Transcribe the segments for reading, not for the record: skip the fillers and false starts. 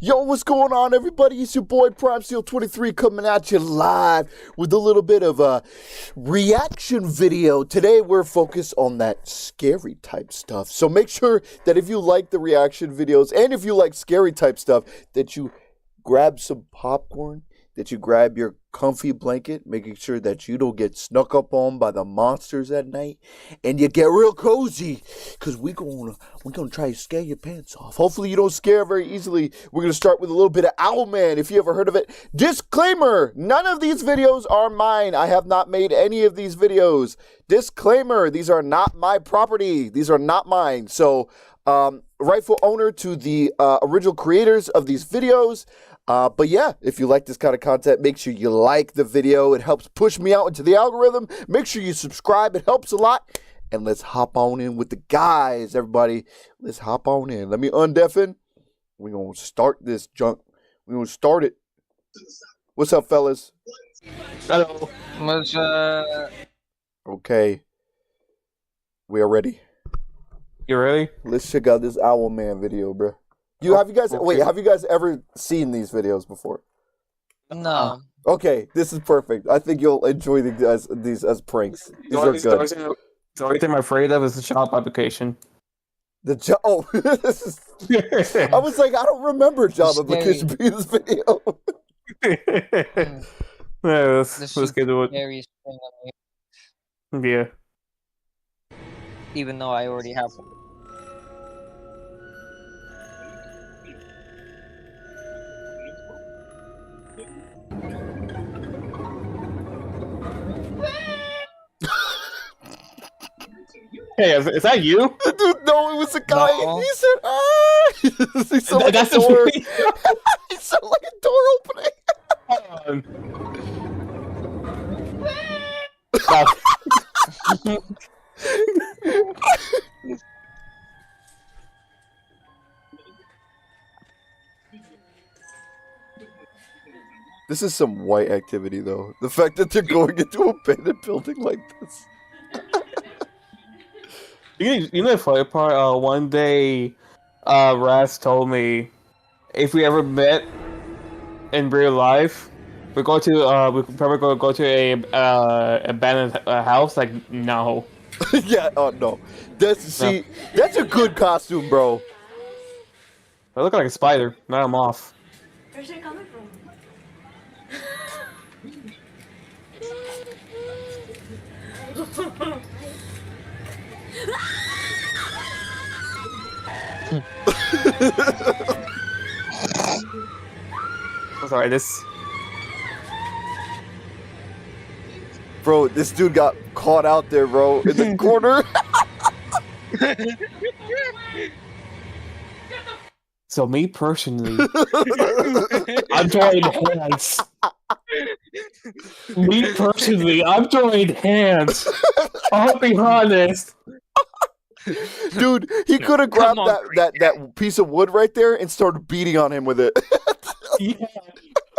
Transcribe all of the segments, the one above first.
Yo, what's going on, everybody? It's your boy Prime Steel 23 coming at you live with a little bit of a reaction video. Today, we're focused on that scary type stuff. So make sure that if you like the reaction videos and if you like scary type stuff, that you grab some popcorn, that you grab your comfy blanket, making sure that you don't get snuck up on by the monsters at night, and you get real cozy, because we're gonna try to scare your pants off. Hopefully you don't scare very easily. We're gonna start with a little bit of Owlman, if you ever heard of it. Disclaimer, none of these videos are mine. I have not made any of these videos. Disclaimer, these are not my property. These are not mine. So, rightful owner to the original creators of these videos. But yeah, if you like this kind of content, make sure you like the video. It helps push me out into the algorithm. Make sure you subscribe. It helps a lot. And let's hop on in with the guys, everybody. Let's hop on in. Let me undeafen. We're going to start this junk. We're going to start it. What's up, fellas? Hello. Okay. We are ready. You ready? Let's check out this Owlman video, bro. Have you guys ever seen these videos before? No. Okay, this is perfect. I think you'll enjoy these as pranks. These are good. The only thing I'm afraid of is the job application. This is, I was like, I don't remember job application being this video. Yeah, let's get to it. Scariest thing on me, Yeah. even though I already have one. Hey, is that you? Dude, no, it was a guy. No. He said, ah. He sounded like That's a door. me. He sounded like a door opening. Hold on. This is some white activity, though. The fact that they're going into a abandoned building like this. You know the funny part? One day, Raz told me if we ever met in real life, we're going to we're probably going to go to a abandoned house. Like, no. Yeah, oh no. That's a good costume, bro. I look like a spider. Now I'm off. Where's it coming from? Sorry, this. Bro, this dude got caught out there, bro, in the corner. So me personally, I'm throwing hands. Me personally, I'm throwing hands. I'll be honest. Dude, he could have grabbed that piece of wood right there and started beating on him with it. Yeah.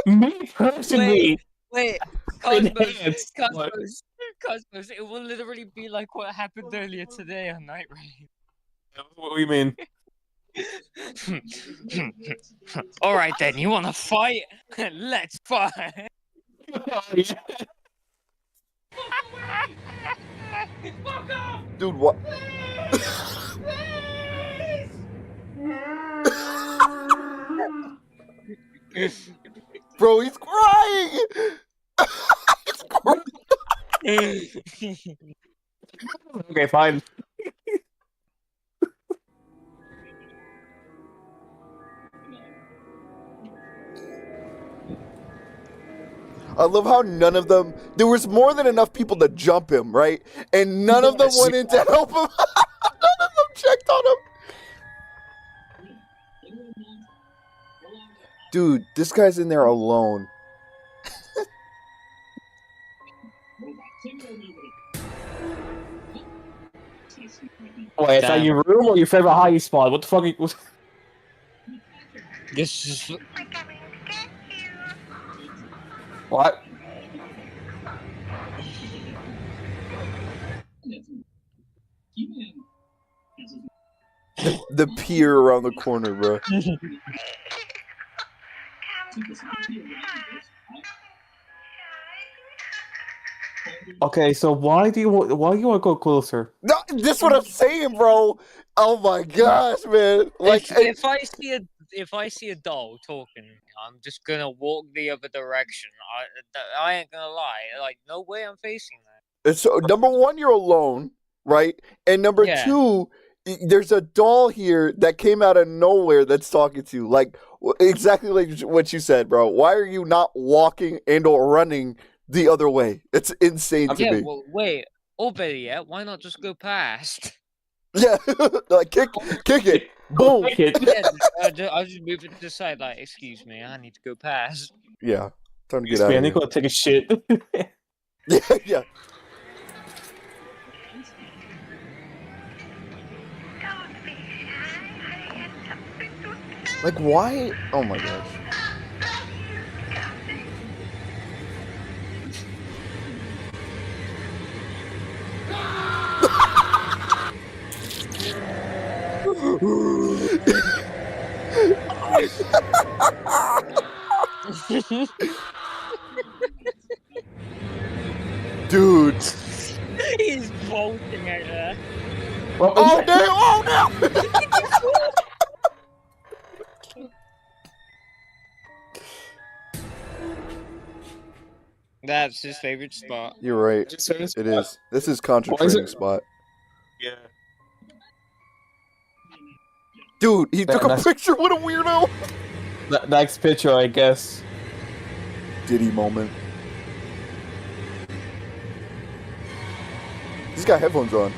Me personally. Wait, Enhanced. Cosmos, it will literally be like what happened earlier today on Night Raid. What do you mean? Alright then, you wanna fight? Let's fight! Dude, what? Bro, he's crying! He's crying! Okay, fine. I love how none of them, there was more than enough people to jump him, right? And none of them went in to help him. None of them checked on him. Dude, this guy's in there alone. Wait, is that your room or your favorite hiding spot? What the fuck? This is... What? The pier around the corner, bro. Okay, so why do you want to go closer? No, this is what I'm saying, bro. Oh my gosh, man! Like, If I see a doll talking, I'm just gonna walk the other direction. I ain't gonna lie. Like, no way I'm facing that. so number one, you're alone, right? And number Yeah. two, there's a doll here that came out of nowhere that's talking to you. Like exactly like what you said, bro. Why are you not walking and or running the other way? It's insane to Yeah. me. Well, wait. Or better yet, why not just go past? Yeah, like kick it, boom. Kid. Yeah, I'll just move it to the side. Like, excuse me, I need to go past. Yeah, time to get Excuse out me, I of need here. to go take a shit. Yeah, yeah. Like why? Oh my gosh. Dude. He's bolting out there. Well, Oh no! Oh no! That's his favorite spot. You're right. It is. This is concentrating spot. Yeah. Dude, he took a That's- picture. What a weirdo. Next picture, I guess. Diddy moment. He's got headphones on.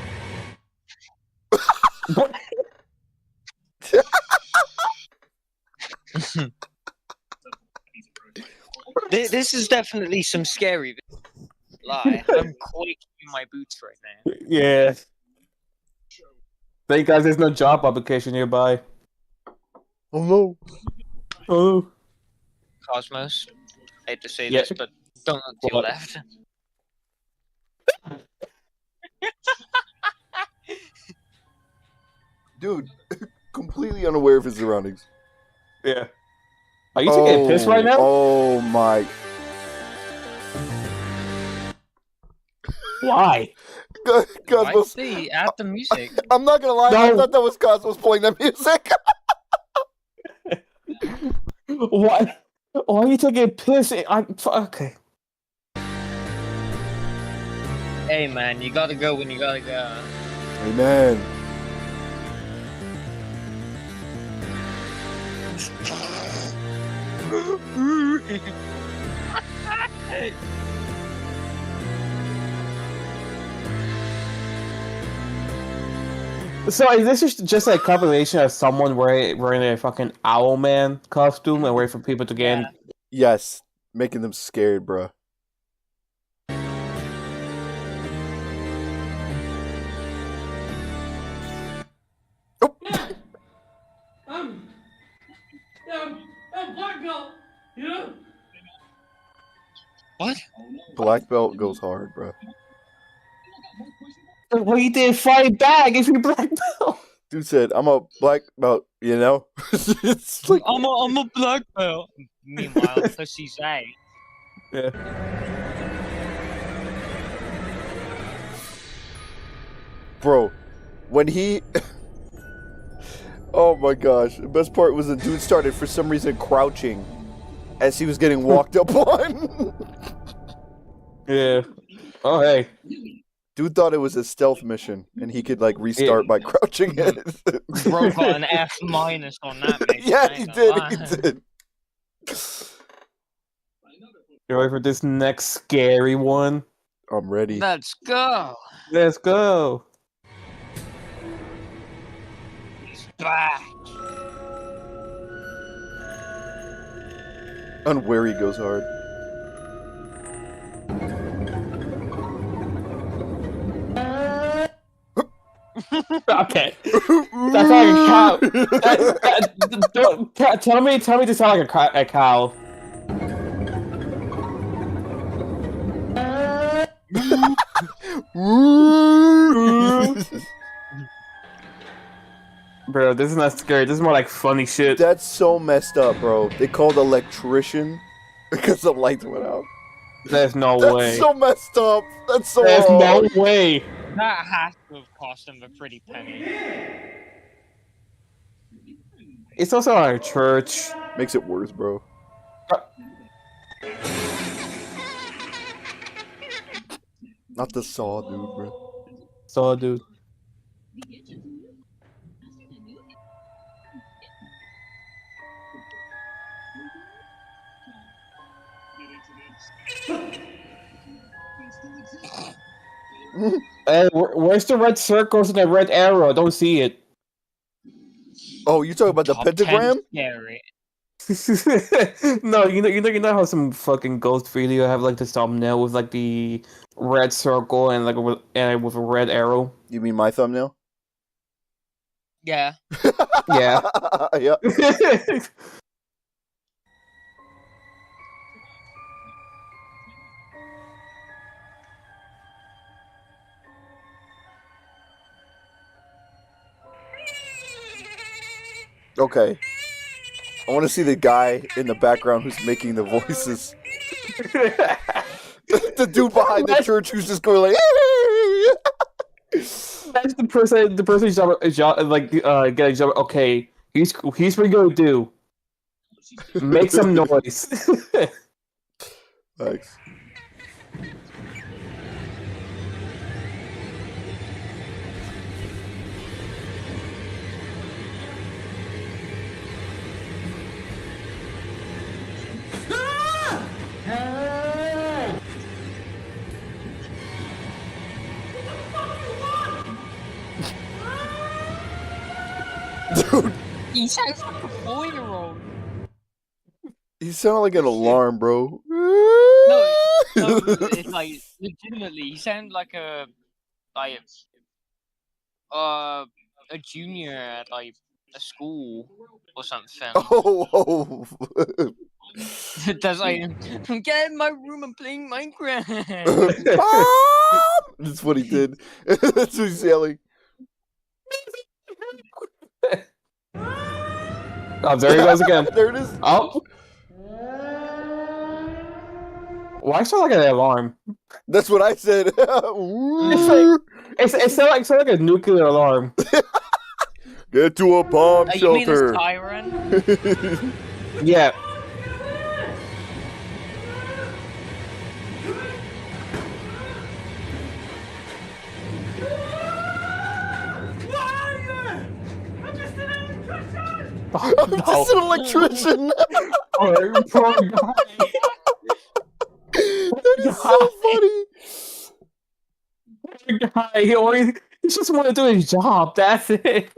This is definitely some scary lie. I'm quaking in my boots right now. Yeah. Thank God there's no job application nearby. Oh no. Oh. Cosmos, hate to say Yeah. this, but don't look to your What? left. Dude, completely unaware of his surroundings. Yeah. Are you taking a piss right now? Oh my. Why? I Cosmos. see, add the music. I'm not gonna lie, I No. thought that was Cosmos playing that music. Why? Why are you taking a piss? Okay. Hey man, you gotta go when you gotta go. Amen. So is this just a compilation of someone wearing a fucking owl man costume and waiting for people to get in? Yes, making them scared, bruh. I'm black belt, you know? What? Black belt goes hard, bruh. Well, you didn't fight back if you black belt. Dude said, "I'm a black belt," you know. It's like, I'm a black belt. Meanwhile, pussy's out. Yeah. bro, when he. Oh my gosh! The best part was the dude started for some reason crouching as he was getting walked up on. Yeah. Oh hey. Dude thought it was a stealth mission, and he could like restart by crouching it. Bro got an F- on that mission. Yeah, I he ain't did. gonna He lie. did. You ready for this next scary one? I'm ready. Let's go. Let's go. He's back. Unwary goes hard. Okay. That's like a cow. Tell me to sound like a cow. Bro, this is not scary. This is more like funny shit. That's so messed up, bro. They called electrician because the lights went out. There's no That's way. so messed up. That's so There's wrong. no way. That has to have cost him a pretty penny. It's also our church. Makes it worse, bro. Not the saw, dude, bro. So, dude. Hey, where's the red circles and the red arrow? I don't see it. Oh, you talking about the Top 10 pentagram? scary. No, you know how some fucking ghost video have like this thumbnail with like the red circle and like with a red arrow. You mean my thumbnail? Yeah. Yeah. Yep. Okay. I want to see the guy in the background who's making the voices. The dude behind the church who's just going like. That's the person getting job. Okay, he's what you gonna do. Make some noise. Thanks. Dude, He sounds like a 4-year-old. he sounded like an alarm, bro. No, it's like legitimately. He sounded like a junior at like a school or something. Oh, That's like, get in my room and playing Minecraft. Mom! That's what he did. That's what he's yelling. Oh, there he goes again. There it is. Oh. Why sound like an alarm? That's what I said. It sounds like a nuclear alarm. Get to a bomb You mean shelter. a siren? Yeah. I'm just an electrician. Oh, poor guy. That is so funny. Poor guy. He just want to do his job. That's it.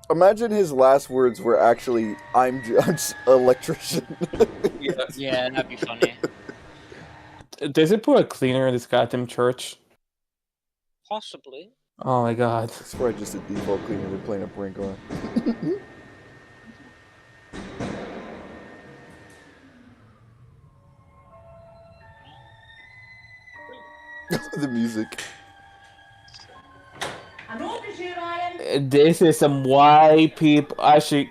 Imagine his last words were actually, I'm just an electrician. Yeah, that'd be funny. Does it put a cleaner in this goddamn church? Possibly. Oh my god. It's probably just a default cleaner they're playing a prank on. The music. I know this here, Ryan. This is some white people. Actually,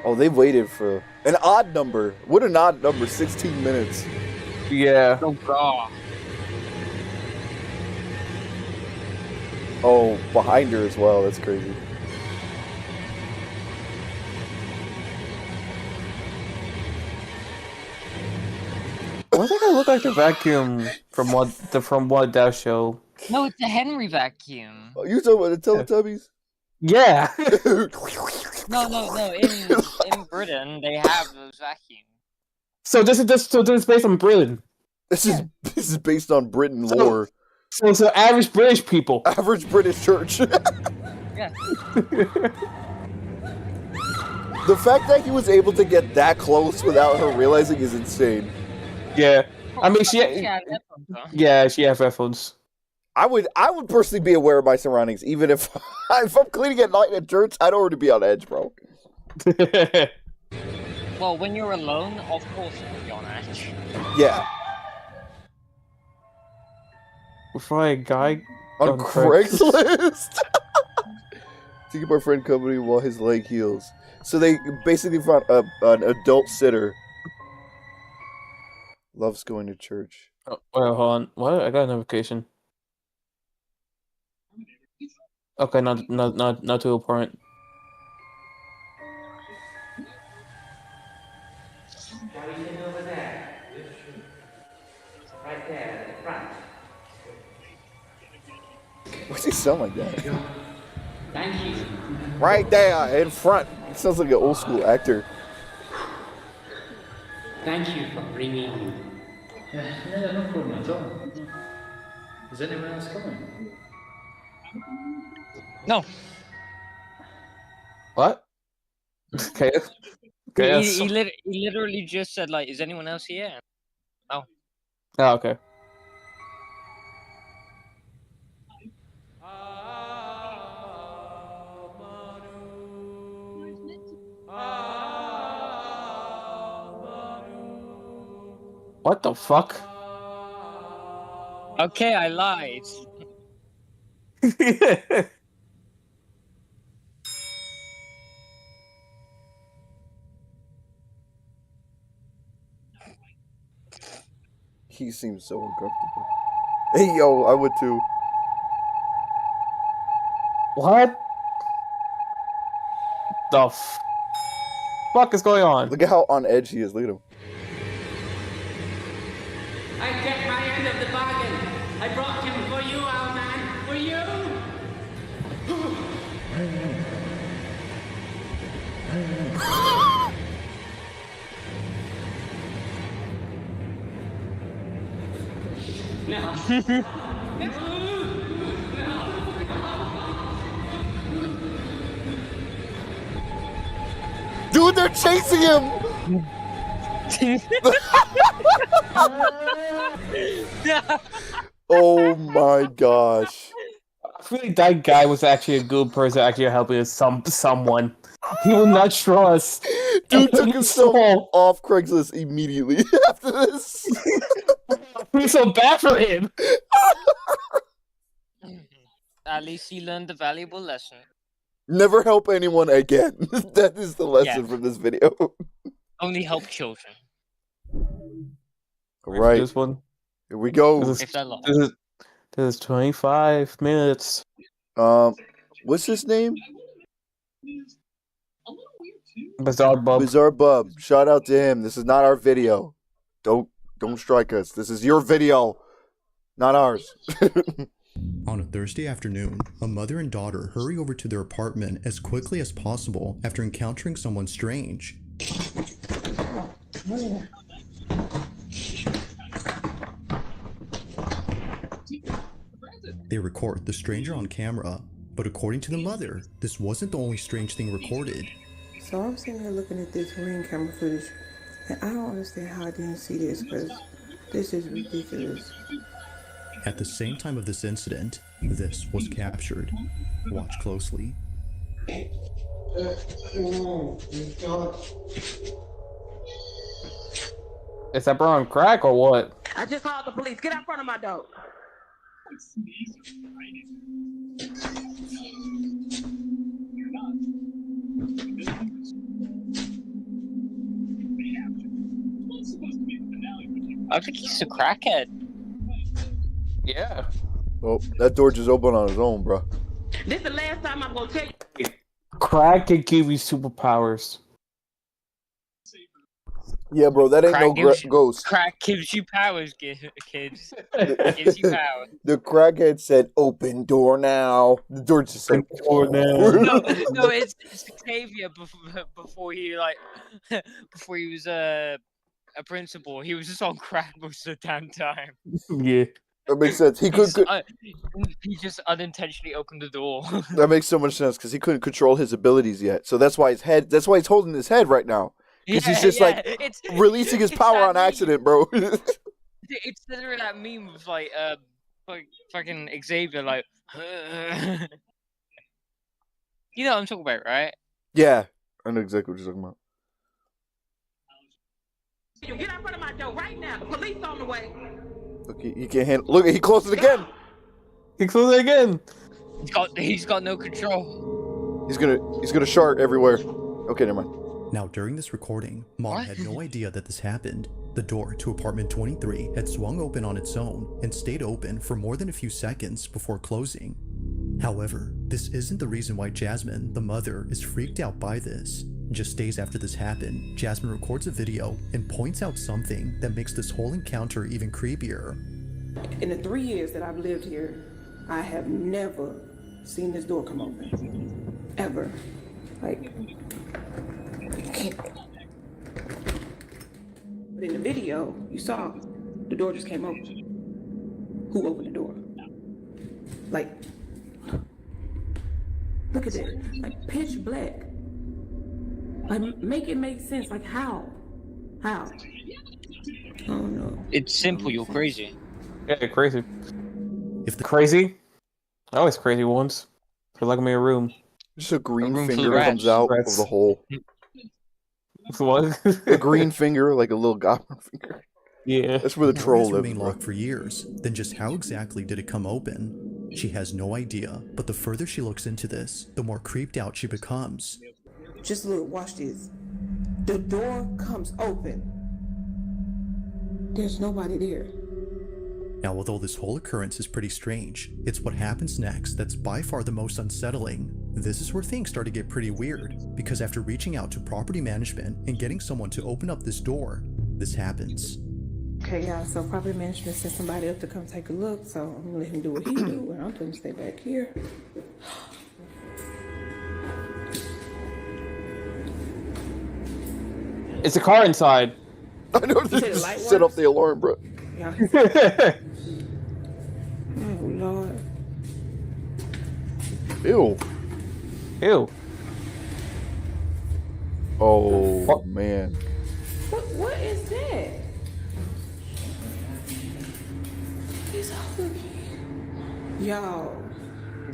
Oh, they waited for an odd number. What an odd number, 16 minutes. yeah. Oh god. Oh, behind her as well. That's crazy. Why does that guy look like the vacuum from what that show? No, it's a Henry vacuum. Oh, you talking about the Teletubbies? Yeah. No. In Britain, they have those vacuums. So this is based on Britain. This is based on Britain So- lore. So average British people. Average British church. Yeah. The fact that he was able to get that close without her realizing is insane. Yeah. I mean, Yeah, headphones, huh? yeah, she has headphones. I would personally be aware of my surroundings, even if I'm cleaning at night at church. I'd already be on edge, bro. Well, when you're alone, of course you'll be on edge. Yeah. We find a guy On Craigslist. Craigslist. To keep our friend company while his leg heals. So they basically found an adult sitter. Loves going to church. Oh, wait, hold on. What? I got a notification. Okay, not too important. Shall we sit over there? Right there at the front. Why does he sound like that? Thank you. Right there in front. He sounds like an old school actor. Thank you for bringing me. Yeah, no problem at all. Is anyone else coming? No, What? Okay. Okay. he literally just said like, "Is anyone else here?" Oh, okay. What the fuck? Okay, I lied. He seems so uncomfortable. Hey, yo, I would too. What? The fuck is going on? Look at how on edge he is. Look at him. I kept my end of the bargain. I brought him for you, old man. For you. Dude, they're chasing him! Oh my gosh. I feel like that guy was actually a good person, actually helping someone. He will not trust. Dude took himself soul. off Craigslist immediately after this. I feel so bad for him. At least he learned a valuable lesson. Never help anyone again. That is the lesson Yeah. from this video. Only help children. All right, This one. here we go. This If they're lost. is 25 minutes. What's his name? Bizarre Bub. Bizarre Bub. Shout out to him. This is not our video. Don't strike us. This is your video, not ours. On a Thursday afternoon, a mother and daughter hurry over to their apartment as quickly as possible after encountering someone strange. They record the stranger on camera, but according to the mother, this wasn't the only strange thing recorded. So I'm sitting here looking at this ring camera footage, and I don't understand how I didn't see this, because this is ridiculous. At the same time of this incident, this was captured. Watch closely. Is that bro on crack or what? I just called the police. Get out front of my door. I think he's a crackhead. Yeah. Oh, that door just opened on its own, bro. This is the last time I'm gonna tell you. Crack can give you superpowers. Yeah, bro, that ain't Crack no gives you- ghost. Crack gives you powers, kids. Gives you power. The crackhead said, "Open door now." The door just said, No, it's Xavier before he before he was a principal. He was just on crack most of the damn time. Yeah. That makes sense. He He just unintentionally opened the door. That makes so much sense because he couldn't control his abilities yet. So that's why his head. That's why he's holding his head right now. Because he's just it's releasing his it's power that on meme. accident, bro. It's literally that meme of like fucking Xavier like. You know what I'm talking about, right? Yeah, I know exactly what you're talking about. You get out front of my door right now. The police on the way. Look, he can't handle. Look, he closed it again. He closed it again. He's got no control. He's gonna shart everywhere. Okay, never mind. Now, during this recording, Mom What? had no idea that this happened. The door to apartment 23 had swung open on its own and stayed open for more than a few seconds before closing. However, this isn't the reason why Jasmine, the mother, is freaked out by this. Just days after this happened, Jasmine records a video and points out something that makes this whole encounter even creepier. In the 3 years that I've lived here, I have never seen this door come open. Ever. Like, you can't. But in the video, you saw the door just came open. Who opened the door? Like, look at it. Like, pitch black. Like, make it make sense. Like, how? How? I don't know. It's simple. You're crazy. Yeah, crazy. If the Crazy? I always crazy once. For like me a room. Just a green room full finger of comes rats. out Rats. of the hole. What? A green finger, like a little goblin finger. Yeah. That's where the door troll has lives, remained bro. locked for years, then just how exactly did it come open? She has no idea, but the further she looks into this, the more creeped out she becomes. Just look, watch this. The door comes open. There's nobody there. Now, although this whole occurrence is pretty strange, it's what happens next that's by far the most unsettling. This is where things start to get pretty weird, because after reaching out to property management and getting someone to open up this door, this happens. Okay, y'all, so property management sent somebody up to come take a look, so I'm gonna let him do what he do, and I'm gonna stay back here. It's a car inside. I know said this the light set off works? the alarm, bro. Yeah. Oh, Lord. Ew. Ew. Oh, What? man. What is that? It's all Y'all,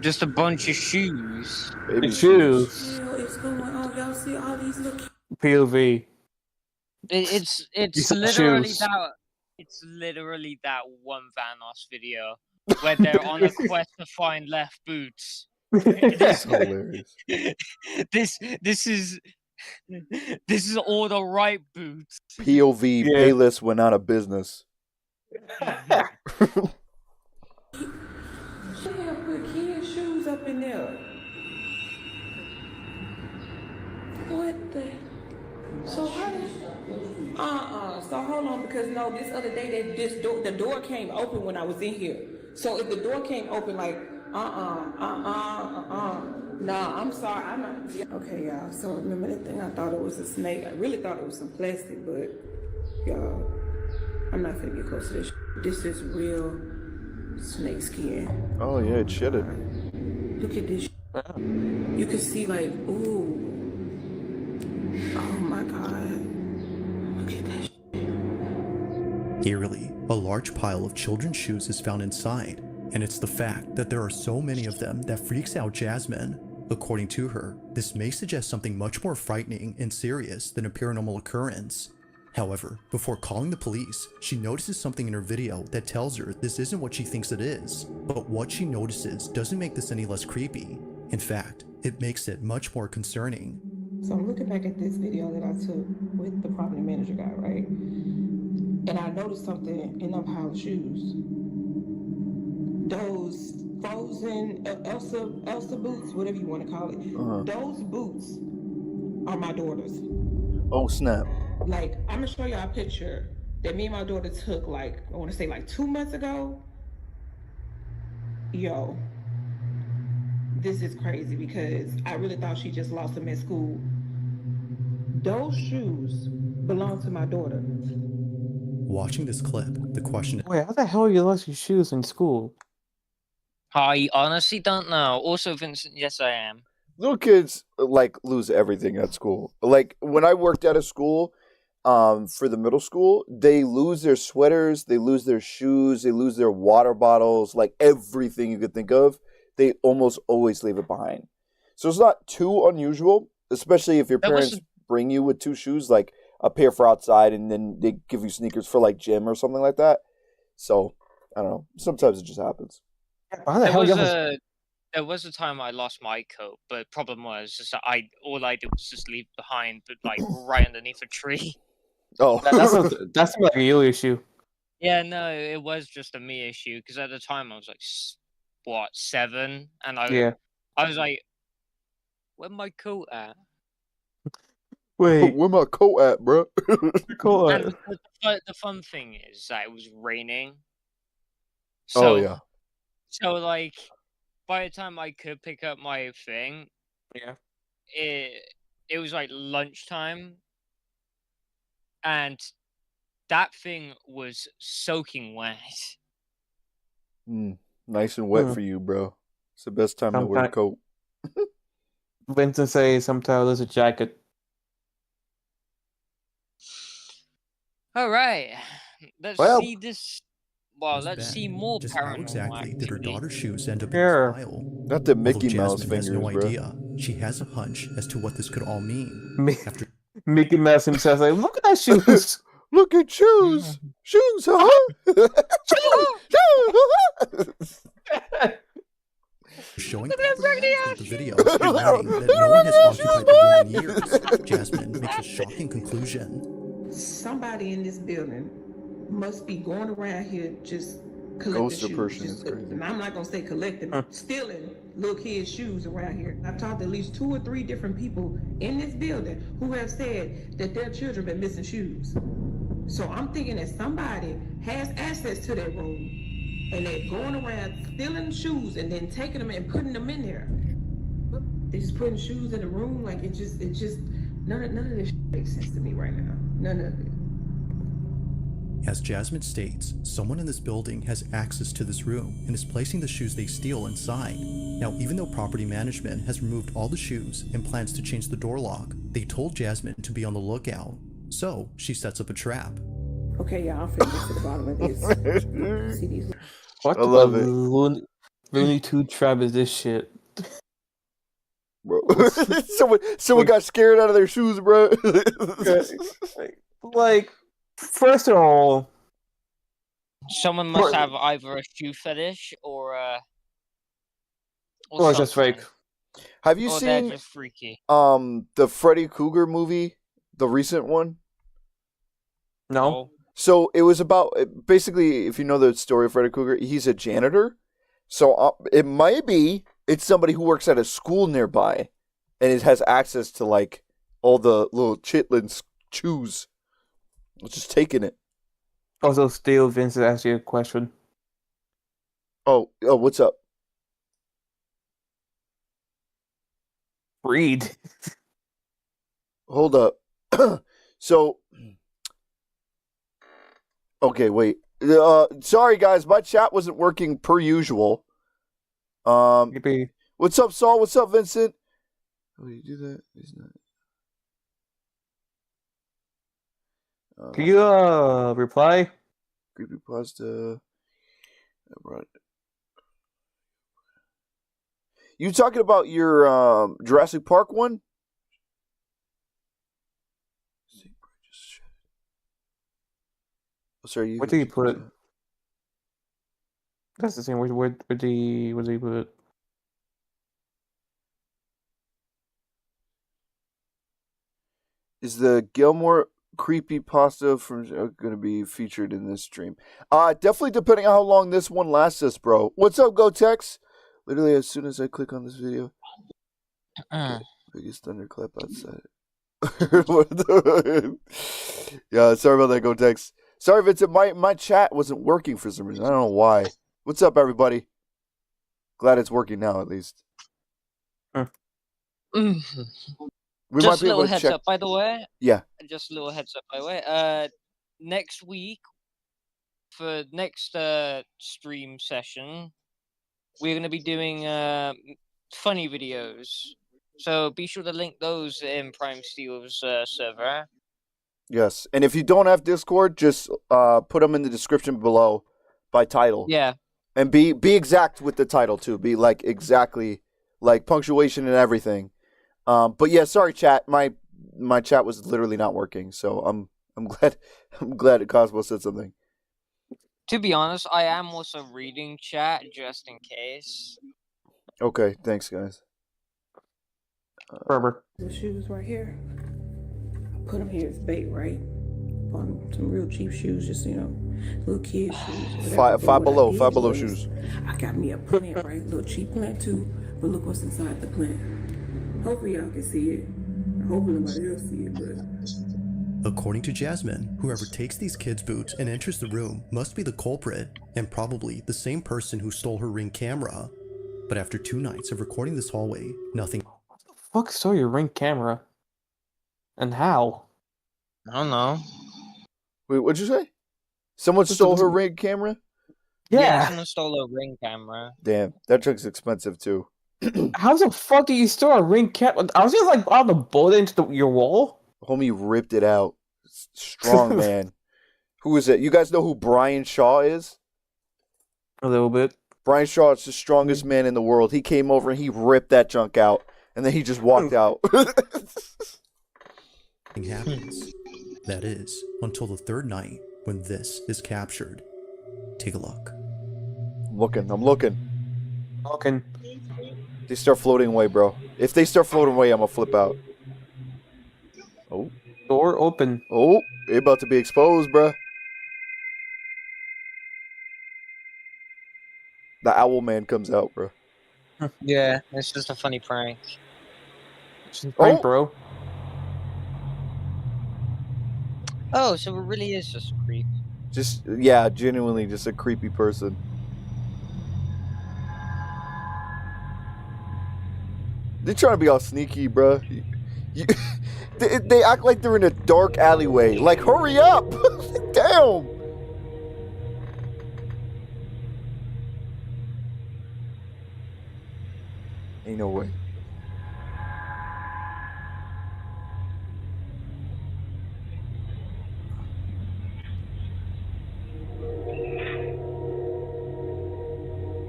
Just a bunch of shoes. Baby Shoes. what is going on? Y'all see all these little POV. It's saw literally shoes. that. It's literally that one Vanos video where they're on a quest to find left boots. That's hilarious. This is all the right boots. POV, Yeah. Payless went out of business. She have put kids' shoes up in there. What the? So how did? So hold on, because no, this other day the door came open when I was in here. So if the door came open, like nah, I'm sorry, I'm not. Okay, y'all. So remember that thing? I thought it was a snake. I really thought it was some plastic, but y'all, I'm not finna get close to this. This is real snake skin. Oh, yeah, it shitted. Look at this. You can see like, ooh. Oh my God. Look at that. Eerily, a large pile of children's shoes is found inside, and it's the fact that there are so many of them that freaks out Jasmine. According to her, this may suggest something much more frightening and serious than a paranormal occurrence. However, before calling the police, she notices something in her video that tells her this isn't what she thinks it is, but what she notices doesn't make this any less creepy. In fact, it makes it much more concerning. So I'm looking back at this video that I took with the property manager guy, right? And I noticed something in them pile of shoes. Those frozen Elsa boots, whatever you want to call it. Those boots are my daughter's. Oh, snap. Like, I'm gonna show y'all a picture that me and my daughter took, like, I want to say like 2 months ago. Yo, this is crazy because I really thought she just lost them at school. Those shoes belong to my daughter. Watching this clip, the question Wait, how the hell you lost your shoes in school? I honestly don't know. Also, Vincent, yes, I am. Little kids, like, lose everything at school. Like, when I worked at a school, for the middle school, they lose their sweaters, they lose their shoes, they lose their water bottles, like everything you could think of. They almost always leave it behind. So it's not too unusual, especially if your That was- parents bring you with 2 shoes. Like, a pair for outside, and then they give you sneakers for like gym or something like that. So I don't know. Sometimes it just happens. How the hell There was a time I lost my coat, but problem was just that all I did was just leave behind, but like right underneath a tree. Oh, that's like a you issue. Yeah, no, it was just a me issue because at the time I was like, 7, and I was like, where's my coat at? Wait, where my coat at, bro? cool. And the fun thing is that it was raining. So, Oh yeah. So like, by the time I could pick up my thing, it was like lunchtime, and that thing was soaking wet. Nice and wet for you, bro. It's the best time to wear a coat. Vincent say sometimes there's a jacket. All right, let's see this. Well, let's see more Just paranormal how exactly did her activity. daughter's shoes end up in this pile? Not the Mickey Although Mouse Jasmine has fingers, no bro. idea. She has a hunch as to what this could all mean. After Mickey Mouse himself like, look at that shoes. Look at shoes. Shoes, huh? showing the videos and warning that no one has occupied the room in years, Jasmine makes a shocking conclusion. Somebody in this building must be going around here just collecting Ghost or shoes. person Just, is crazy. and I'm not gonna say collecting, stealing little kids' shoes around here. I've talked to at least 2 or 3 different people in this building who have said that their children been missing shoes. So I'm thinking that somebody has access to that room and they're going around stealing shoes and then taking them and putting them in there. They just putting shoes in the room, like it just none of this makes sense to me right now. None of it. As Jasmine states, someone in this building has access to this room and is placing the shoes they steal inside. Now, even though property management has removed all the shoes and plans to change the door lock, they told Jasmine to be on the lookout. So, she sets up a trap. Okay, y'all, I'm finna get to the bottom of this. See these? What I love it. Looney Tunes trap is this shit? Bro. someone got scared out of their shoes, bro. Like, first of all, Someone must have either a shoe fetish or or just fake. Have you or seen they're just freaky. the Freddy Krueger movie, the recent one? No. So it was about, basically, if you know the story of Freddy Krueger, he's a janitor. So it might be it's somebody who works at a school nearby, and it has access to like all the little chitlins shoes. It's just taking it. Also, Steel Vincent asked you a question. Oh, what's up? Read. Hold up. So, okay, wait. Sorry guys, my chat wasn't working per usual. What's up, Saul? What's up, Vincent? Oh, you do that? He's not. Can you reply? Creepypasta. You talking about your Jurassic Park one? Oh, sorry, What did he put? That's the thing. Where did he put it? Is the Gilmore creepypasta from going to be featured in this stream? Definitely depending on how long this one lasts us, bro. What's up, GoTex? Literally, as soon as I click on this video, biggest thunderclap outside. Yeah, sorry about that, GoTex. Sorry, Vincent. My chat wasn't working for some reason. I don't know why. What's up, everybody? Glad it's working now, at least. We Just might be a able little to heads check. up, by the way. Yeah. Just a little heads up, by the way. Next week, for next stream session, we're going to be doing funny videos. So be sure to link those in Prime Steel's server. Yes, and if you don't have Discord, just put them in the description below by title. Yeah. And be exact with the title too. Be like exactly like punctuation and everything. But yeah, sorry chat. My my chat was literally not working. So I'm glad Cosmo said something. To be honest, I am also reading chat just in case. Okay, thanks guys. Rubber. The shoes right here. I put them here as bait, right? On some real cheap shoes, just little kid shoes. Five below shoes. I got me a plant, right? Little cheap plant too. But look what's inside the plant. Hopefully y'all can see it. Hopefully nobody else see it, but. According to Jasmine, whoever takes these kids' boots and enters the room must be the culprit, and probably the same person who stole her Ring camera. But after 2 nights of recording this hallway, nothing. What the fuck stole your Ring camera? And how? I don't know. Wait, what'd you say? Someone stole her Ring camera? Yeah, someone stole a Ring camera. Damn, that trick's expensive too. How the fuck do you store a Ring camera? I was just like on the bolt into your wall. Homie ripped it out. Strong man. Who is it? You guys know who Brian Shaw is? A little bit. Brian Shaw is the strongest man in the world. He came over and he ripped that junk out, and then he just walked out. happens. That is, until the 3rd night when this is captured. Take a look. I'm looking. Okay. They start floating away, bro. If they start floating away, I'm gonna flip out. Oh. Door open. Oh, they about to be exposed, bro. The owl man comes out, bro. Yeah, it's just a funny prank. Prank, bro. Oh, so it really is just a creep. Yeah, genuinely just a creepy person. They're trying to be all sneaky, bro. They act like they're in a dark alleyway. Like, hurry up! Damn! Ain't no way.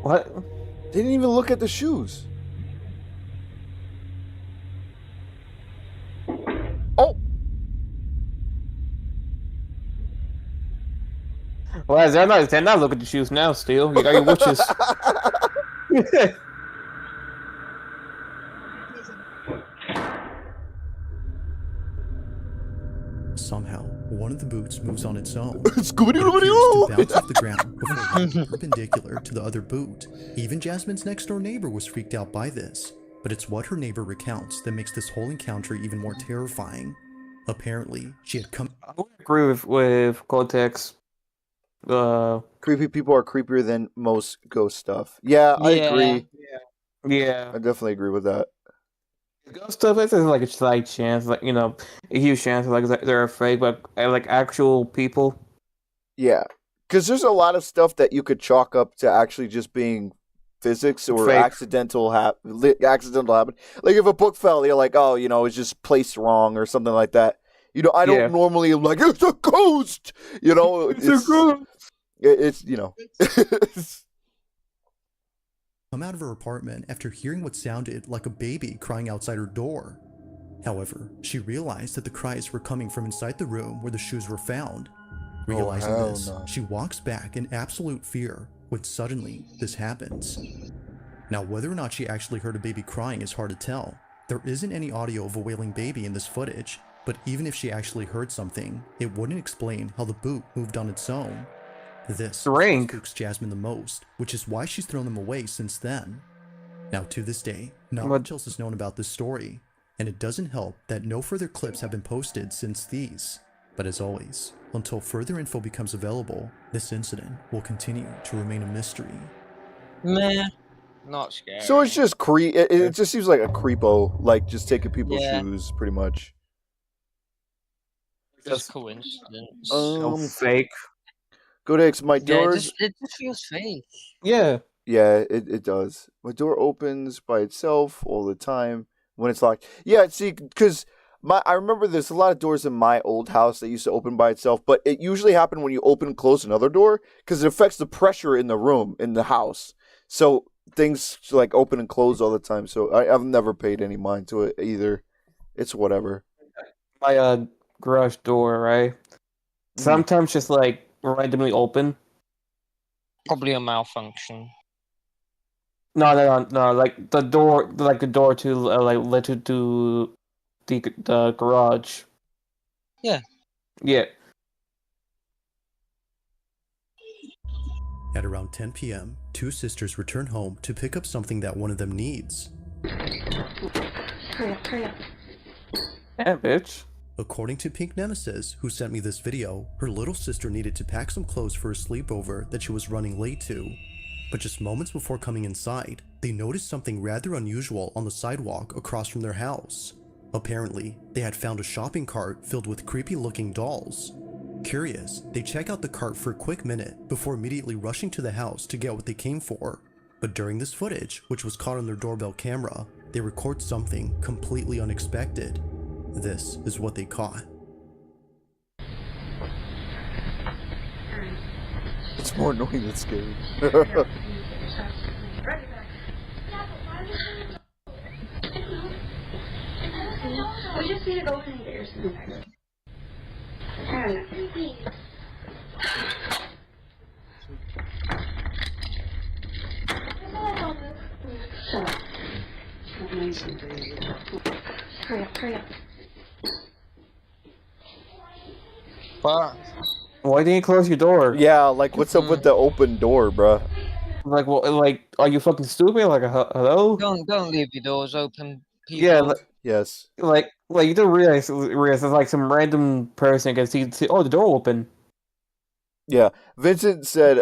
What? They didn't even look at the shoes. Oh! Well, they're not looking at the shoes now, still. You got your witches. Somehow, one of the boots moves on its own. Scooby-Doo! To bounce off the ground before landing perpendicular to the other boot. Even Jasmine's next-door neighbor was freaked out by this, but it's what her neighbor recounts that makes this whole encounter even more terrifying. Apparently, she had come. I would agree with Cortex. Creepy people are creepier than most ghost stuff. Yeah, I agree. Yeah. I definitely agree with that. Ghost stuff is like a slight chance, like, you know, a huge chance, like they're fake, but like actual people. Yeah, because there's a lot of stuff that you could chalk up to actually just being physics or Fake. accidental happen. Like if a book fell, you're like, oh, you know, it's just placed wrong or something like that. You know, I don't normally am like, it's a ghost. You know, it's a ghost. It's you know. Come out of her apartment after hearing what sounded like a baby crying outside her door. However, she realized that the cries were coming from inside the room where the shoes were found. Realizing this, she walks back in absolute fear when suddenly this happens. Now, whether or not she actually heard a baby crying is hard to tell. There isn't any audio of a wailing baby in this footage, but even if she actually heard something, it wouldn't explain how the boot moved on its own. This spooks Jasmine the most, which is why she's thrown them away since then. Now, to this day, not much else is known about this story, and it doesn't help that no further clips have been posted since these. But as always, until further info becomes available, this incident will continue to remain a mystery. Meh, not scary. So it's just it just seems like a creepo, like just taking people's shoes, pretty much. Just coincidence. Fake. Godex, my doors. It just feels fake. Yeah. Yeah, it does. My door opens by itself all the time when it's locked. Yeah, see, because I remember there's a lot of doors in my old house that used to open by itself, but it usually happened when you open and close another door because it affects the pressure in the room, in the house. So things like open and close all the time. So I've never paid any mind to it either. It's whatever. my garage door, right? Sometimes just like randomly open. Probably a malfunction. No. Like the door to like led to the garage. Yeah. Yeah. At around 10 p.m., two sisters return home to pick up something that one of them needs. Hurry up. Yeah, bitch. According to Pink Nemesis, who sent me this video, her little sister needed to pack some clothes for a sleepover that she was running late to. But just moments before coming inside, they noticed something rather unusual on the sidewalk across from their house. Apparently, they had found a shopping cart filled with creepy-looking dolls. Curious, they check out the cart for a quick minute before immediately rushing to the house to get what they came for. But during this footage, which was caught on their doorbell camera, they record something completely unexpected. This is what they caught. It's more annoying than scary. We just need to go in there. Hurry up. But Why didn't you close your door? Yeah, like what's up with the open door, bruh? Like, well, like, are you fucking stupid? Like, hello? don't leave your doors open, people. Yeah, Yes. like you don't realize it's like some random person can see oh, the door open. Yeah. Vincent said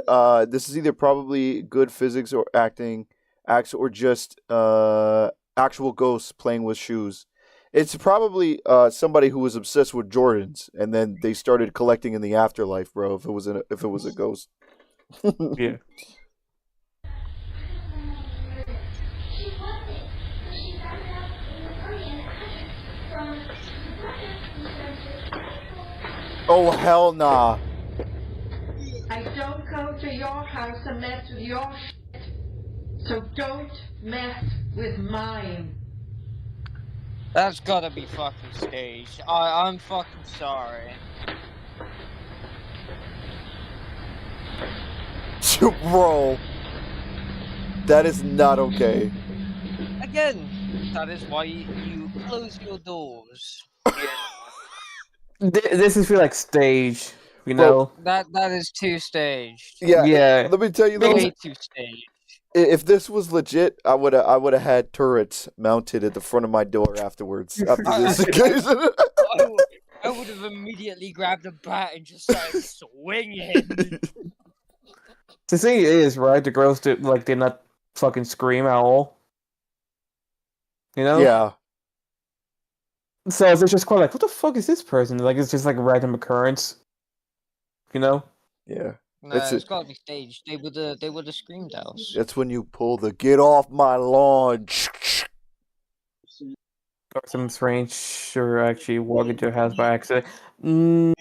this is either probably good physics or acts or just actual ghosts playing with shoes. It's probably somebody who was obsessed with Jordans and then they started collecting in the afterlife, bro, if it was a ghost. Yeah. Oh hell nah. I don't go to your house and mess with your shit, so don't mess with mine. That's gotta be fucking staged. I'm fucking sorry. Bro. That is not okay. Again, that is why you close your doors. This is feel like stage, you Bro, know. That is too staged. Yeah. Let me tell you though, Way too staged. if this was legit, I would have had turrets mounted at the front of my door afterwards. After this occasion. I would have immediately grabbed a bat and just started swinging. The thing is, right? The girls did not fucking scream at all. You know? Yeah. So it's just quite like, what the fuck is this person? Like it's just like a random occurrence. You know? Yeah. No, it's gotta be staged. They would have screamed out. That's when you pull the get off my lawn. Or some strange or actually walk into a house by accident. I'm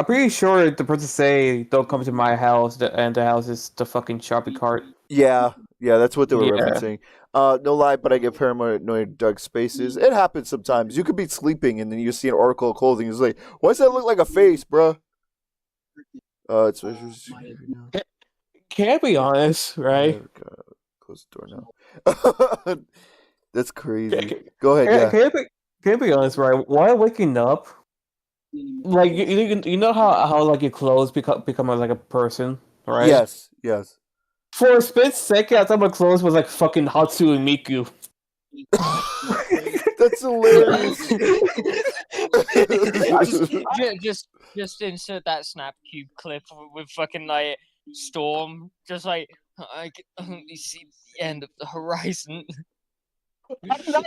pretty sure the person say don't come to my house and the house is the fucking shopping cart. Yeah, that's what they were referencing. No lie, but I get paranoid in dark spaces. It happens sometimes. You could be sleeping and then you see an article of clothing. It's like, why does that look like a face, bruh? It's Can I be honest, right? Close the door now. That's crazy. Go ahead. Can I be honest, right? While waking up, like you know how like your clothes become like a person, right? Yes. For a split second, I thought my clothes was like fucking Hatsu and Miku. That's hilarious. just insert that snap cube clip with fucking like Storm, just like I can only see the end of the horizon.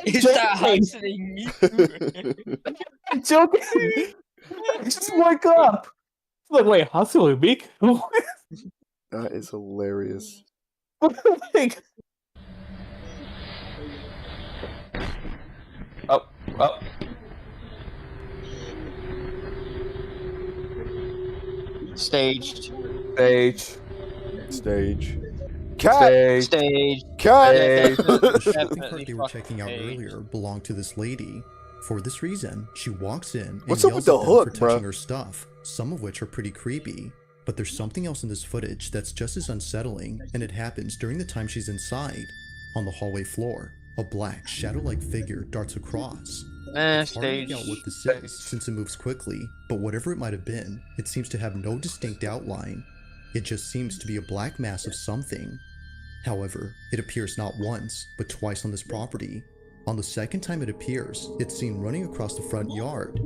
Is that happening? I'm joking. I just woke up. Like, wait, Hatsu and Miku? That is hilarious. Like, oh. Staged. Stage. Cat. Stage. Cat. Hey. The shopping Definitely cart they were fucking checking out stage. earlier belonged to this lady. For this reason, she walks in and What's up yells with at the them hook, for touching bruh? her stuff, some of which are pretty creepy. But there's something else in this footage that's just as unsettling, and it happens during the time she's inside. On the hallway floor, a black, shadow-like figure darts across. It's hard to make Stage. out what this is since it moves quickly, but whatever it might have been, it seems to have no distinct outline. It just seems to be a black mass of something. However, it appears not once, but twice on this property. On the second time it appears, it's seen running across the front yard.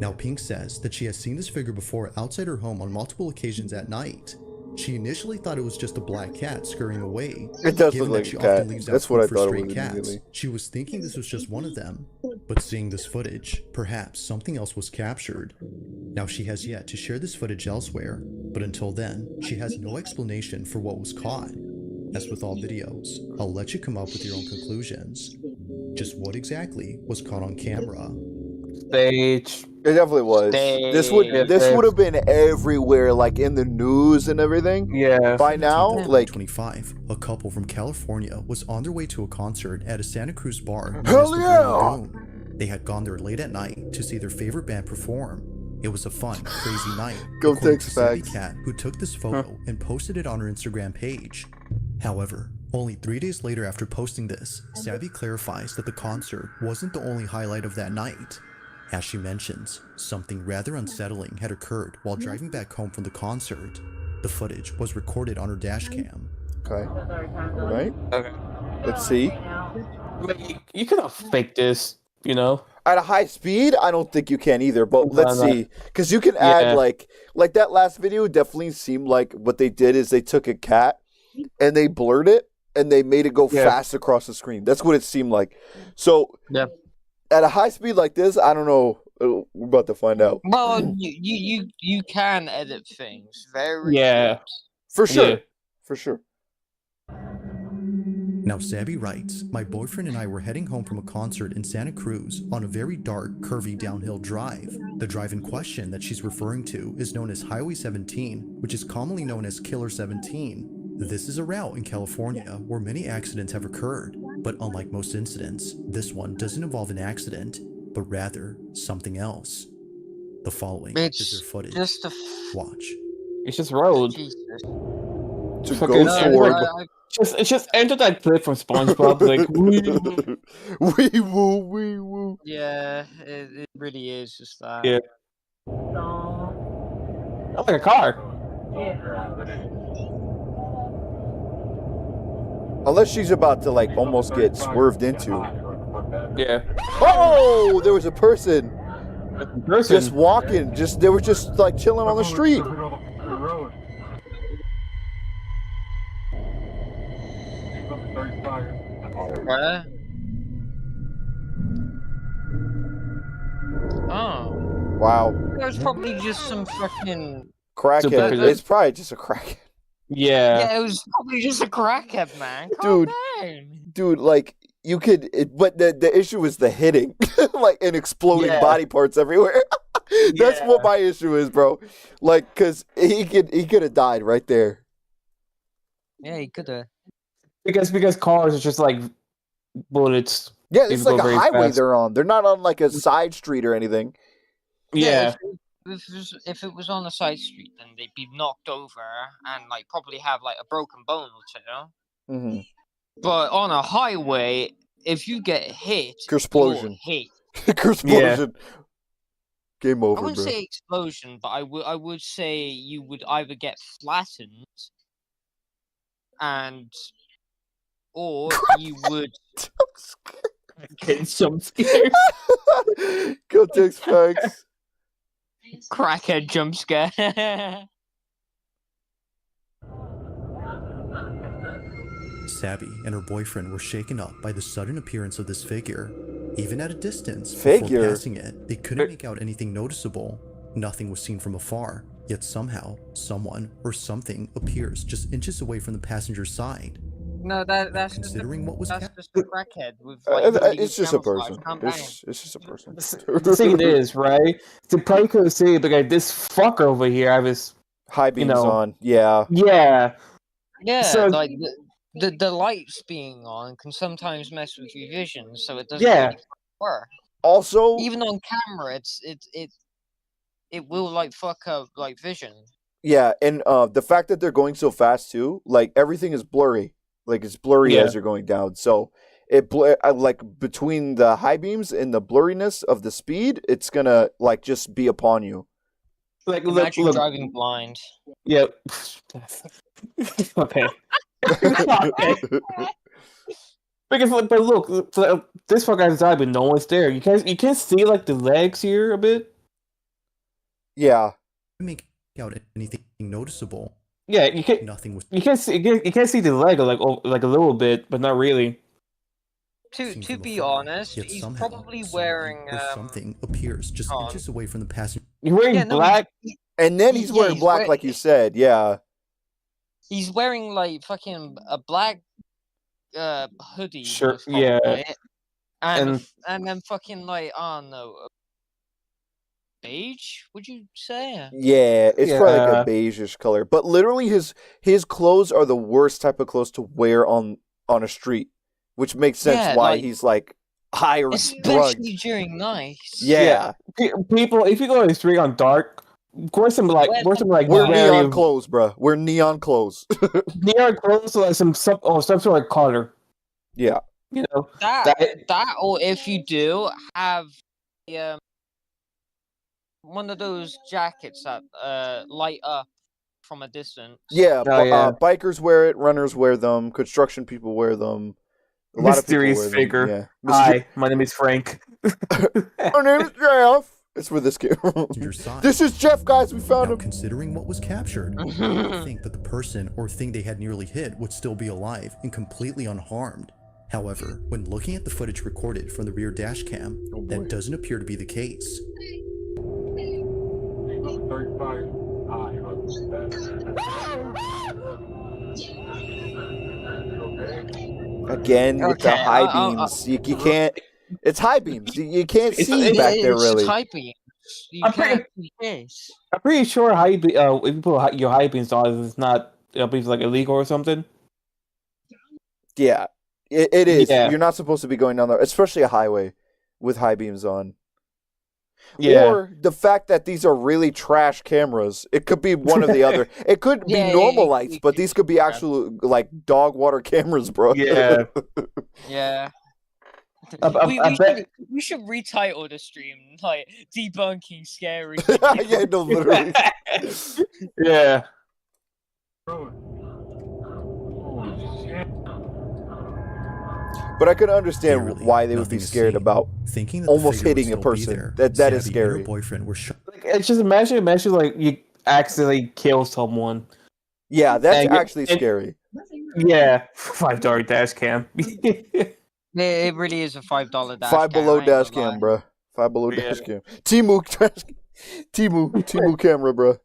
Now Pink says that she has seen this figure before outside her home on multiple occasions at night. She initially thought it was just a black cat scurrying away. It does Given look that like she a cat. often leaves out That's what food I for thought it stray was cats, immediately. she was thinking this was just one of them. But seeing this footage, perhaps something else was captured. Now she has yet to share this footage elsewhere, but until then, she has no explanation for what was caught. As with all videos, I'll let you come up with your own conclusions. Just what exactly was caught on camera? Stage. It definitely was. This would have been everywhere, like in the news and everything. Yeah. By now, like 2025, a couple from California was on their way to a concert at a Santa Cruz bar. known Hell as the Blue yeah! Lagoon. They had gone there late at night to see their favorite band perform. It was a fun, crazy night. Go according Tex to Savvy Facts. Cat, who took this photo and posted it on her Instagram page. However, only 3 days later after posting this, Savvy clarifies that the concert wasn't the only highlight of that night. As she mentions, something rather unsettling had occurred while driving back home from the concert. The footage was recorded on her dash cam. okay, all right. Okay. Let's see. Like, you could have faked this, you know? At a high speed, I don't think you can either. But No, let's no. see, because you can add Yeah. like that last video definitely seemed like what they did is they took a cat and they blurred it and they made it go Yeah. fast across the screen. That's what it seemed like. So Yep. at a high speed like this, I don't know. We're about to find out Well, you can edit things very Yeah. good. for sure. Yeah. For sure. Now Savvy writes, my boyfriend and I were heading home from a concert in Santa Cruz on a very dark, curvy downhill drive. The drive in question that she's referring to is known as Highway 17, which is commonly known as Killer 17. This is a route in California where many accidents have occurred, but unlike most incidents, this one doesn't involve an accident, but rather something else. The following is It's their footage. just a Watch. It's just road. Jesus. To Fucking go Android. forward. It's just enter that clip from SpongeBob, like, Wee woo, wee woo. Yeah, it really is just that. Yeah. That's like a car. Unless she's about to like almost get swerved into. Yeah. Oh, there was a person Person. just walking. They were just like chilling on the street. Where? Oh. Wow, There's probably just some fucking. crackhead. It's probably just a crackhead. Yeah. Yeah, it was probably just a crackhead, man. Calm Dude. down. Dude, like you could, but the issue is the hitting, like and exploding Yeah. body parts everywhere. That's Yeah. what my issue is, bro. Like, cause he could have died right there. Yeah, he could have. Because cars are just like bullets. Yeah, They it's go like a very highway fast. they're on. They're not on like a side street or anything. Yeah. If it was on a side street, then they'd be knocked over and like probably have like a broken bone or two. Mm-hmm. But on a highway, if you get hit, Explosion. you're hit. Explosion. Game I over, wouldn't bro. say explosion, but I would say you would either get flattened, or you would Getting jump scared. Go Tex Facts. crackhead jump scare. Savvy and her boyfriend were shaken up by the sudden appearance of this figure. Even at a distance, Figure? before passing it, they couldn't make out anything noticeable. Nothing was seen from afar, yet somehow, someone or something appears just inches away from the passenger's side. No, that's Considering what was that's just a crackhead with like really good It's just a camouflage. person. Calm down. It's just a person. The thing is, right? They probably could have seen, but like this fucker over here, I was. High beams know. on. Yeah. Yeah. Yeah, So- like the lights being on can sometimes mess with your vision, so it doesn't Yeah. really work. Also, Even on camera, it will like fuck up like vision. yeah, and the fact that they're going so fast too, like everything is blurry, like it's blurry Yeah. as you're going down. So like between the high beams and the blurriness of the speed, it's gonna like just be upon you. Like Imagine driving blind. Yeah. Okay. Okay. Because, but look, this fucker has died, but no one's there. You can't see like the legs here a bit. Yeah. Make out anything noticeable. Yeah, you can't. Nothing was. You can't see the leg like a little bit, but not really. To seen to from be afar, honest, yet he's somehow, probably someone wearing or something appears just on. inches away from the passenger. You're wearing Yeah, no, black. And then he's Yeah, wearing he's black, wear- like you said. Yeah. He's wearing like fucking a black hoodie. Sure, most probably, yeah. and then fucking like I don't know, beige? Would you say? Yeah, it's probably like Yeah. a beigeish color. But literally his clothes are the worst type of clothes to wear on a street. Which makes sense Yeah, why like- he's like high or drugged. Especially during nights. Yeah. People, if you go to the street on dark, wear some like We're very neon clothes, bro. We're neon clothes. neon clothes, like some sort of color. Yeah. You know That or if you do have one of those jackets that light up from a distance. Yeah, Oh, yeah. bikers wear it, runners wear them, construction people wear them. A lot Mysterious of people wear figure. them. Yeah. Hi, my name is Frank. My name is Jeff. That's where this came from. Your side. This is Jeff, guys. We found Now, him. considering what was captured, I think that the person or thing they had nearly hit would still be alive and completely unharmed. However, when looking at the footage recorded from the rear dash cam, that doesn't appear to be the case. Again with the Okay, high beams. You can't. It's high beams. You can't see back there It's really. typing. You I'm can't pretty- see this. I'm pretty sure if you put your high beams on, it's not it's like illegal or something. Yeah, it is. Yeah. You're not supposed to be going down there, especially a highway with high beams on. Yeah. Or the fact that these are really trash cameras. It could be one or the other. It could be Yeah, normal it- lights, but these could be actual like dog water cameras, bro. Yeah. Yeah. I bet. We should retitle the stream like debunking scary. Yeah, no, literally. Yeah. But I could understand Clearly, why they would be nothing is scared seen. about Thinking that almost the figure hitting a would still be person. there, That is Savvy and her scary. boyfriend were shot. Like, it's just imagine like you accidentally kill someone. Yeah, that's And you- actually and- scary. Yeah. $5 dash cam. It really is a $5 dash. Five below I ain't dash gonna lie. cam, bro. Five below Yeah. dash cam. Timu camera, bro.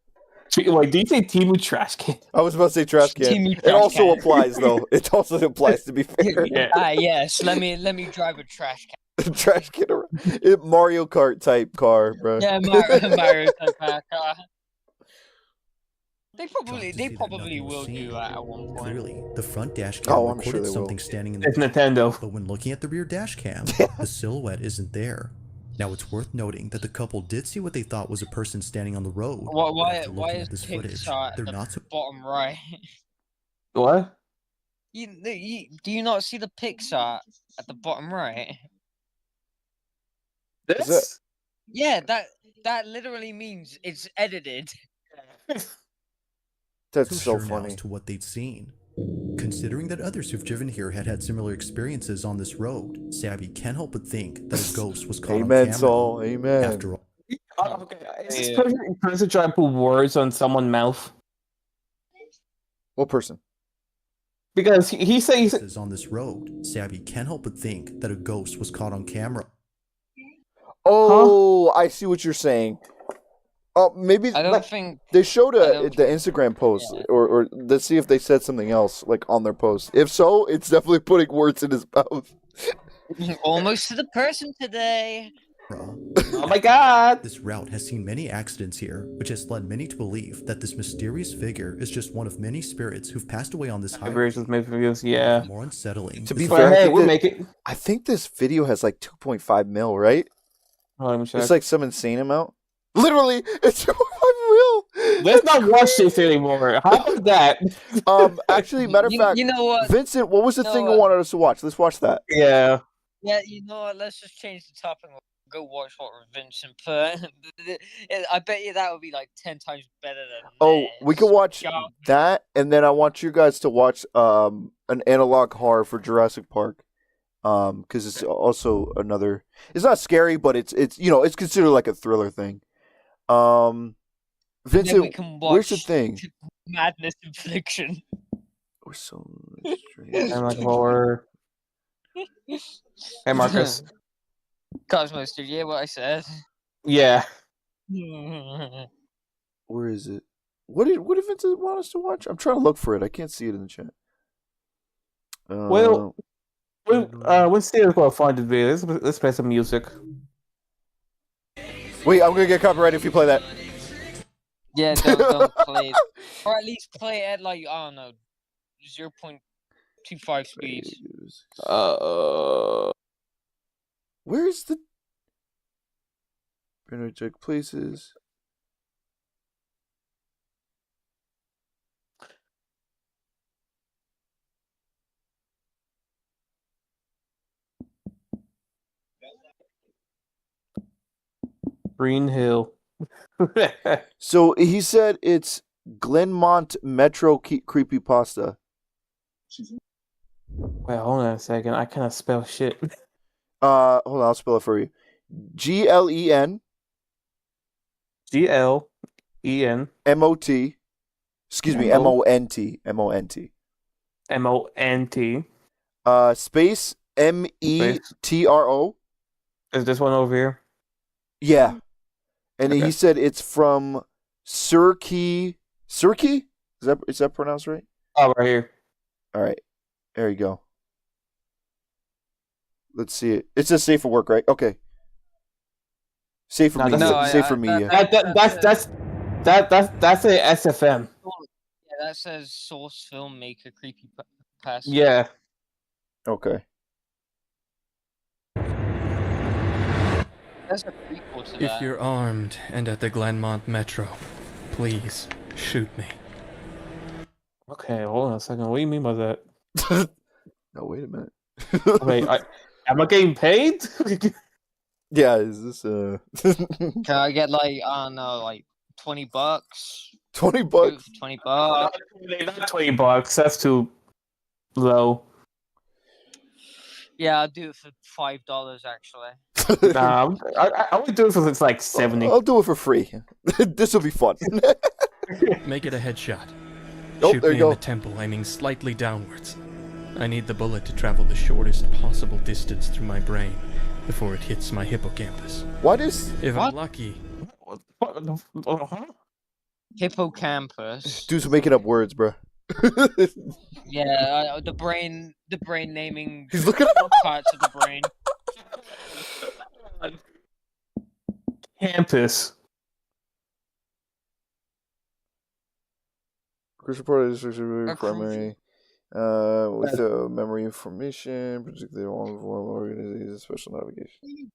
Wait, did you say Timu trash can? I was about to say trash can. Timu It trash also can. applies though. It also applies to be fair. Yeah. Yes. Let me drive a trash can. Trash can. Mario Kart type car, bro. Yeah, Mario car. They Shocked probably to see that probably nothing was will seen. do that at one point. Clearly, the front dash cam Oh, I'm sure recorded they will. something standing in the It's Nintendo. But when looking at the rear dash cam, the silhouette isn't there. Now it's worth noting that the couple did see what they thought was a person standing on the road. but Why after why looking is at this Pixar footage, at they're the not so bottom right? What? Do you not see the Pixar at the bottom right? This? Yeah, that literally means it's edited. That's so so sure now funny. as to what they'd seen. Considering that others who've driven here had similar experiences on this road, Sabby can't help but think that a ghost was caught on Amen, camera. Saul. Amen. After all, Okay. Is this person trying to put words on someone's mouth? What person? Because he says is on this road, Sabby can't help but think that a ghost was caught on camera. Oh, I see what you're saying. Oh, maybe I don't like, think they showed I don't the Instagram post, or let's see if they said something else like on their post. If so, it's definitely putting words in his mouth. almost to the person today. Oh my god! This route has seen many accidents here, which has led many to believe that this mysterious figure is just one of many spirits who've passed away on this highway. Versus videos, yeah. More unsettling. To be But fair, hey, we'll make it. I think this video has like 2.5 mil, right? Oh, let me check. It's like some insane amount. Literally, it's 2.5 mil. Let's not watch this anymore. How about that? Actually, matter of fact, You know what? Vincent, what was the thing you what? wanted us to watch? Let's watch that. Yeah. Yeah, you know what? Let's just change the topic and go watch what Vincent put. I bet you that would be like 10 times better than Oh, we can watch Yeah. that, and then I want you guys to watch an analog horror for Jurassic Park. Because it's also another. It's not scary, but it's it's considered like a thriller thing. Vincent, we can watch where's the thing? Madness Infliction. We're so strange. I'm like horror. Hey, Marcus. Cosmos, did you hear what I said? Yeah. Where is it? What did Vincent want us to watch? I'm trying to look for it. I can't see it in the chat. Well, let's see if we'll find the video. Let's play some music. Wait, I'm gonna get copyrighted if you play that. Yeah, don't play it. Or at least play it at like, I don't know, 0.25 speed. Where's the check places? Green Hill. So he said it's Glenmont Metro creepypasta. Wait, hold on a second. I cannot spell shit. Hold on, I'll spell it for you. GLEN GLEN MOT. Excuse me, MONT. MONT. Space METRO. Is this one over here? Yeah. And Okay. he said it's from Surkey. Surkey? Is that pronounced right? Oh, right here. All right. There you go. Let's see it. It says safe for work, right? Okay. Safe for No, media. that's- Safe for media. That's a SFM. Yeah, that says Source Filmmaker Creepypasta. Yeah. Okay. That's a prequel to If that. you're armed and at the Glenmont Metro, please shoot me. Okay, hold on a second. What do you mean by that? No, wait a minute. Wait, am I getting paid? Yeah, is this Can I get like, I don't know, like $20? $20? Do it for $20. Not $20. That's too low. Yeah, I'll do it for $5 actually. Nah, I would do it for it's like 70. I'll do it for free. This will be fun. Make it a headshot. Oh, Shoot there me you in go. the temple, aiming slightly downwards. I need the bullet to travel the shortest possible distance through my brain before it hits my hippocampus. What is? If What? I'm lucky, Hippocampus. Dude's making up words, bro. Yeah, the brain naming He's looking up. parts of the brain. Campus. Chris reported restriction A primary with memory information, particularly on organization special navigation.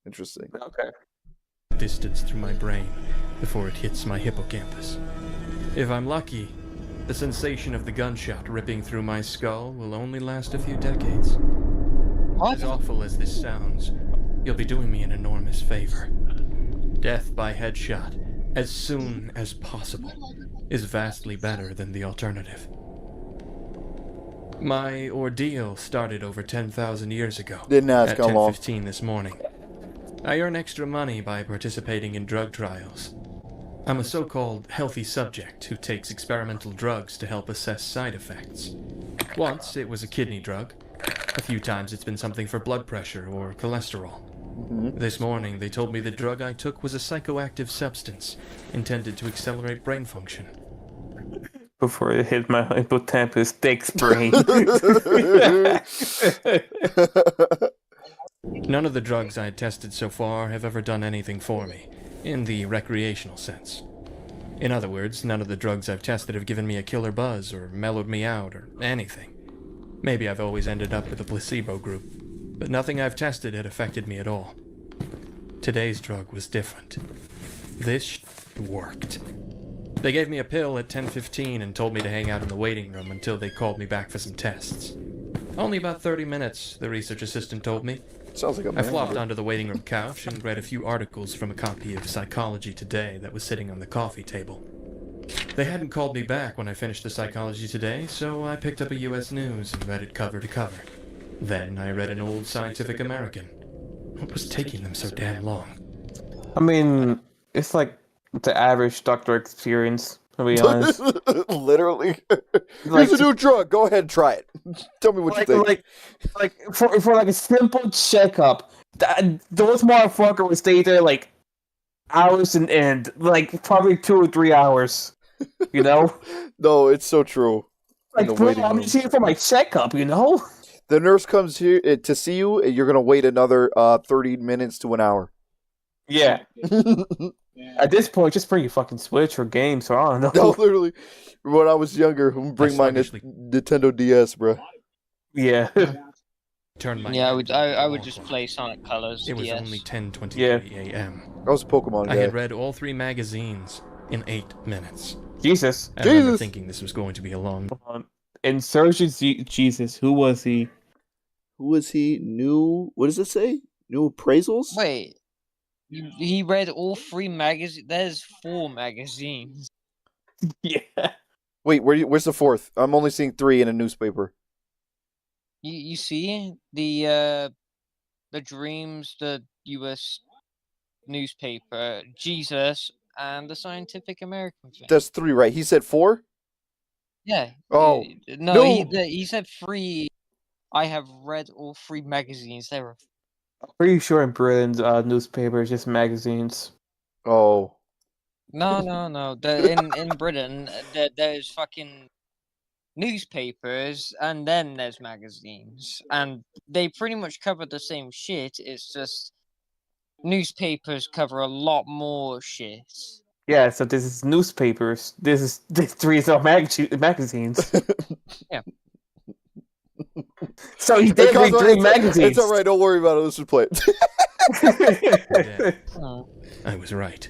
Interesting. Okay. distance through my brain before it hits my hippocampus. If I'm lucky, the sensation of the gunshot ripping through my skull will only last a few decades. As awful as this sounds, you'll be doing me an enormous favor. Death by headshot, as soon as possible, is vastly better than the alternative. My ordeal started over 10,000 years ago. Didn't ask at how long. 10:15 this morning. I earn extra money by participating in drug trials. I'm a so-called healthy subject who takes experimental drugs to help assess side effects. Once it was a kidney drug. A few times it's been something for blood pressure or cholesterol. This morning they told me the drug I took was a psychoactive substance intended to accelerate brain function. Before it hit my hippocampus, dick's brain. None of the drugs I had tested so far have ever done anything for me, in the recreational sense. In other words, none of the drugs I've tested have given me a killer buzz, or mellowed me out, or anything. Maybe I've always ended up with a placebo group, but nothing I've tested had affected me at all. Today's drug was different. This worked. They gave me a pill at 10:15 and told me to hang out in the waiting room until they called me back for some tests. Only about 30 minutes, the research assistant told me. Sounds like a I man. flopped onto the waiting room couch and read a few articles from a copy of Psychology Today that was sitting on the coffee table. They hadn't called me back when I finished the Psychology Today, so I picked up a US News and read it cover to cover. Then I read an old Scientific American. What was taking them so damn long? I mean, it's like the average doctor experience, to be honest. Literally. Like- Here's a new drug. Go ahead and try it. Tell me what you think. Like for like a simple checkup, those motherfuckers would stay there like hours and like probably 2 or 3 hours. You know? No, it's so true. In Like, the bro, waiting I'm room. just here for my checkup, you know? The nurse comes here to see you, and you're gonna wait another 30 minutes to an hour. Yeah. At this point, just bring your fucking Switch or games, or I don't know. No, literally. When I was younger, I'm gonna bring my Nintendo DS, bro. Yeah. Turned my Yeah, head I would to just the play Sonic Colors. It was DS. only 10:23 a.m. I was a Pokemon guy. I had read all 3 magazines in 8 minutes. Jesus. I remember thinking this was going to be a long... Insurgency Jesus, who was he? Who was he? New... What does it say? New appraisals? Wait, he read all 3 magazines. There's 4 magazines. Yeah. Wait, where's the 4th? I'm only seeing 3 in a newspaper. You see the Dreams, the U.S. newspaper, Jesus, and the Scientific American thing. That's 3, right? He said 4? Yeah. Oh. No, No. He said 3. I have read all 3 magazines. There were. Pretty sure in Britain's newspapers, just magazines. Oh. No. In Britain, there's fucking newspapers, and then there's magazines, and they pretty much cover the same shit. It's just newspapers cover a lot more shit. Yeah, so this is newspapers. This 3 is all magazines. Yeah. So he did read 3 magazines. It's alright, don't worry about it. Let's just play it. Oh. I was right.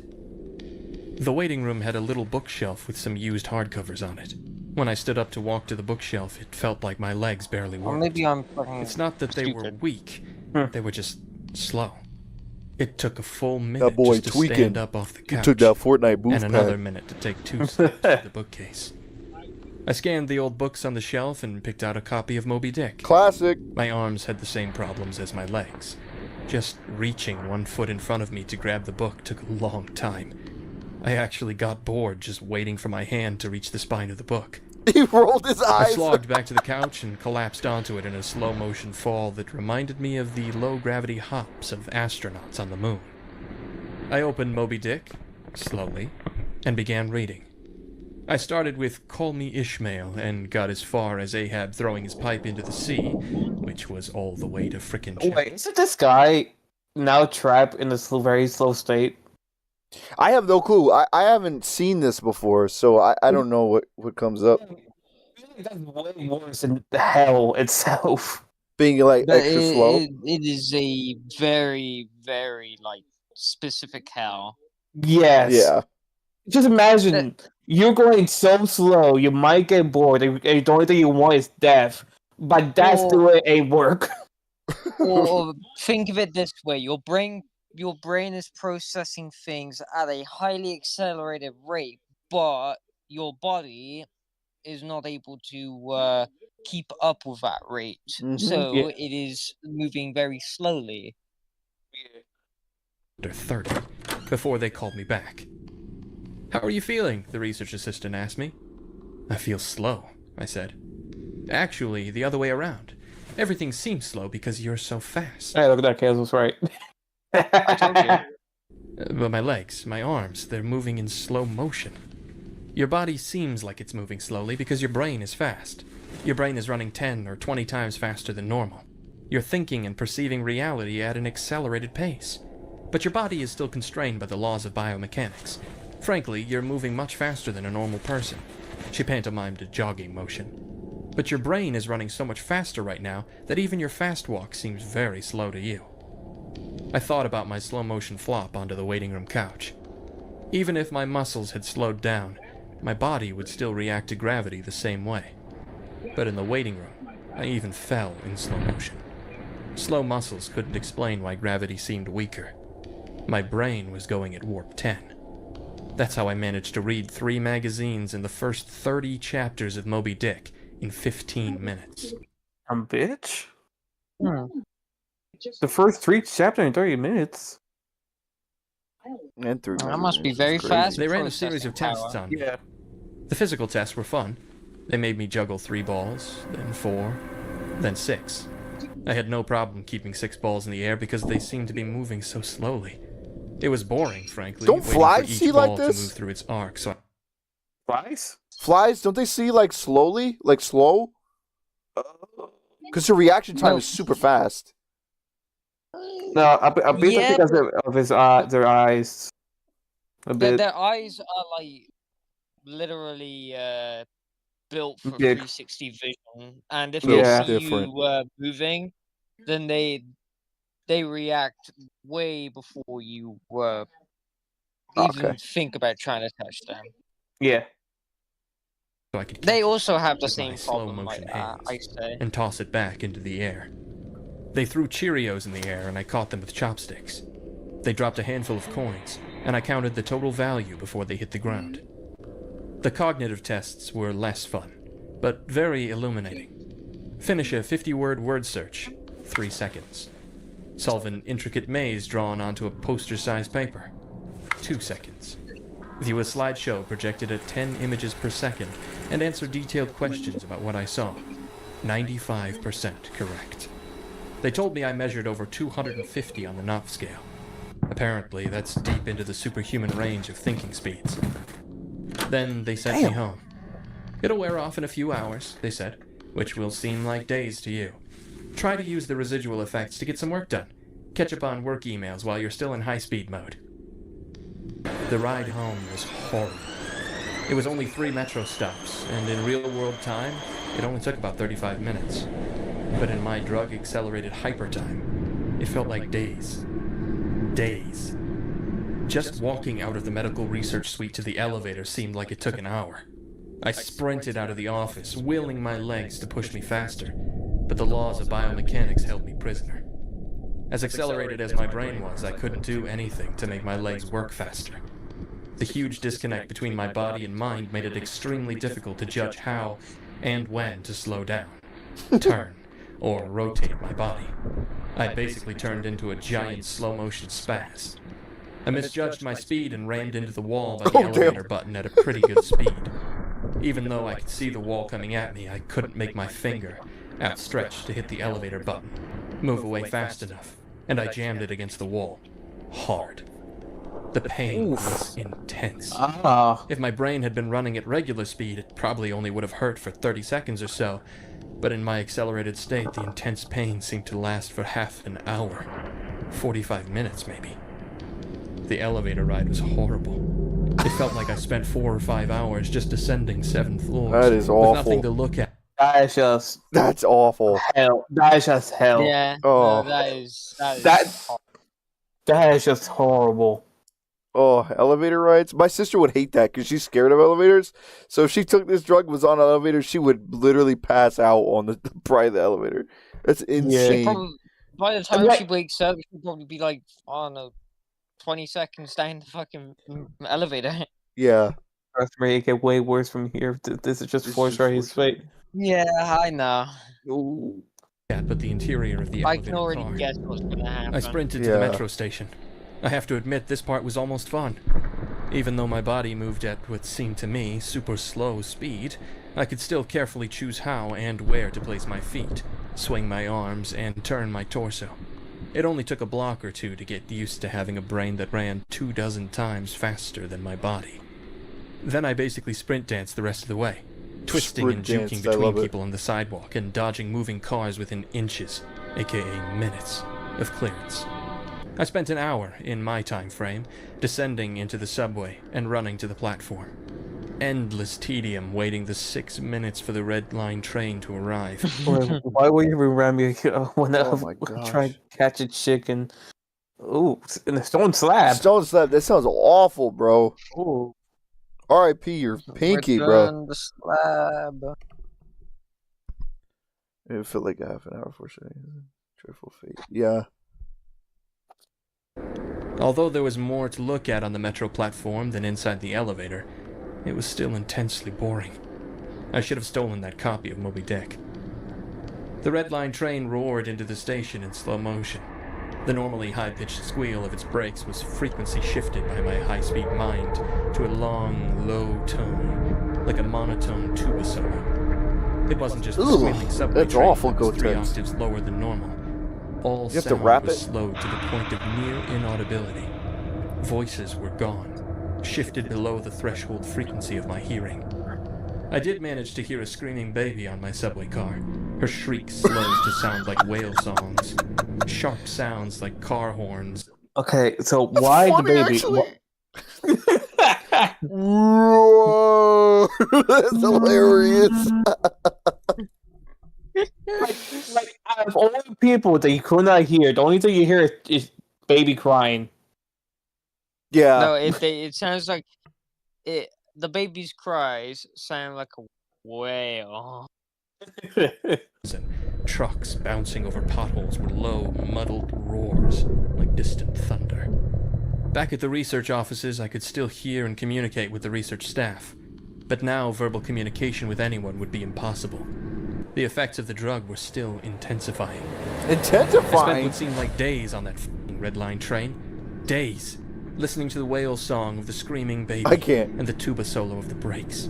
The waiting room had a little bookshelf with some used hardcovers on it. When I stood up to walk to the bookshelf, it felt like my legs barely Or worked. maybe I'm fucking. It's not that they were stupid. weak. Hmm. They were just slow. It took a full minute boy just to tweaking. stand up off the You couch. took that Fortnite boost and another pack. minute to take 2 steps to the bookcase. I scanned the old books on the shelf and picked out a copy of Moby Dick. Classic. My arms had the same problems as my legs. Just reaching 1 foot in front of me to grab the book took a long time. I actually got bored just waiting for my hand to reach the spine of the book. He rolled his I eyes. slogged back to the couch and collapsed onto it in a slow-motion fall that reminded me of the low-gravity hops of astronauts on the moon. I opened Moby Dick, slowly, and began reading. I started with Call Me Ishmael and got as far as Ahab throwing his pipe into the sea, which was all the way to frickin' China. Wait, isn't this guy now trapped in this very slow state? I have no clue. I haven't seen this before, so I don't know what comes up. That's way worse than hell itself. Being like But extra slow. it is a very, very like specific hell. Yes. Yeah. Just imagine you're going so slow, you might get bored, and the only thing you want is death. But that's the way it works. Or think of it this way: your brain is processing things at a highly accelerated rate, but your body is not able to keep up with that rate. So Yeah. it is moving very slowly. Under 30, before they called me back. How are you feeling? The research assistant asked me. I feel slow, I said. Actually, the other way around. Everything seems slow because you're so fast. Hey, look at that, Kaz was right. I told you. But my legs, my arms, they're moving in slow motion. Your body seems like it's moving slowly because your brain is fast. Your brain is running 10 or 20 times faster than normal. You're thinking and perceiving reality at an accelerated pace. But your body is still constrained by the laws of biomechanics. Frankly, you're moving much faster than a normal person. She pantomimed a jogging motion. But your brain is running so much faster right now that even your fast walk seems very slow to you. I thought about my slow-motion flop onto the waiting room couch. Even if my muscles had slowed down, my body would still react to gravity the same way. But in the waiting room, I even fell in slow motion. Slow muscles couldn't explain why gravity seemed weaker. My brain was going at warp 10. That's how I managed to read 3 magazines in the first 30 chapters of Moby Dick in 15 minutes. Bitch? The first 3 chapters in 30 minutes? And 3 That must be magazines, very it's crazy. fast. They ran a series of Processing tests power. on me. Yeah. The physical tests were fun. They made me juggle 3 balls, then 4, then 6. I had no problem keeping 6 balls in the air because they seemed to be moving so slowly. It was boring, frankly. Don't waiting flies for each see like ball this? to move through its arc, so Flies? Flies, don't they see like slowly? Like slow? Because her reaction time is super fast. No, a bit Yeah, because of his their eyes. A bit. Their eyes are like literally built for Big. 360 vision, and if Yeah. they see Different. you moving, then they react way before you even Okay. think about trying to touch them. Yeah. I could They catch it also have the with my same problem, slow-motion like hands I say. and toss it back into the air. They threw Cheerios in the air and I caught them with chopsticks. They dropped a handful of coins, and I counted the total value before they hit the ground. The cognitive tests were less fun, but very illuminating. Finish a 50-word word search, 3 seconds. Solve an intricate maze drawn onto a poster-sized paper, 2 seconds. View a slideshow projected at 10 images per second, and answer detailed questions about what I saw. 95% correct. They told me I measured over 250 on the Knopf scale. Apparently, that's deep into the superhuman range of thinking speeds. Then they sent me home. It'll wear off in a few hours, they said, which will seem like days to you. Try to use the residual effects to get some work done. Catch up on work emails while you're still in high-speed mode. The ride home was horrible. It was only 3 metro stops, and in real-world time, it only took about 35 minutes. But in my drug-accelerated hypertime, it felt like days. Days. Just walking out of the medical research suite to the elevator seemed like it took an hour. I sprinted out of the office, willing my legs to push me faster, but the laws of biomechanics held me prisoner. As accelerated as my brain was, I couldn't do anything to make my legs work faster. The huge disconnect between my body and mind made it extremely difficult to judge how and when to slow down, turn, or rotate my body. I basically turned into a giant slow-motion spaz. I misjudged my speed and rammed into the wall by the elevator button at a pretty good speed. Even though I could see the wall coming at me, I couldn't make my finger, outstretched to hit the elevator button, move away fast enough, and I jammed it against the wall. Hard. The pain was intense. If my brain had been running at regular speed, it probably only would have hurt for 30 seconds or so, but in my accelerated state, the intense pain seemed to last for half an hour. 45 minutes, maybe. The elevator ride was horrible. It felt like I spent 4 or 5 hours just descending 7 floors. That is awful. With nothing to look at. That is just That's awful. hell. That is just hell. Yeah, Oh. no, that is That is just horrible. Oh, elevator rides. My sister would hate that because she's scared of elevators. So if she took this drug, was on an elevator, she would literally pass out on the probably the elevator. That's insane. By the time she wakes up, she'll probably be like, I don't know, 20 seconds down the fucking elevator. Yeah. Trust me, it get way worse from here. This is just foreshadowing his fate. Yeah, I know. Ooh. Yeah, but the interior of the I elevator can already car. guess what's gonna happen. I sprinted to the metro station. I have to admit, this part was almost fun. Even though my body moved at what seemed to me super slow speed, I could still carefully choose how and where to place my feet, swing my arms, and turn my torso. It only took a block or two to get used to having a brain that ran 24 times faster than my body. Then I basically sprint danced the rest of the way. twisting Sprint and dance, juking I love between it. people on the sidewalk and dodging moving cars within inches, aka minutes, of clearance. I spent an hour, in my time frame, descending into the subway and running to the platform. Endless tedium waiting the 6 minutes for the red line train to arrive. Why would you remind me when Oh my I gosh. tried to catch a chicken? Ooh, in a stone slab. Stone slab. That sounds awful, bro. Ooh. R.I.P. your pinky, bro. Return the slab. It felt like a half an hour for sure. Dreadful fate. Yeah. Although there was more to look at on the metro platform than inside the elevator, it was still intensely boring. I should have stolen that copy of Moby Dick. The red line train roared into the station in slow motion. The normally high-pitched squeal of its brakes was frequency shifted by my high-speed mind to a long, low tone, like a monotone tuba solo. It wasn't just the Ugh, squealing subway that's train awful, that was 3 Gotenks. octaves lower than normal. All You have to sound rap was it? slowed to the point of near inaudibility. Voices were gone, shifted below the threshold frequency of my hearing. I did manage to hear a screaming baby on my subway car. Her shrieks slowed to sound like whale songs. Sharp sounds like car horns. Okay, so why the funny, baby? actually. Whoa! That's hilarious. like out of all the people that you could not hear, the only thing you hear is baby crying. Yeah. No, it sounds like it. The baby's cries sound like a whale. And trucks bouncing over potholes were low, muddled roars, like distant thunder. Back at the research offices, I could still hear and communicate with the research staff. But now verbal communication with anyone would be impossible. The effects of the drug were still intensifying. I spent Intensifying. what seemed like days on that f***ing red line train. Days. Listening to the whale song of the screaming baby I can't. and the tuba solo of the brakes.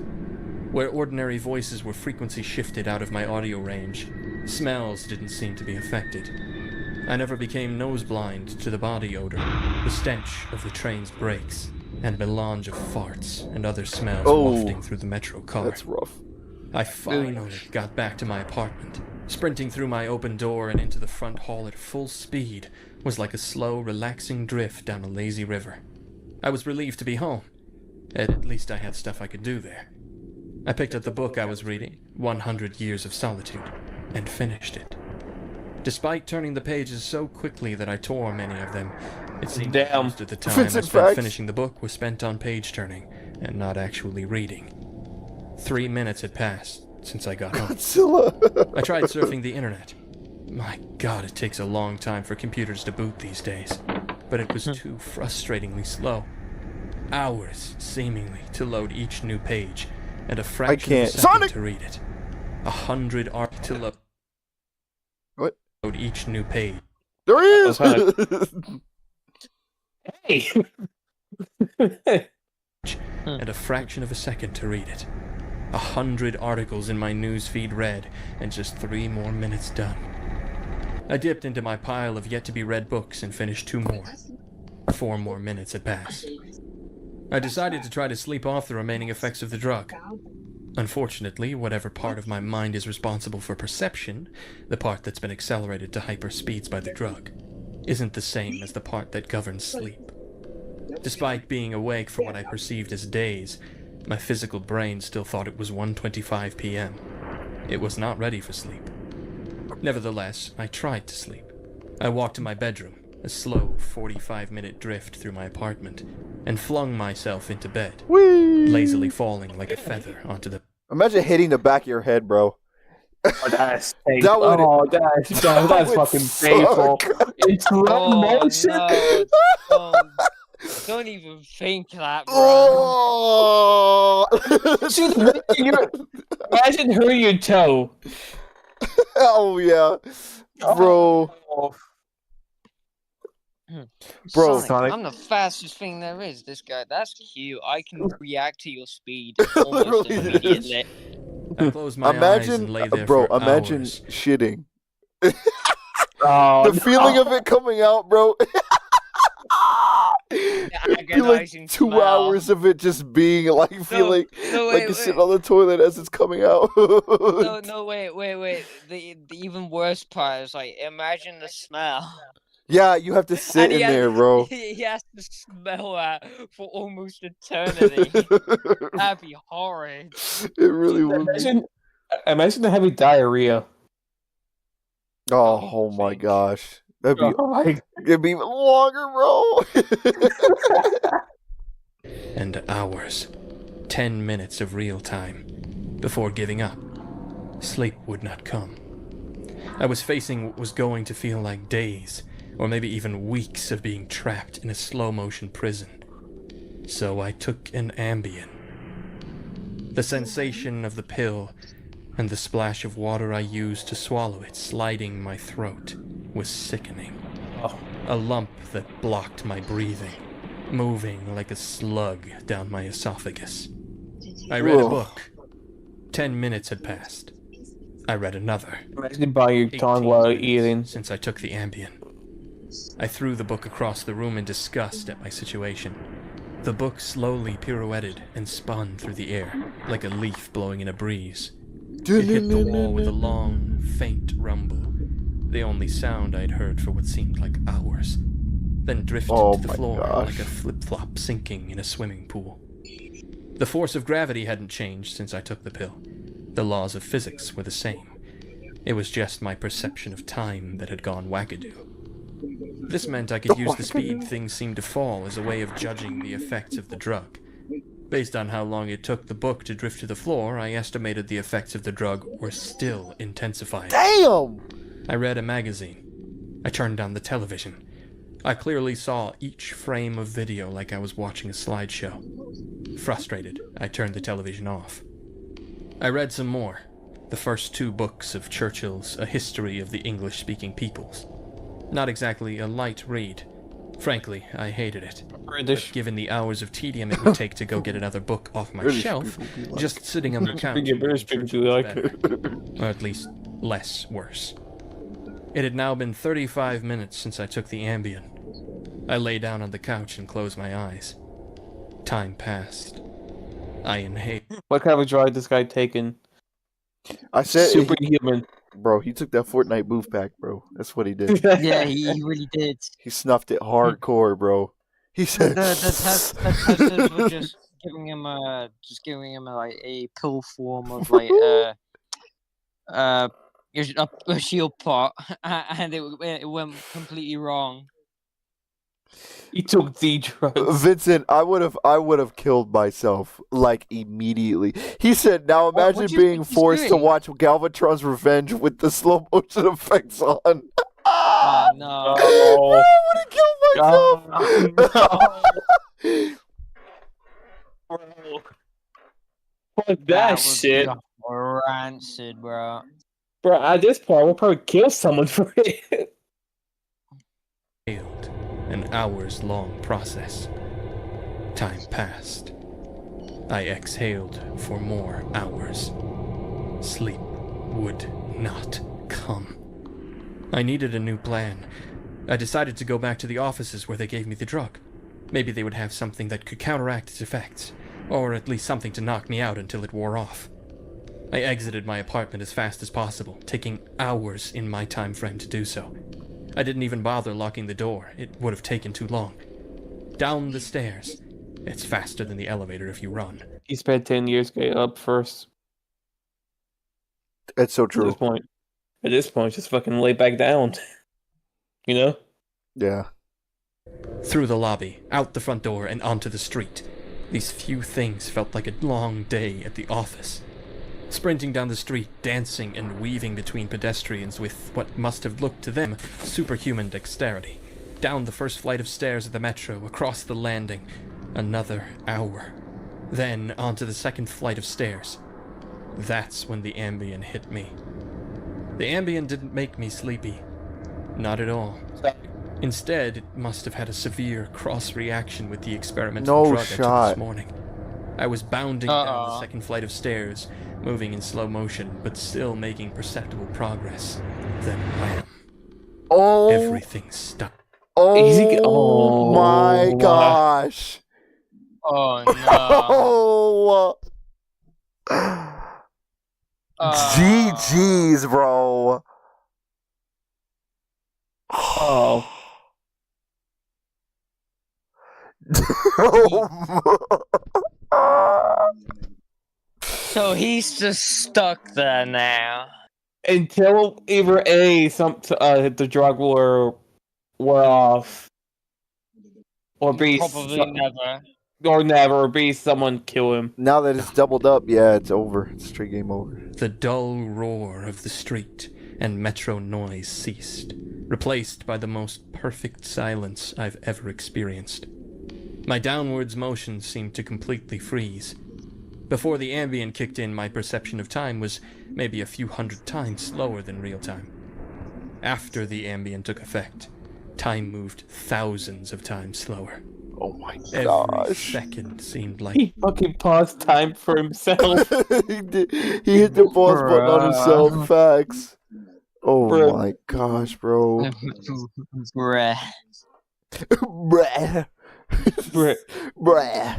Where ordinary voices were frequency shifted out of my audio range, smells didn't seem to be affected. I never became nose-blind to the body odor, the stench of the train's brakes, and melange of farts and other smells wafting through the metro car. That's rough. I finally got back to my apartment. Sprinting through my open door and into the front hall at full speed was like a slow, relaxing drift down a lazy river. I was relieved to be home. At least I had stuff I could do there. I picked up the book I was reading, 100 Years of Solitude, and finished it. Despite turning the pages so quickly that I tore many of them, it seemed that most of the time I Vincent spent Facts. finishing the book was spent on page turning and not actually reading. 3 minutes had passed since I got home. Godzilla. I tried surfing the internet. My god, it takes a long time for computers to boot these days. But it was too frustratingly slow. Hours, seemingly, to load each new page, and a fraction of a can't. second Sonic! to read it. 100 arc to load What? each new page. There he is. Hey. And a fraction of a second to read it. 100 articles in my newsfeed read, and just 3 more minutes done. I dipped into my pile of yet-to-be-read books and finished 2 more. 4 more minutes had passed. I decided to try to sleep off the remaining effects of the drug. Unfortunately, whatever part of my mind is responsible for perception, the part that's been accelerated to hyperspeeds by the drug, isn't the same as the part that governs sleep. Despite being awake for what I perceived as days, my physical brain still thought it was 1:25 p.m. It was not ready for sleep. Nevertheless, I tried to sleep. I walked to my bedroom, a slow 45-minute drift through my apartment, and flung myself into bed, Whee! lazily falling like a feather onto the... Imagine hitting the back of your head, bro. Oh, that's That would- that's would fucking suck. painful. In slow Oh, motion. no. Don't even think that, bro. Oh! Imagine hurting your toe. Oh yeah, bro. Oh. Bro. Sonic, I'm the fastest thing there is. This guy, that's cute. I can react to your speed almost Literally, immediately. I closed my eyes and lay there bro. for Imagine hours. shitting. Oh, The feeling of it coming out, bro. It'd be like agonizing 2 smell. hours of it just being like feeling no, like wait, you're wait. sitting on the toilet as it's coming out. No, wait. The even worse part is like, imagine the smell. Yeah, you have to sit And in there, bro. he has to smell that for almost eternity. That'd be horrid. It really would be. Imagine having diarrhea. Oh my gosh. That'd be Oh my. it'd be even longer, bro. And hours. 10 minutes of real time. Before giving up. Sleep would not come. I was facing what was going to feel like days, or maybe even weeks of being trapped in a slow-motion prison. So I took an Ambien. The sensation of the pill and the splash of water I used to swallow it sliding my throat was sickening. A lump that blocked my breathing, moving like a slug down my esophagus. I read a book. 10 minutes had passed. I read another. Imagine biting your tongue while eating. Since I took the Ambien. I threw the book across the room in disgust at my situation. The book slowly pirouetted and spun through the air, like a leaf blowing in a breeze. It hit the wall with a long, faint rumble, the only sound I'd heard for what seemed like hours, then drifted to the floor like a flip-flop sinking in a swimming pool. The force of gravity hadn't changed since I took the pill. The laws of physics were the same. It was just my perception of time that had gone wackadoo. This meant I could use the speed things seemed to fall as a way of judging the effects of the drug. Based on how long it took the book to drift to the floor, I estimated the effects of the drug were still intensifying. Damn! I read a magazine. I turned on the television. I clearly saw each frame of video like I was watching a slideshow. Frustrated, I turned the television off. I read some more. The first 2 books of Churchill's A History of the English-Speaking Peoples. Not exactly a light read. Frankly, I hated it. But given the hours of tedium it would take to go get another book off my shelf, just sitting on the couch was better. Or at least less worse. It had now been 35 minutes since I took the Ambien. I lay down on the couch and closed my eyes. Time passed. I inhaled. What kind of drug this guy taking? I said superhuman. Bro, he took that Fortnite move pack, bro. That's what he did. Yeah, he really did. He snuffed it hardcore, bro. He said The testers were just giving him like a pill form of like a shield pot, and it went completely wrong. He took the drugs. Vincent, I would have killed myself like immediately. He said, "Now imagine being forced to watch Galvatron's Revenge with the slow motion effects on." Oh no! I would have killed myself. Bro. Fuck that shit. Rancid, bro. Bro, at this point, we'll probably kill someone for it. An hours-long process. Time passed. I exhaled for more hours. Sleep would not come. I needed a new plan. I decided to go back to the offices where they gave me the drug. Maybe they would have something that could counteract its effects, or at least something to knock me out until it wore off. I exited my apartment as fast as possible, taking hours in my time frame to do so. I didn't even bother locking the door. It would have taken too long. Down the stairs. It's faster than the elevator if you run. He spent 10 years getting up first. That's so true. At this point, just fucking lay back down. You know? Yeah. Through the lobby, out the front door, and onto the street. These few things felt like a long day at the office. Sprinting down the street, dancing and weaving between pedestrians with what must have looked to them superhuman dexterity. Down the first flight of stairs of the metro, across the landing. Another hour. Then onto the second flight of stairs. That's when the Ambien hit me. The Ambien didn't make me sleepy. Not at all. Instead, it must have had a severe cross-reaction with the experimental drug I took this morning. I was bounding down the second flight of stairs, moving in slow motion, but still making perceptible progress. Then wham. Oh. Everything stopped. Oh my gosh. Oh no. Oh. GG's, bro. Oh. So he's just stuck there now. Until either the drug will wear off, or B, Probably never. or never, or B, someone kill him. Now that it's doubled up, yeah, it's over. It's straight game over. The dull roar of the street and metro noise ceased, replaced by the most perfect silence I've ever experienced. My downwards motion seemed to completely freeze. Before the ambient kicked in, my perception of time was maybe a few hundred times slower than real time. After the ambient took effect, time moved thousands of times slower. Oh my Every gosh. second seemed like... He fucking paused time for himself. He hit the pause button on himself. Facts. Oh Bruh. my gosh, bro. Bruh. Bruh. Bruh. Bruh.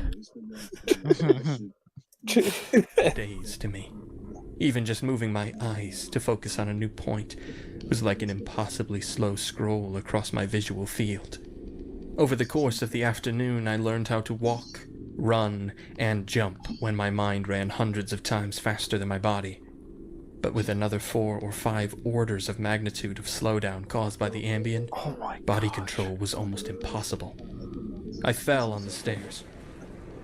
days to me. Even just moving my eyes to focus on a new point was like an impossibly slow scroll across my visual field. Over the course of the afternoon, I learned how to walk, run, and jump when my mind ran hundreds of times faster than my body. But with another 4 or 5 orders of magnitude of slowdown caused by the ambient, body control was almost impossible. I fell on the stairs.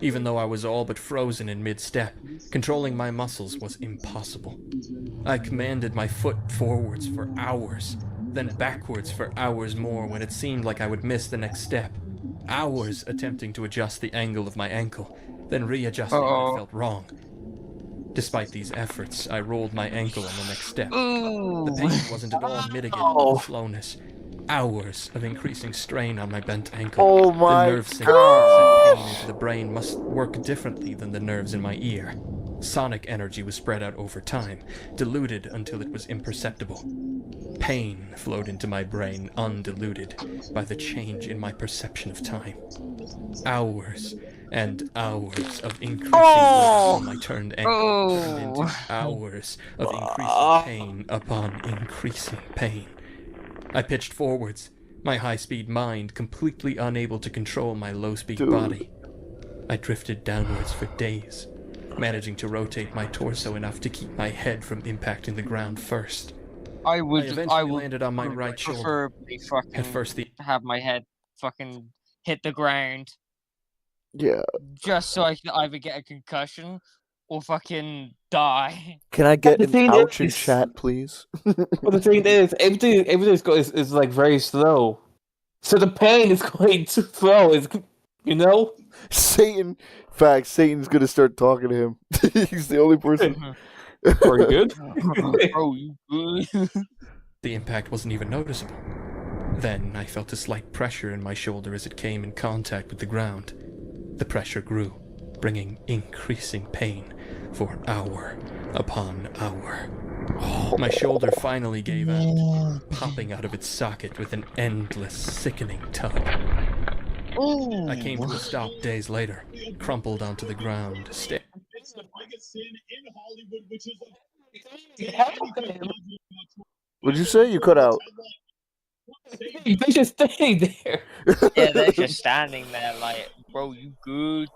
Even though I was all but frozen in mid-step, controlling my muscles was impossible. I commanded my foot forwards for hours, then backwards for hours more when it seemed like I would miss the next step. Hours attempting to adjust the angle of my ankle, then readjusting when it felt wrong. Despite these efforts, I rolled my ankle on the next step. The pain wasn't at all mitigated by the slowness. Hours of increasing strain on my bent ankle. Oh my the nerve signals pain into the brain must work differently than the nerves in my ear. Sonic energy was spread out over time, diluted until it was imperceptible. Pain flowed into my brain undiluted by the change in my perception of time. Hours and hours of increasing weight on my turned ankle turned into hours of increasing pain upon increasing pain. I pitched forwards, my high-speed mind completely unable to control my low-speed body. I drifted downwards for days, managing to rotate my torso enough to keep my head from impacting the ground first. I would landed on my right shoulder. Preferably fucking At first, have my head fucking hit the ground. Yeah. Just so I can either get a concussion or fucking die. Can I get an ouch in chat, please? But the thing is, everything is like very slow. So the pain is going too slow, you know? Satan's gonna start talking to him. He's the only person. Are you good? Oh, you good? The impact wasn't even noticeable. Then I felt a slight pressure in my shoulder as it came in contact with the ground. The pressure grew, bringing increasing pain for hour upon hour. My shoulder finally gave out, popping out of its socket with an endless, sickening tug. I came to a stop days later, crumpled onto the ground, What'd you say? You cut out. They just stay there. Yeah, they're just standing there like, bro, you good?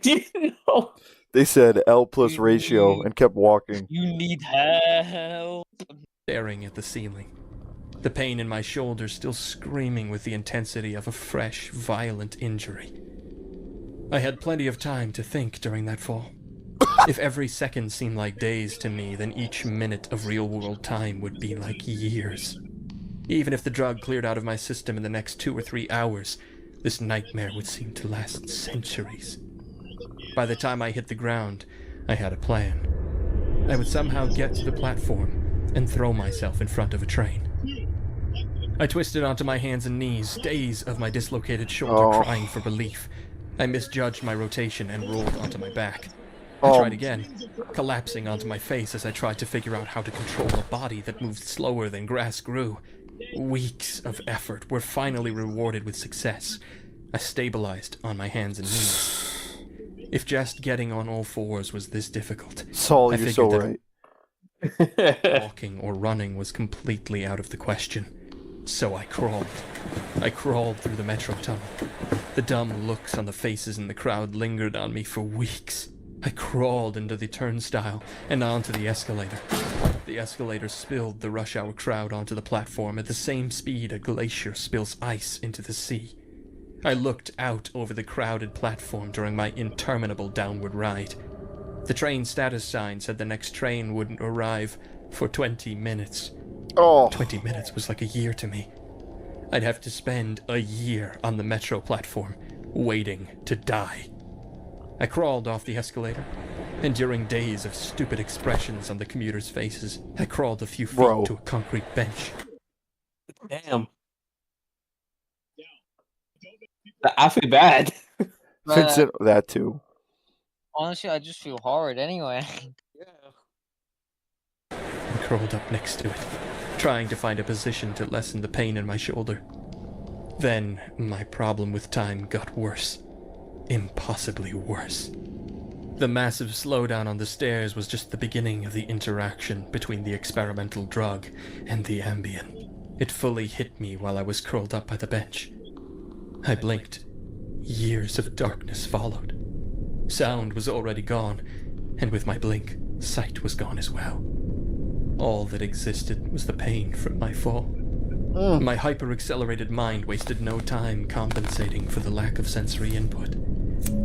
You know? They said L plus ratio and kept walking. You need help. staring at the ceiling. The pain in my shoulder still screaming with the intensity of a fresh, violent injury. I had plenty of time to think during that fall. If every second seemed like days to me, then each minute of real-world time would be like years. Even if the drug cleared out of my system in the next 2 or 3 hours, this nightmare would seem to last centuries. By the time I hit the ground, I had a plan. I would somehow get to the platform and throw myself in front of a train. I twisted onto my hands and knees, days of my dislocated shoulder crying for relief. I misjudged my rotation and rolled onto my back. I tried again, collapsing onto my face as I tried to figure out how to control a body that moved slower than grass grew. Weeks of effort were finally rewarded with success. I stabilized on my hands and knees. If just getting on all fours was this difficult, Saul, I you're figured so that right. walking or running was completely out of the question. So I crawled. I crawled through the metro tunnel. The dumb looks on the faces in the crowd lingered on me for weeks. I crawled into the turnstile and onto the escalator. The escalator spilled the rush hour crowd onto the platform at the same speed a glacier spills ice into the sea. I looked out over the crowded platform during my interminable downward ride. The train status sign said the next train wouldn't arrive for 20 minutes. Oh. 20 minutes was like a year to me. I'd have to spend a year on the metro platform, waiting to die. I crawled off the escalator, and during days of stupid expressions on the commuters' faces, I crawled a few feet to a concrete bench. Damn. I feel bad. Vincent, that too. Honestly, I just feel horrid anyway. I crawled up next to it, trying to find a position to lessen the pain in my shoulder. Then, my problem with time got worse. Impossibly worse. The massive slowdown on the stairs was just the beginning of the interaction between the experimental drug and the Ambien. It fully hit me while I was curled up by the bench. I blinked. Years of darkness followed. Sound was already gone, and with my blink, sight was gone as well. All that existed was the pain from my fall. My hyper-accelerated mind wasted no time compensating for the lack of sensory input.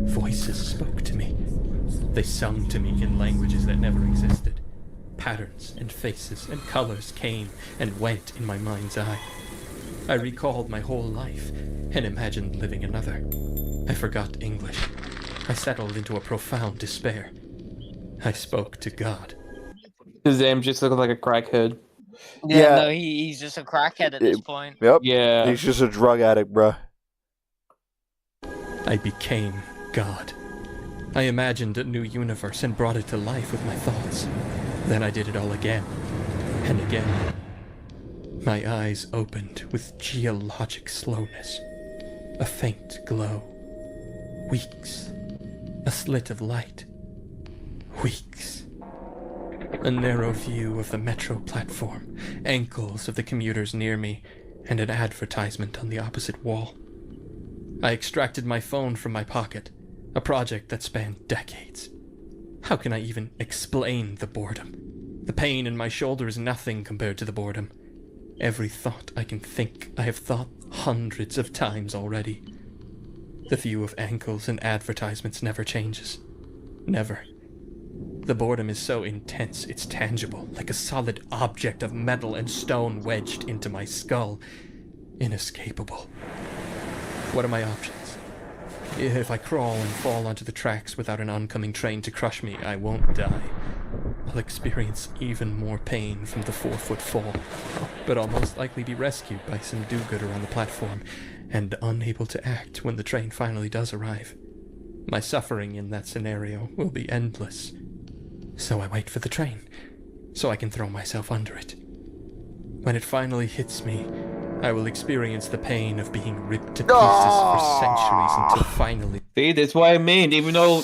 Voices spoke to me. They sung to me in languages that never existed. Patterns and faces and colors came and went in my mind's eye. I recalled my whole life and imagined living another. I forgot English. I settled into a profound despair. I spoke to God. His name just looked like a crackhead. Yeah, no, he's just a crackhead at this point. Yep. Yeah. He's just a drug addict, bruh. I became God. I imagined a new universe and brought it to life with my thoughts. Then I did it all again. And again. My eyes opened with geologic slowness. A faint glow. Weeks. A slit of light. Weeks. A narrow view of the metro platform, ankles of the commuters near me, and an advertisement on the opposite wall. I extracted my phone from my pocket, a project that spanned decades. How can I even explain the boredom? The pain in my shoulder is nothing compared to the boredom. Every thought I can think, I have thought hundreds of times already. The view of ankles and advertisements never changes. Never. The boredom is so intense, it's tangible, like a solid object of metal and stone wedged into my skull. Inescapable. What are my options? If I crawl and fall onto the tracks without an oncoming train to crush me, I won't die. I'll experience even more pain from the 4-foot fall, but I'll most likely be rescued by some do-gooder on the platform, and unable to act when the train finally does arrive. My suffering in that scenario will be endless. So I wait for the train, so I can throw myself under it. When it finally hits me, I will experience the pain of being ripped to pieces for centuries until finally... See, that's what I mean. Even though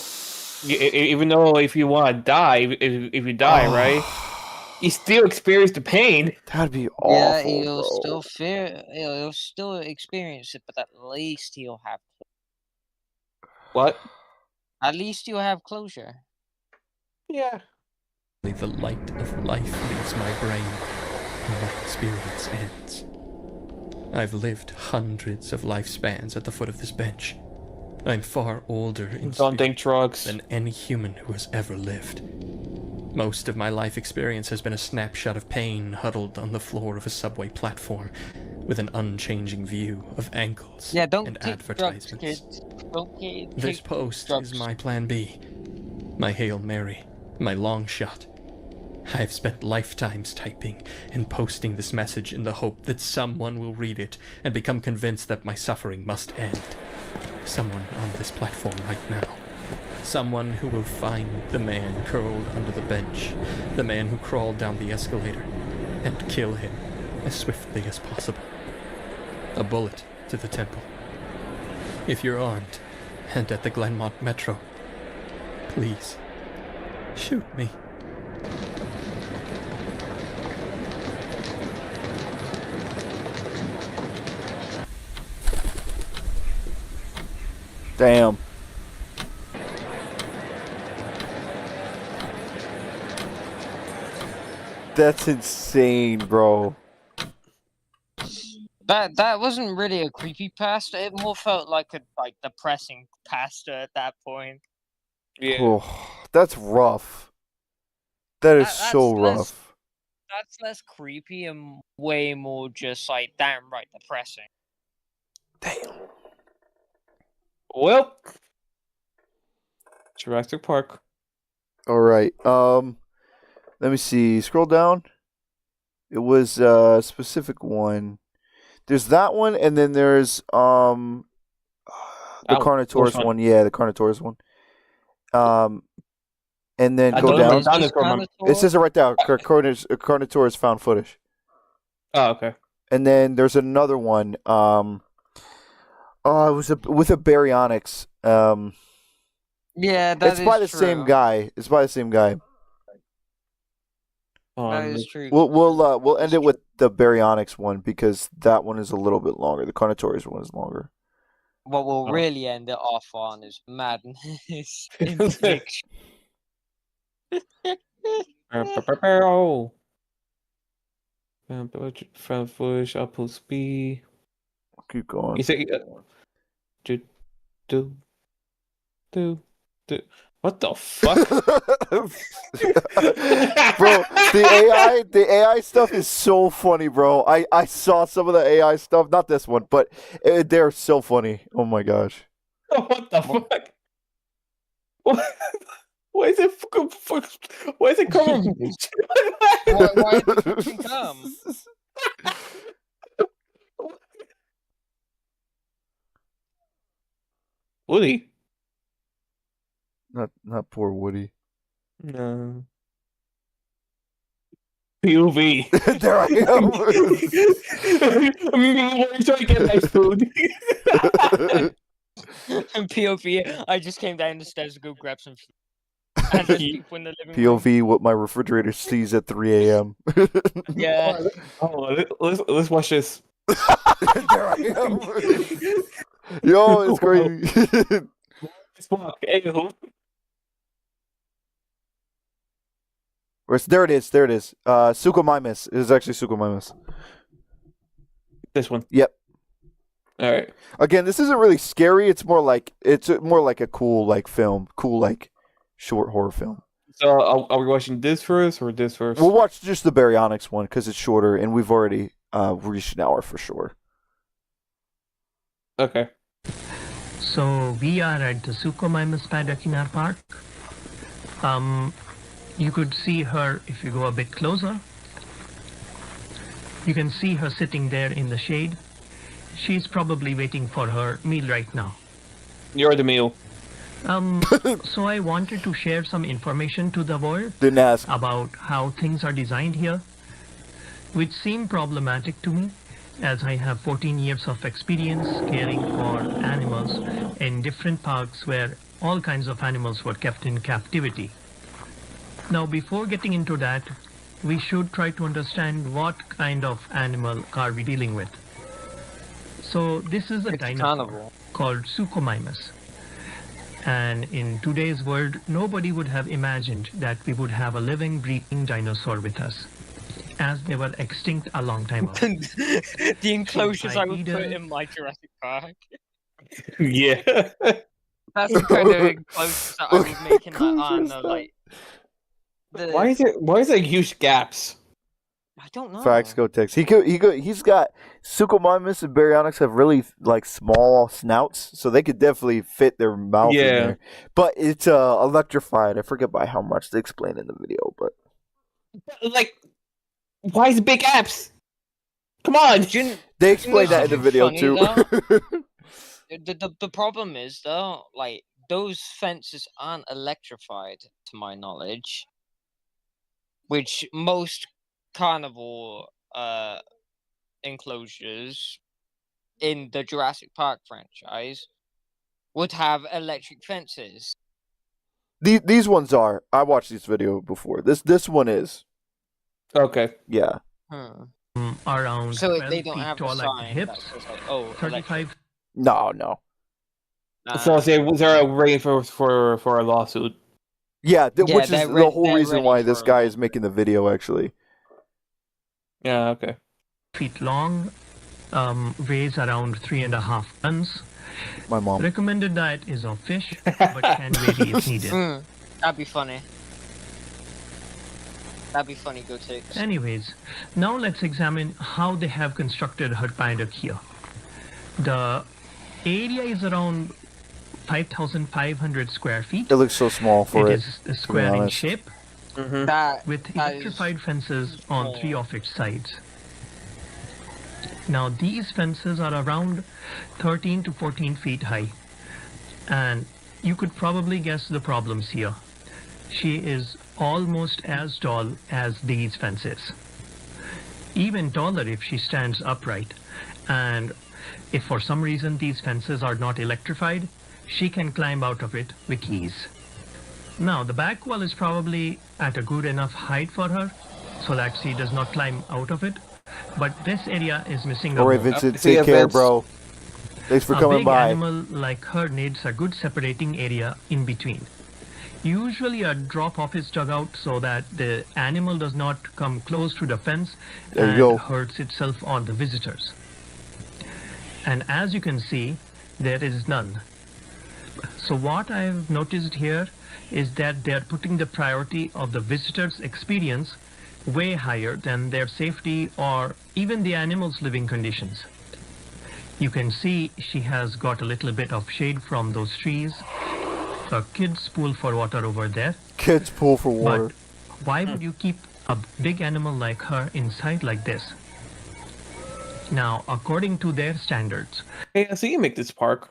if you want to die, if you die, right, you still experience the pain. That'd be awful. Yeah, he'll bro. still fear. He'll still experience it, but at least he'll have. What? At least you'll have closure. Yeah. The light of life leaves my brain, and my experience ends. I've lived hundreds of lifespans at the foot of this bench. I'm far older in Don't think drugs than any human who has ever lived. Most of my life experience has been a snapshot of pain huddled on the floor of a subway platform, with an unchanging view of ankles and advertisements. Kids. Don't This post is my plan B, my Hail Mary, my long shot. I've spent lifetimes typing and posting this message in the hope that someone will read it and become convinced that my suffering must end. Someone on this platform right now. Someone who will find the man curled under the bench, the man who crawled down the escalator, and kill him as swiftly as possible. A bullet to the temple. If you're armed and at the Glenmont Metro, please, shoot me. Damn. That's insane, bro. That wasn't really a creepypasta. It more felt like a depressing pasta at that point. Yeah. Oh, that's rough. That is so rough. That's less creepy and way more just like downright depressing. Damn. Well, Jurassic Park. All right. Let me see. Scroll down. It was a specific one. There's that one, and then there's the Carnotaurus one. Yeah, the Carnotaurus one. And then go down. It says it right there. Carnotaurus found footage. Oh, okay. And then there's another one. It was with a baryonyx. Yeah, it's by the same guy. It's by the same guy. That is true. We'll end it with the baryonyx one because that one is a little bit longer. The Carnotaurus one is longer. What we'll really end it off on is madness in fiction. Found footage, upload speed. Keep going. You say, do. What the fuck? Bro, the AI stuff is so funny, bro. I saw some of the AI stuff, not this one, but they're so funny. Oh my gosh. What the fuck? Why is it why is it coming? Why did it come? Woody. Not poor Woody. No. POV. There I am. I'm trying to get my food. POV, I just came down the stairs to go grab some food. And there's people in the living room. POV, what my refrigerator sees at 3 a.m. Yeah. Oh, let's watch this. There I am. Yo, it's crazy. There it is. Suchomimus. It is actually Suchomimus. This one. Yep. All right. Again, this isn't really scary. It's more like a cool film, short horror film. So are we watching this first or this first? We'll watch just the baryonyx one because it's shorter, and we've already reached an hour for sure. Okay. So we are at the Suchomimus paddock in our park. You could see her if you go a bit closer. You can see her sitting there in the shade. She's probably waiting for her meal right now. You're the meal. So I wanted to share some information to the world Didn't ask. about how things are designed here, which seem problematic to me, as I have 14 years of experience caring for animals in different parks where all kinds of animals were kept in captivity. Now, before getting into that, we should try to understand what kind of animal are we dealing with. So this is a dinosaur called Suchomimus. And in today's world, nobody would have imagined that we would have a living, breathing dinosaur with us, as they were extinct a long time ago. The enclosures I would put in my Jurassic Park. Yeah. That's the kind of enclosures that I would make in Why is there huge gaps? I don't know. Facts, go text. He's got Suchomimus and baryonyx have really small snouts, so they could definitely fit their mouth in there. But it's electrified. I forget by how much they explain in the video, but why is it big gaps? Come on, they explain that in the video too. The problem is though, those fences aren't electrified, to my knowledge, which most carnivore enclosures in the Jurassic Park franchise would have electric fences. These ones are. I watched this video before. This one is. Okay. Yeah. Around So 12 they don't feet have a tall at the sign that hips, says like, "Oh, 35 No. So was there a rating for a lawsuit? Yeah, Yeah, which is they're the whole they're reason ready why this for guy a is making the video, actually. Yeah. Okay. feet long, weighs around 3.5 tons. My mom. Recommended diet is of fish, but can vary if needed. That'd be funny. That'd be funny, Go Ticks. Anyways, now let's examine how they have constructed her paddock here. The area is around 5,500 square feet. It looks so small for it. It is a square in honest. shape, with electrified fences on 3 of its sides. Now these fences are around 13 to 14 feet high, and you could probably guess the problems here. She is almost as tall as these fences, even taller if she stands upright, and if for some reason these fences are not electrified, she can climb out of it with ease. Now the back wall is probably at a good enough height for her so that she does not climb out of it, but this area is missing a Alright, wall. Vincent, take care, bro. Thanks for coming big by. animal like her needs a good separating area in between. Usually a drop-off is dug out so that the animal does not come close to the fence There you and go. hurts itself or the visitors. And as you can see, there is none. So what I've noticed here is that they're putting the priority of the visitor's experience way higher than their safety or even the animal's living conditions. You can see she has got a little bit of shade from those trees. A kid's pool for water over there. Kids pool for water. But why would you keep a big animal like her inside like this? Now, according to their standards, Yeah, so you make this park.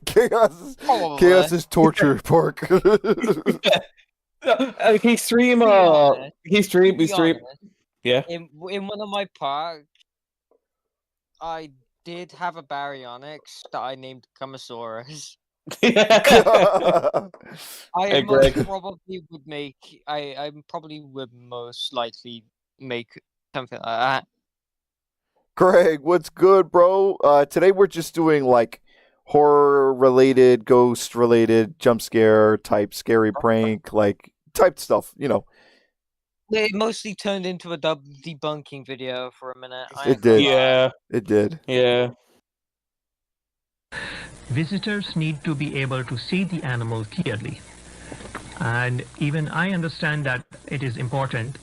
Chaos Probably. Chaos is torture park. He stream. He stream. Be He stream. honest, Yeah. in one of my parks, I did have a baryonyx that I named Camosaurus. I Hey, most Greg. probably would make. I probably would most likely make something like that. Greg, what's good, bro? Today we're just doing like horror-related, ghost-related, jump scare type, scary prank, like type stuff. You know, It mostly turned into a debunking video for a minute. It did. Yeah. it did. Yeah. visitors need to be able to see the animal clearly. And even I understand that it is important,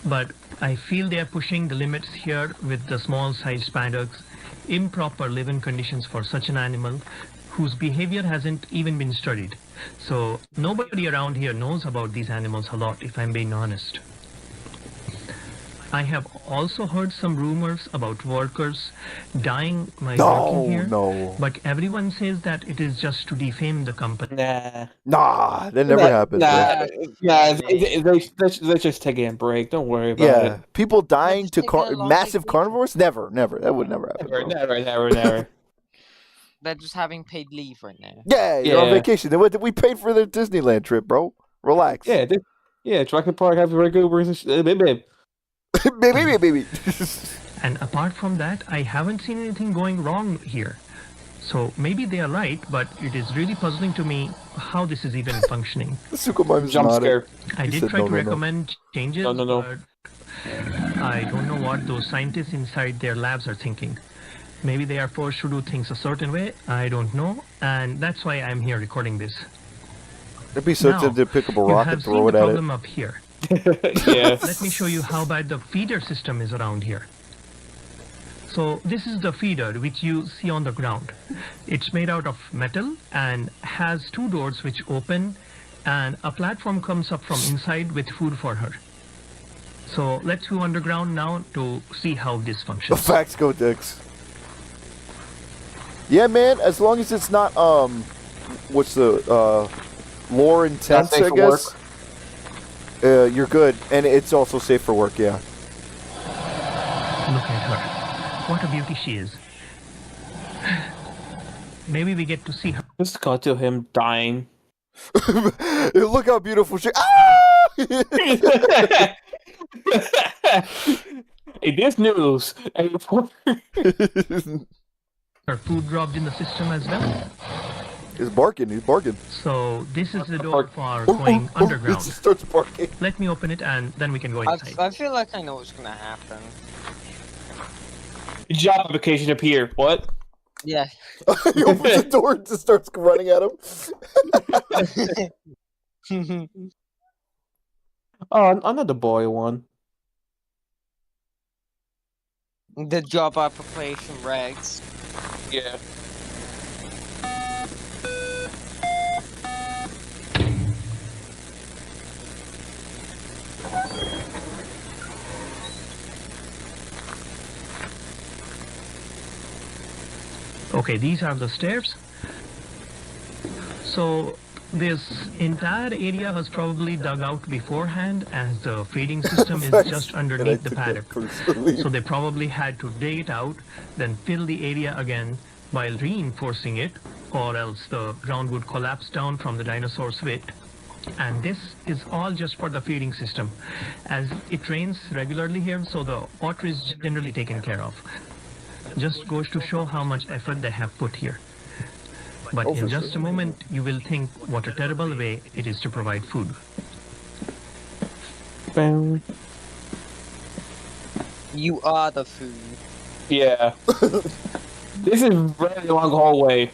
but I feel they are pushing the limits here with the small sized paddocks, improper living conditions for such an animal whose behavior hasn't even been studied. So nobody around here knows about these animals a lot, if I'm being honest. I have also heard some rumors about workers dying while working here, No. but everyone says that it is just to defame the company. Nah, that never happened. Nah, bro. they're just taking a break. Don't worry about Yeah, it. people dying just to taking a long massive vacation. carnivores? Never. That would never happen. Never, bro. never. They're just having paid leave right now. Yeah, you're on Yeah. vacation. We paid for the Disneyland trip, bro. Relax. Yeah, Jurassic Park has very good versus. baby. And apart from that, I haven't seen anything going wrong here. So maybe they are right, but it is really puzzling to me how this is even functioning. Sukumaim's Jump nodding. scare. I He did said try no, to no, no. recommend changes, No. but I don't know what those scientists inside their labs are thinking. Maybe they are forced to do things a certain way, I don't know, and that's why I'm here recording this. It'd be so Now, tempted to pick up a You rock have and seen throw the it at problem it. up here. Yeah. Let me show you how bad the feeder system is around here. So this is the feeder which you see on the ground. It's made out of metal and has 2 doors which open, and a platform comes up from inside with food for her. So let's go underground now to see how this The functions. facts go, Dix. Yeah, man. As long as it's not what's the lore intense, safe I for guess. You're good, and it's also safe for work. Yeah. Look at her. What a beauty she is. Maybe we get to see her. Just got to him dying. Look how beautiful she. Ah! Hey, this news. Her food dropped in the system as well. He's barking. He's barking. So this is the door for going underground. It just starts barking. Let me open it and then we can go inside. I feel like I know what's gonna happen. Job application appear. What? Yeah. He opens the door and just starts running at him. Oh, another boy one. The job application regs. Yeah. Okay, these are the stairs. So this entire area was probably dug out beforehand, as the feeding system is just underneath the paddock. So they probably had to dig it out, then fill the area again while reinforcing it, or else the ground would collapse down from the dinosaur's weight. And this is all just for the feeding system, as it rains regularly here, so the water is generally taken care of. Just goes to show how much effort they have put here. But in just a moment, you will think what a terrible way it is to provide food. Bam. You are the food. Yeah. This is a very long hallway.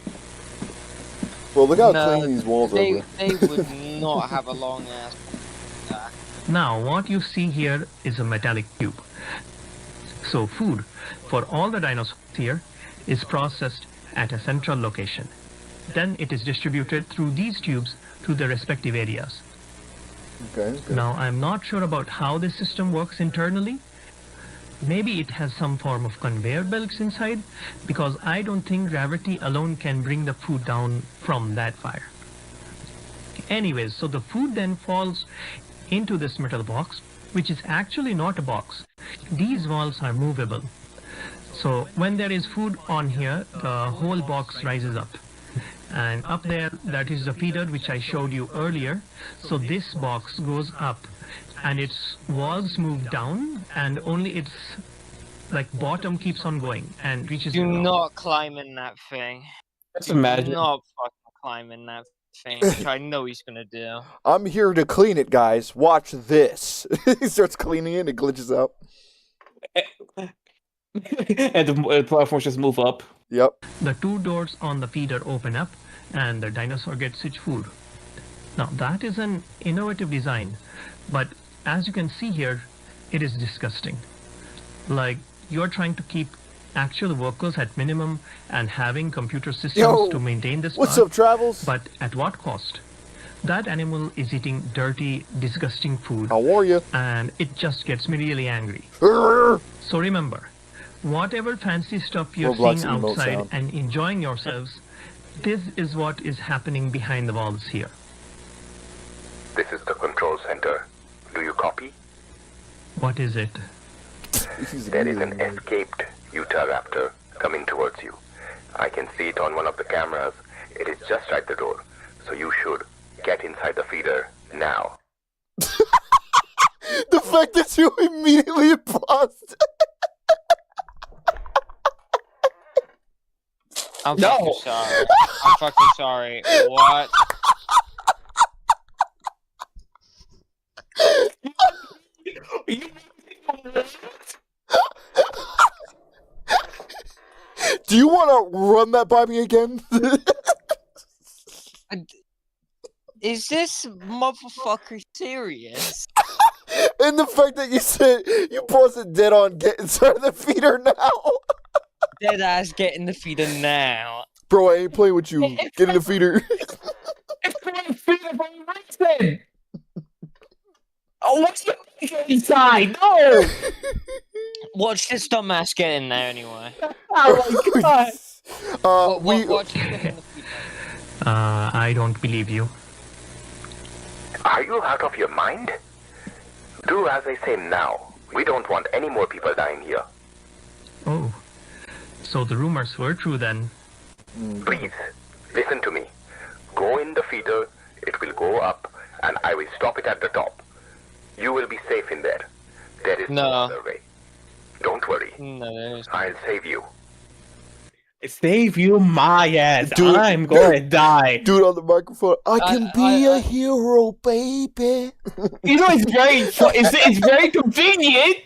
Well, look how clean these walls are. They would not have a long ass. Now, what you see here is a metallic tube. So food for all the dinosaurs here is processed at a central location. Then it is distributed through these tubes to the respective areas. Okay. Now, I'm not sure about how this system works internally. Maybe it has some form of conveyor belts inside, because I don't think gravity alone can bring the food down from that fire. Anyways, so the food then falls into this metal box, which is actually not a box. These walls are movable. So when there is food on here, the whole box rises up. And up there, that is the feeder which I showed you earlier. So this box goes up and its walls move down, and only its bottom keeps on going and reaches the ground. Do not climb in that thing. Just imagine. Do not fucking climb in that thing, which I know he's gonna do. I'm here to clean it, guys. Watch this. He starts cleaning it and it glitches out. And the platforms just move up. Yep. The two doors on the feeder open up and the dinosaur gets its food. Now that is an innovative design, but as you can see here, it is disgusting. Like, you're trying to keep actual workers at minimum and having computer systems to maintain this What's part, up, Travels? but at what cost? That animal is eating dirty, disgusting food. How are you? And it just gets me really angry. So remember, whatever fancy stuff you're Roblox seeing emote outside sound. and enjoying yourselves, this is what is happening behind the walls here. This is the control center. Do you copy? What is it? There is an escaped Utahraptor coming towards you. I can see it on one of the cameras. It is just at the door. So you should get inside the feeder now. The fact that you immediately paused. I'm fucking sorry. I'm fucking sorry. What? Do you want to run that by me again? Is this motherfucker serious? And the fact that you said you paused it dead on, get inside the feeder now. Dead ass get in the feeder now. Bro, I ain't playing with you. Get in the feeder. It's going to feeder for a reason. Oh, what's the inside? No. Watch this dumbass get in there anyway. Oh my god. Watch him get in the feeder. I don't believe you. Are you out of your mind? Do as I say now. We don't want any more people dying here. Oh, so the rumors were true then. Please, listen to me. Go in the feeder, it will go up, and I will stop it at the top. You will be safe in there. There is no other way. Don't worry. No, there is. I'll save you. Save you my ass. Dude, I'm gonna die. Dude on the microphone. I can be a hero, baby. You know, it's very convenient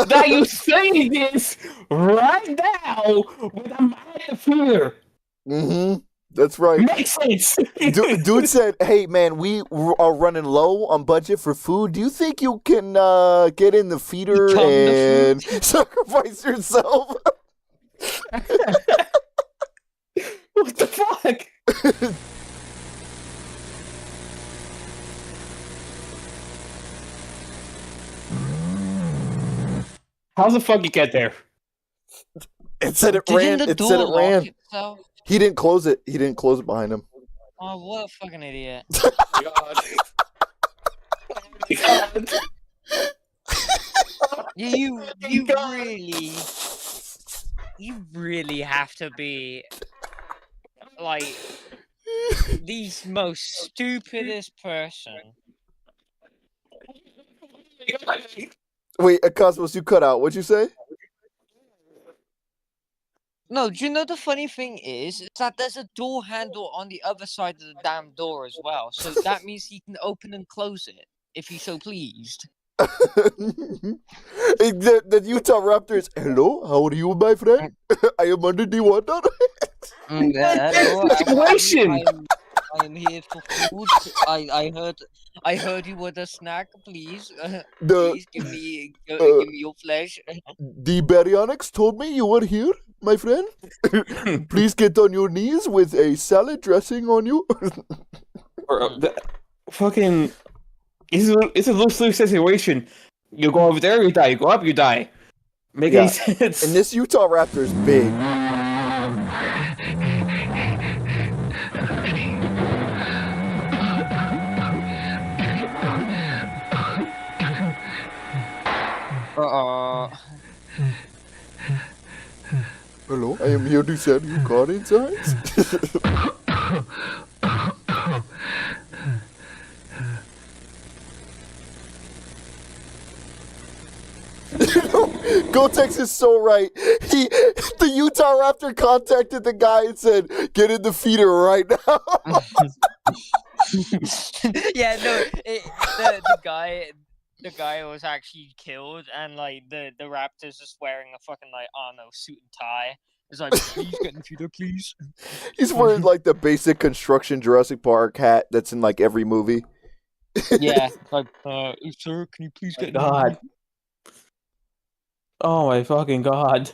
that you say this right now when I'm at the fear. Mm-hmm. That's right. Makes sense. Dude said, "Hey man, we are running low on budget for food. Do you think you can get in the feeder and sacrifice yourself?" What the fuck? How the fuck you get there? It said it ran. It said it ran. Itself? He didn't close it. He didn't close it behind him. Oh, what a fucking idiot! God. You really have to be like the most stupidest person. Wait, Cosmos, you cut out. What'd you say? No, do you know the funny thing is that there's a door handle on the other side of the damn door as well. So that means he can open and close it if he's so pleased. The Utah Raptors. Hello, how are you, my friend? I am under the water. Situation. I am here for food. I heard you want a snack. Please, please give me your flesh. The baryonyx told me you were here, my friend. Please get on your knees with a salad dressing on you. Fucking, it's a lose-lose situation. You go over there, you die. You go up, you die. Make any sense? And this Utah Raptor is big. Hello, I am here to sell you car insides. Gotex is so right. The Utah Raptor contacted the guy and said, "Get in the feeder right now." Yeah, no, the guy was actually killed, and like the Raptors just wearing a fucking like suit and tie. It's like, please get in the feeder, please. He's wearing like the basic construction Jurassic Park hat that's in like every movie. Yeah, like, sir, can you please get in the feeder? Oh my fucking god.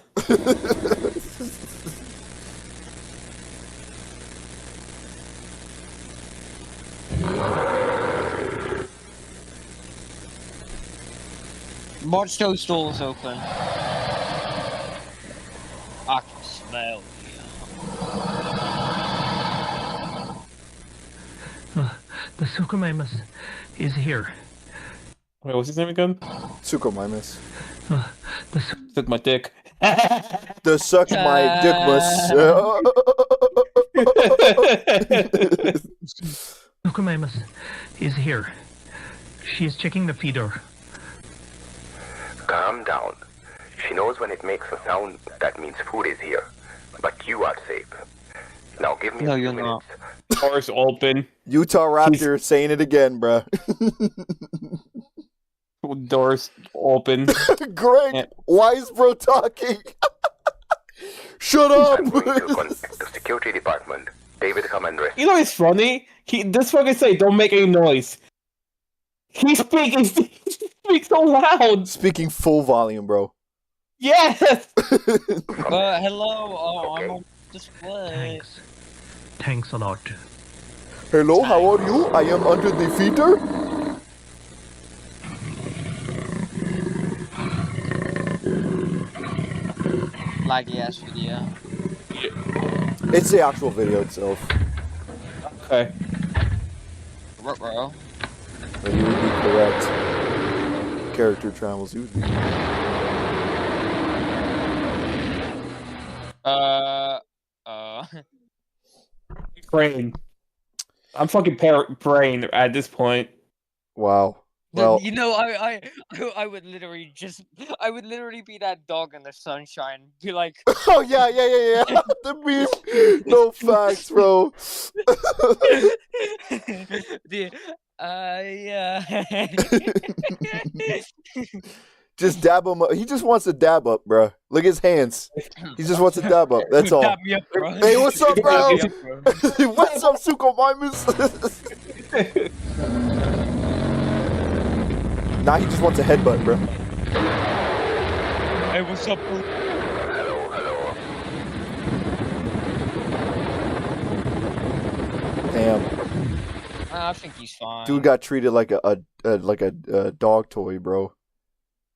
Watch those doors open. I can smell you. The Suchomimus is here. Wait, what's his name again? Suchomimus. Suck my dick. The suck my dick must. Suchomimus is here. She is checking the feeder. Calm down. She knows when it makes a sound, that means food is here. But you are safe. Now give me a few minutes. Doors open. Utah Raptor saying it again, bruh. Doors open. Great. Why is bro talking? Shut up. I'm going to contact the security department. David, come and rescue. You know what's funny? This fucking say, don't make any noise. He's speaking so loud. Speaking full volume, bro. Yes. Hello. I'm on display. Thanks a lot. Hello, how are you? I am under the feeder. Laggy ass video. It's the actual video itself. Okay. Ruh-roh. But you would be correct. Character travels, you would be. Uh, uh. Brain. I'm fucking brain at this point. Wow. Well, You know, I would literally be that dog in the sunshine. Be like, oh yeah. The meme. No facts, bro. Yeah. Just dab him up. He just wants to dab up, bro. Look at his hands. He just wants to dab up. That's all. Dab me up, bro. Hey, what's up, bro? Dab me up, bro. What's up, Suko Mimus? Nah, he just wants a headbutt, bro. Hey, what's up, bro? Hello. Damn. I think he's fine. Dude got treated like a dog toy, bro.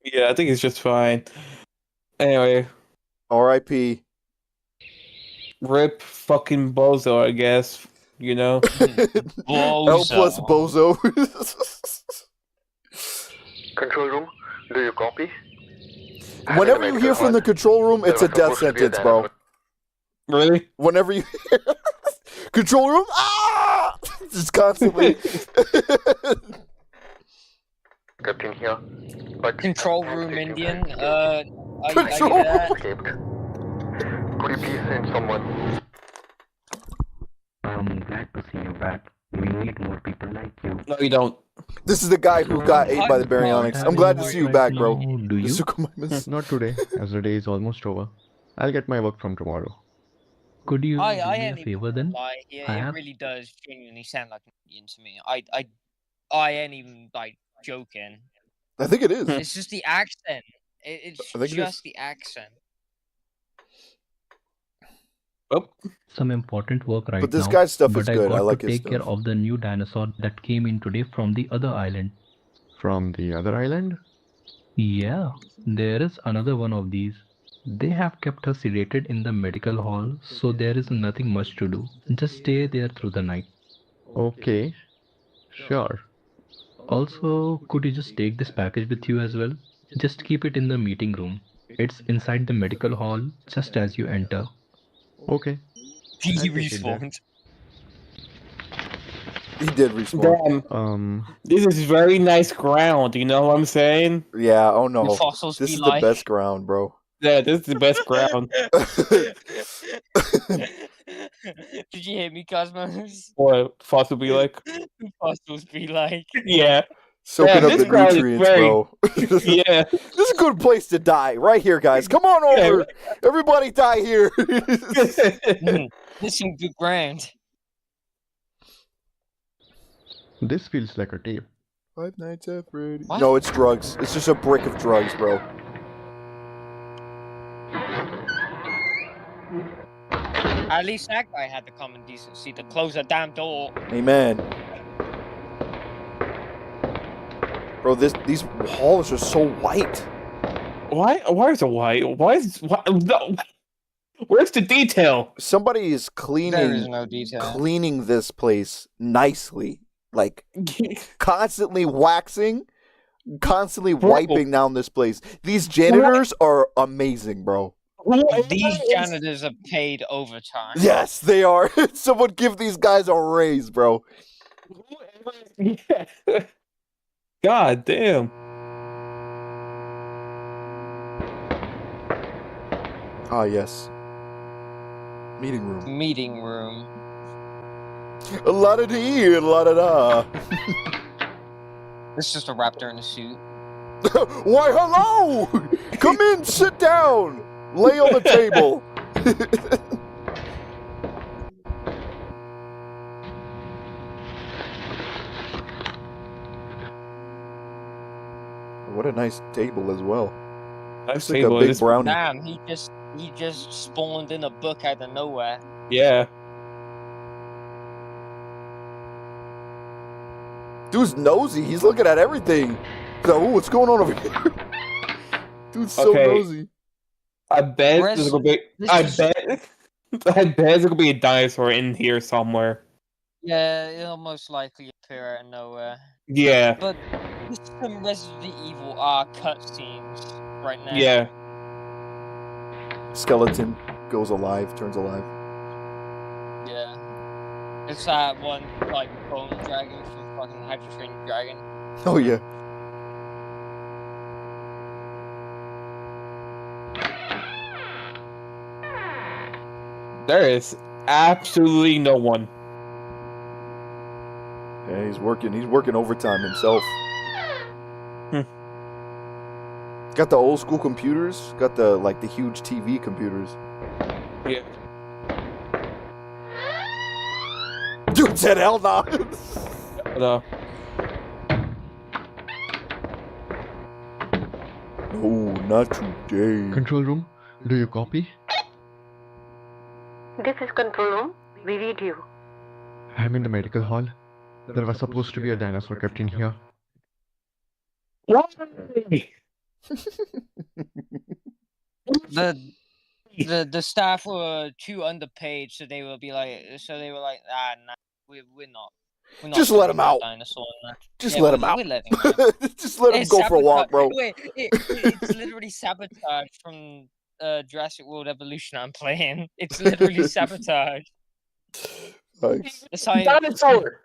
Yeah, I think it's just fine. Anyway. R.I.P. Rip fucking Bozo, I guess. You know? L plus Bozo. Control room, do you copy? Whenever you hear from the control room, it's a death sentence, bro. Really? Whenever you hear control room, just constantly. Captain here. Control room Indian. I Control get that. Escaped. Could you please send someone? I'm glad to see you back. We need more people like you. No, you don't. This is the guy who got ate by the baryonyx. I'm glad to see you back, bro. Do you? Not today, as the day is almost over. I'll get my work from tomorrow. Could you do I me ain't a favor then? lie here. I It have- really does genuinely sound like an Indian to me. I ain't even like joking. I think it is. It's just the accent. It's I think it is. just the accent. Oh. Some important work right now. But this guy's stuff is but good. I I got like to his take care stuff. of the new dinosaur that came in today from the other island. From the other island? Yeah, there is another one of these. They have kept her sedated in the medical hall, so there is nothing much to do. Just stay there through the night. Okay. Sure. Also, could you just take this package with you as well? Just keep it in the meeting room. It's inside the medical hall, just as you enter. Okay. He I'll take it there. respawned. He did respawn. Damn. This is very nice ground, you know what I'm saying? Yeah, oh no. The fossils This be is like. the best ground, bro. Yeah, this is the best ground. Did you hear me, Cosmos? What fossil be like? Fossils be like. Yeah. Soaking Yeah, up this the ground is nutrients, very- bro. Yeah. This is a good place to die, right here, guys. Come on over. Everybody die here. This is some good ground. This feels like a tape. 5 Nights at Freddy's. What? No, it's drugs. It's just a brick of drugs, bro. At least that guy had the common decency to close the damn door. Amen. Bro, these halls are so white. Why is it white? No. Where's the detail? Somebody is There is no detail. cleaning this place nicely. Like, constantly waxing, constantly wiping down this place. These janitors are amazing, bro. These janitors are paid overtime. Yes, they are. Someone give these guys a raise, bro. Yeah. God damn. Ah, yes. Meeting room. Meeting room. A lot of dee, a lot of da. This is just a raptor in a suit. Why, hello! Come in, sit down. Lay on the table. What a nice table as well. Nice like table. a big This- brownie. Damn, he just spawned in a book out of nowhere. Yeah. Dude's nosy. He's looking at everything. So, ooh, what's going on over here? Dude's so Okay. nosy. I bet Rest- there's gonna be. this I is- bet. I bet there's gonna be a dinosaur in here somewhere. Yeah, it'll most likely appear out of nowhere. Yeah. But this is some Resident Evil cutscenes right now. Yeah. Skeleton goes alive, turns alive. Yeah. It's that one, like, bone dragon from fucking How to Train Your Dragon. Oh yeah. There is absolutely no one. Yeah, he's working overtime himself. Got the old school computers, got the huge TV computers. Yeah. Dude said hell no. No. No, not today. Control room, do you copy? This is control room. We read you. I'm in the medical hall. There was supposed to be a dinosaur kept in here. Why? The staff were too underpaid, so they were like, nah, we're not. Just let him out. Just let him out. Just let him go for a walk, bro. Wait, it's literally sabotage from Jurassic World Evolution I'm playing. It's literally sabotage. Nice. The science dinosaur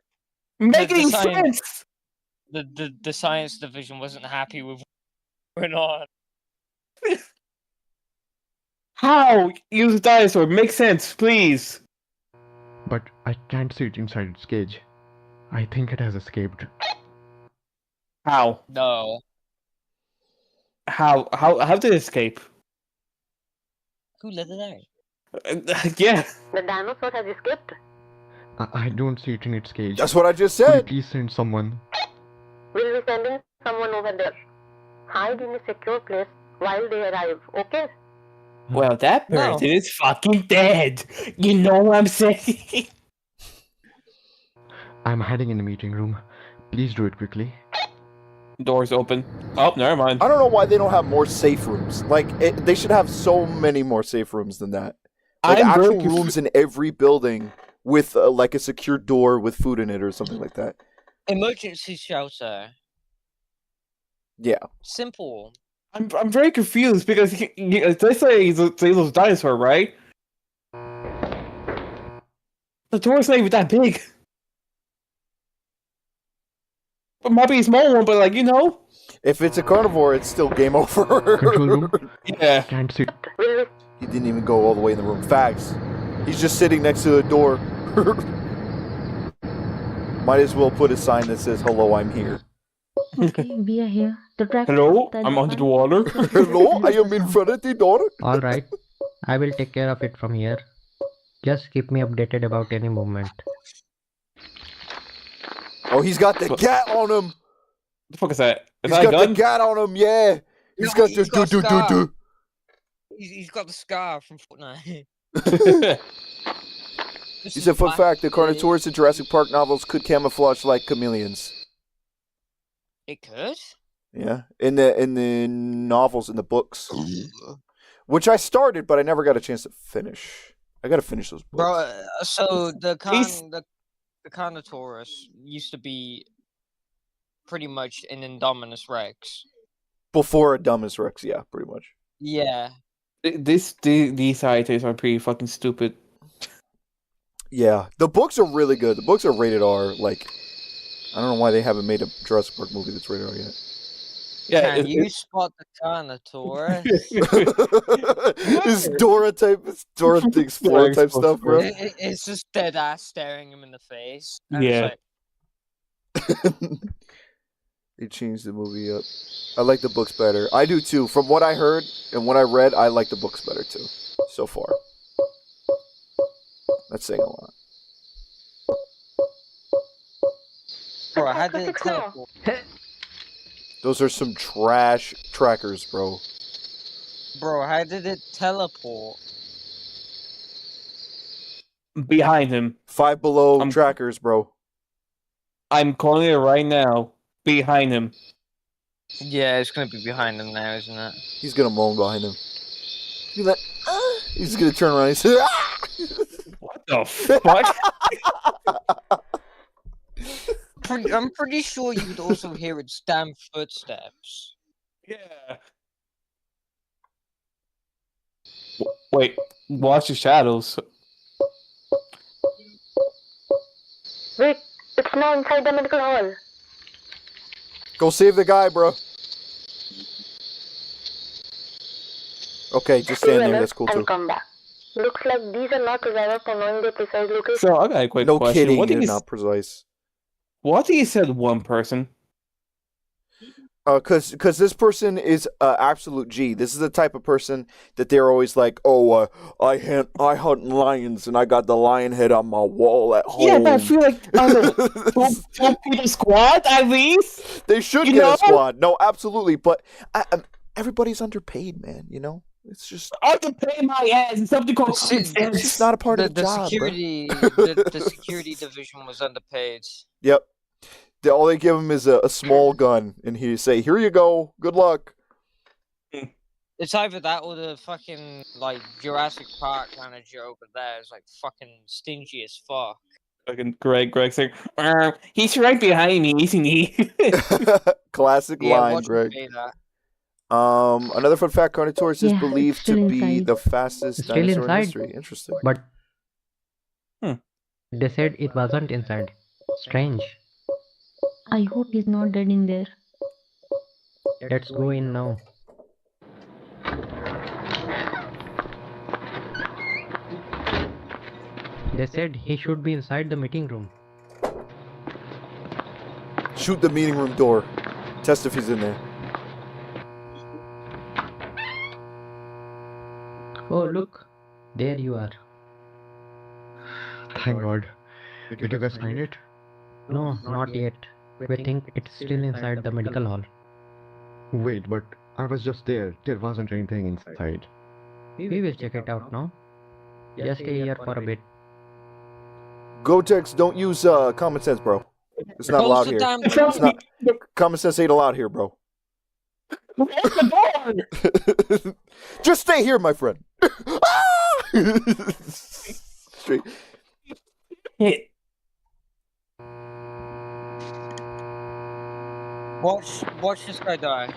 making sense. The science division wasn't happy with what went on. How use dinosaur? Make sense, please. But I can't see it inside its cage. I think it has escaped. How? No. How did it escape? Who let it out? Yeah. The dinosaur has escaped. I don't see it in its cage. That's what I just Could you said. please send someone? We'll be sending someone over there. Hide in a secure place while they arrive, okay? Well, that person is fucking dead. You know what I'm saying? I'm hiding in the meeting room. Please do it quickly. Doors open. Oh, never mind. I don't know why they don't have more safe rooms. They should have so many more safe rooms than that. Actual rooms in every building with a secure door with food in it or something like that. Emergency shelter. Yeah. Simple. I'm very confused because they say he's a dinosaur, right? The door's not even that big. It might be a small one, but if it's a carnivore, it's still game over. Control room? Yeah. Can't see. He didn't even go all the way in the room. Facts. He's just sitting next to the door. Might as well put a sign that says, "Hello, I'm here." Okay, we are here. Hello, I'm under the water. Hello, I am in front of the door. Alright, I will take care of it from here. Just keep me updated about any movement. Oh, he's got the gat on him. The fuck is that? Is He's that a got gun? the gat on him, yeah. He's got the do. He's got the scar from Fortnite. He said, fun fact, the Carnotaurus in Jurassic Park novels could camouflage like chameleons. It could? Yeah, in the novels, in the books. Which I started, but I never got a chance to finish. I gotta finish those books. Bro, so the Carnotaurus used to be pretty much an Indominus Rex. Before a Dumbus Rex, yeah, pretty much. Yeah. These scientists are pretty fucking stupid. Yeah, the books are really good. The books are rated R. I don't know why they haven't made a Jurassic Park movie that's rated R yet. Yeah, Can you spot the Carnotaurus? It's Dora the Explorer type stuff, bro. It's just dead ass staring him in the face. Yeah. They changed the movie up. I like the books better. I do too. From what I heard and what I read, I like the books better too. So far. That's saying a lot. Bro, how did it teleport? Those are some trash trackers, bro. Bro, how did it teleport? Behind him. 5 Below trackers, bro. I'm calling it right now. Behind him. Yeah, it's gonna be behind him now, isn't it? He's gonna moan behind him. He's gonna turn around and say, "Ah!" What the fuck? I'm pretty sure you would also hear its damn footsteps. Yeah. Wait, watch the shadows. Wait, it's now inside the medical hall. Go save the guy, bro. Okay, just Stay stand there. alert That's cool and too. come back. Looks like these are not drivers for knowing their precise location. So I got a quick No question. kidding, What they're do you not precise. What do you said one person? Cause this person is absolute G. This is the type of person that they're always like, oh, I hunt lions and I got the lion head on my wall at home. Yeah, but I feel like two people squad at least. They should You get know? a squad. No, absolutely. But everybody's underpaid, man. You know, it's just underpaid my ass. It's something called it's just not a part of the job, security, bro. the security division was underpaid. Yep. All they give him is a small gun, and he say, "Here you go. Good luck." It's either that or the fucking like Jurassic Park kind of joke there. It's like fucking stingy as fuck. Fucking Greg saying, he's right behind me, isn't he? Classic Yeah, line, watch him Greg. say that. Another fun fact: Carnotaurus is Yeah, believed it's still to be inside. the fastest Still dinosaur in inside. history. Interesting. But they said it wasn't inside. Strange. I hope he's not dead in there. Let's go in now. They said he should be inside the meeting room. Shoot the meeting room door. Test if he's in there. Oh, look. There you are. Thank God. Did you guys find it? No, not yet. We think it's still inside the medical hall. Wait, but I was just there. There wasn't anything inside. We will check it out now. Just stay here for a bit. Gotex, don't use common sense, bro. It's not Close allowed the here. damn It's not. Common sense ain't allowed here, bro. Just stay here, my friend. Straight. Watch this guy die.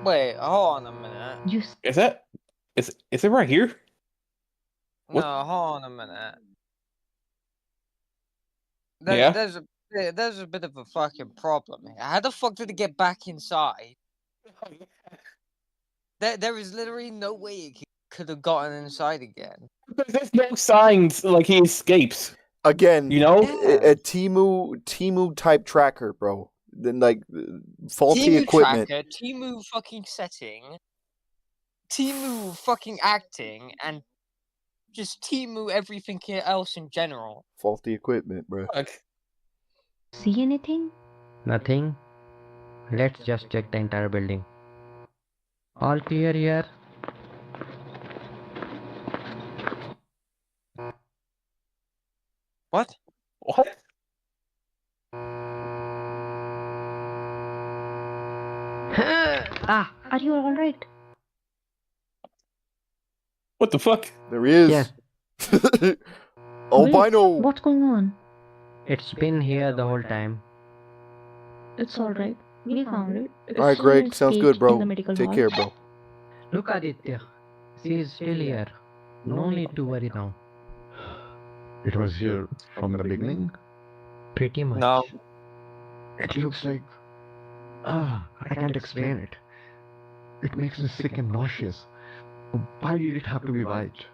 Wait, hold on a minute. Is it right here? No, hold on a minute. Yeah? There's a bit of a fucking problem here. How the fuck did it get back inside? There is literally no way it could have gotten inside again. Because there's no signs like he escapes. Again, You know? a Timu type tracker, bro. Then like faulty Timu equipment. tracker, Timu fucking setting, Timu fucking acting, and just Timu everything else in general. Faulty equipment, bro. See anything? Nothing. Let's just check the entire building. All clear here. What? What? Are you alright? What the fuck? There he is. Yes. Albino. What's going on? It's been here the whole time. It's alright. We found it. It's All right, still in Greg. its Sounds cage good, in bro. the medical Take hall. care, bro. Look, Aditya. She is still here. No need to worry now. It was here from the beginning? Pretty much. No. It looks like... I can't explain it. It makes me sick and nauseous. Why did it have to be white?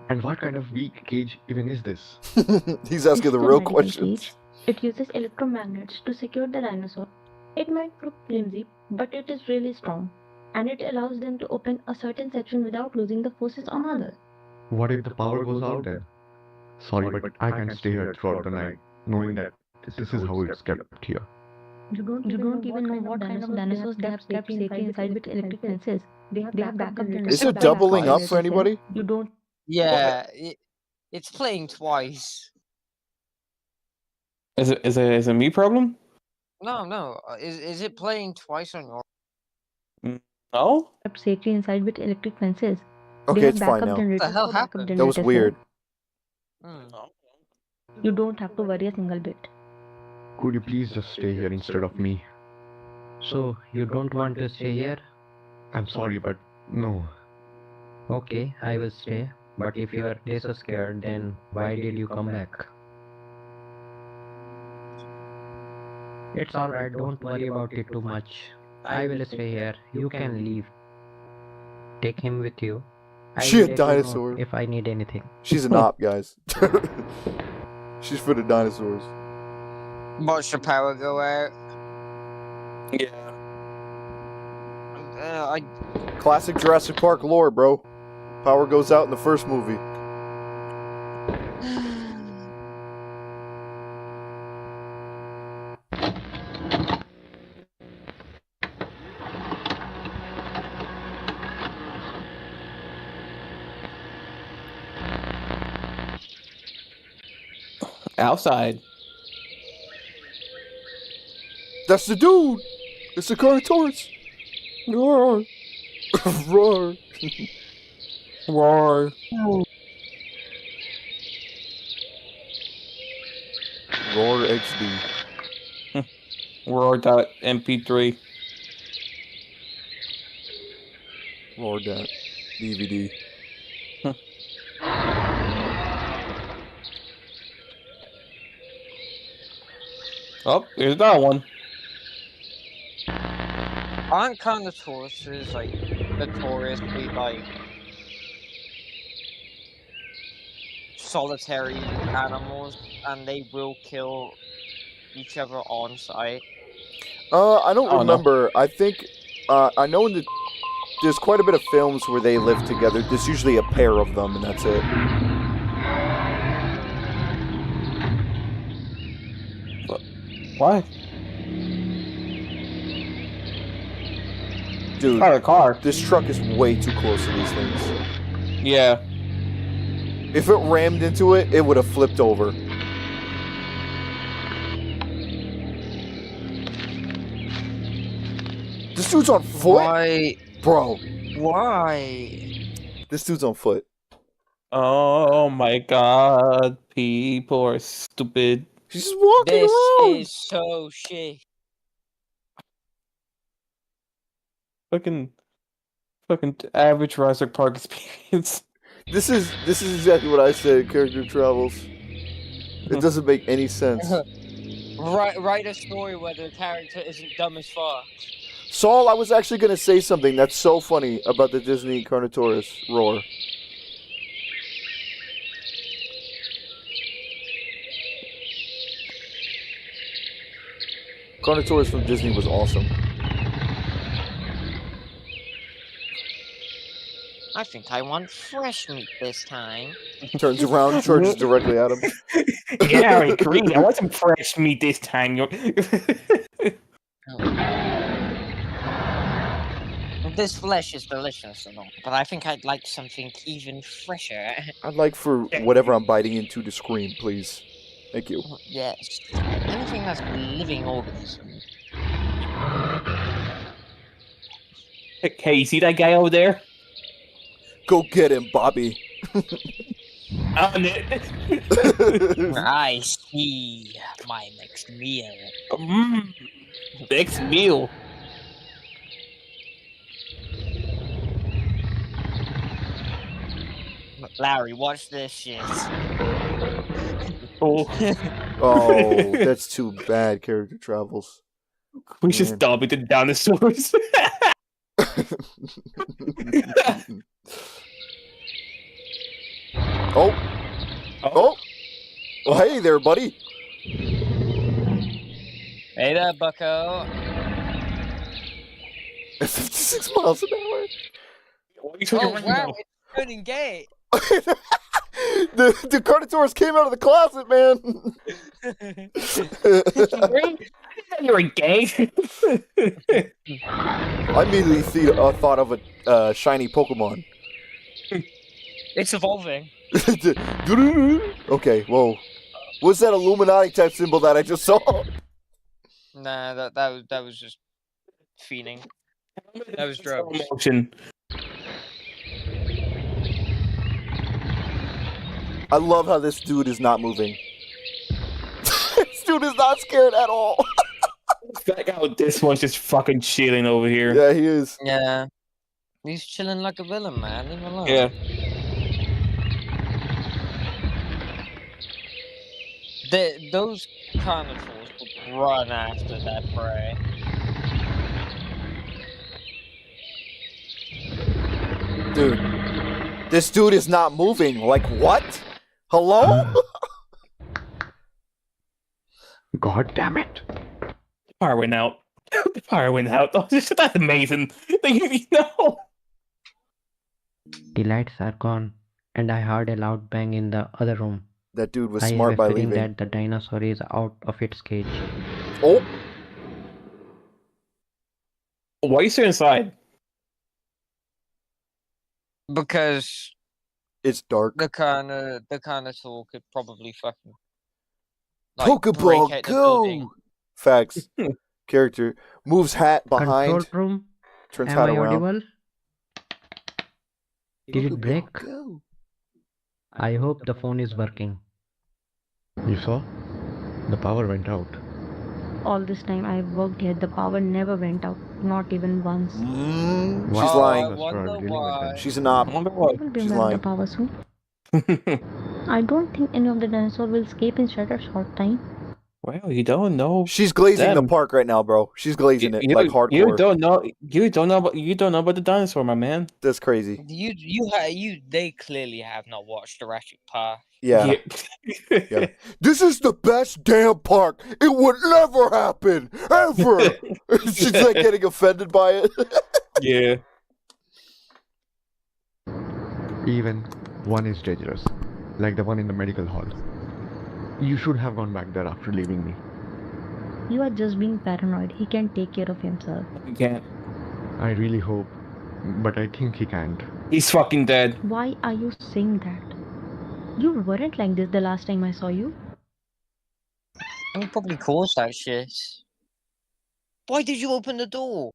And what kind of weak cage even is this? He's asking the real questions. It uses electromagnets to secure the dinosaur. It might look flimsy, but it is really strong, and it allows them to open a certain section without losing the forces on others. What if the power goes out then? Sorry, but I can't stay here throughout the night, knowing that this is how it's kept here. You don't even know what kind of dinosaurs they have kept safely inside with electric fences. They have backup generators. Is it doubling up for anybody? You don't. Yeah, it's playing twice. Is it me problem? No. Is it playing twice on your? No. Kept safely inside with electric fences. Okay, They have it's fine backup now. generators What the hell for backup happened? That was generators, weird. You don't have to worry a single bit. Could you please just stay here instead of me? So, you don't want to stay here? I'm sorry, but no. Okay, I will stay. But if you are this scared, then why did you come back? It's alright, don't worry about it too much. I will stay here. You can leave. Take him with you. I She will a let you know dinosaur. if I need anything. She's an op, guys. She's for the dinosaurs. Watch the power go out. Yeah. Classic Jurassic Park lore, bro. Power goes out in the first movie. Outside. That's the dude. It's the Carnotaurus. Roar. Roar. Roar. Roar XD. Roar.mp3. Roar.dvd. Oh, here's that one. Aren't Carnotauruses like notoriously like solitary animals, and they will kill each other on sight? I don't remember. I think I know there's quite a bit of films where they live together. There's usually a pair of them, and that's it. What? Dude, a car. This truck is way too close to these things. Yeah. If it rammed into it, it would have flipped over. This dude's on foot? Why? Bro. Why? This dude's on foot. Oh my god, people are stupid. He's just walking This around. is so shit. Fucking average Jurassic Park experience. This is exactly what I said. Character travels. It doesn't make any sense. Write a story where the character isn't dumb as fuck. Saul, I was actually gonna say something that's so funny about the Disney Carnotaurus roar. Carnotaurus from Disney was awesome. I think I want fresh meat this time. Turns around, charges directly at him. Yeah, I agree. I want some fresh meat this time. This flesh is delicious and all, but I think I'd like something even fresher. I'd like for whatever I'm biting into to scream, please. Thank you. Yes. Anything that's a living organism. Hey, you see that guy over there? Go get him, Bobby. I see my next meal. Next meal. Larry, watch this shit. Oh, that's too bad. Character travels. We should stop it to dinosaurs. Oh, hey there, buddy. Hey there, bucko. 56 miles an hour. Oh, wow, it's turning gay. The Carnotaurus came out of the closet, man. You're gay. I immediately thought of a shiny Pokemon. It's evolving. Okay, whoa. What's that Illuminati type symbol that I just saw? Nah, that was just fiending. That was drugs. Motion. I love how this dude is not moving. This dude is not scared at all. That guy with this one's just fucking chilling over here. Yeah, he is. Yeah. He's chilling like a villain, man. Leave him alone. Yeah. Those carnivores would run after that prey. Dude, this dude is not moving. Like, what? Hello? God damn it. The power went out. The power went out. Oh, that's amazing. The lights are gone, and I heard a loud bang in the other room. That dude was I smart have by a feeling leaving. that the dinosaur is out of its cage. Oh. Why are you still inside? Because it's dark. The carnivore could probably fucking Pokeball, break out the building. go! Facts. Character moves hat behind. Control room. Turns Am hat I around. audible? Did it break? I hope the phone is working. You saw? The power went out. All this time I've worked here, the power never went out, not even once. She's lying. She's an op. I will bring She's back lying. the power soon. I don't think any of the dinosaurs will escape in such a short time. Well, you don't know. She's glazing the them. park right now, bro. She's glazing it like hardcore. You don't know. You don't know about the dinosaur, my man. That's crazy. They clearly have not watched Jurassic Park. Yeah. Yeah. This is the best damn park. It would never happen. Ever. She's like getting offended by it. Yeah. Even one is dangerous, like the one in the medical hall. You should have gone back there after leaving me. You are just being paranoid. He can take care of himself. You can't. I really hope, but I think he can't. He's fucking dead. Why are you saying that? You weren't like this the last time I saw you. You probably caused that shit. Why did you open the door?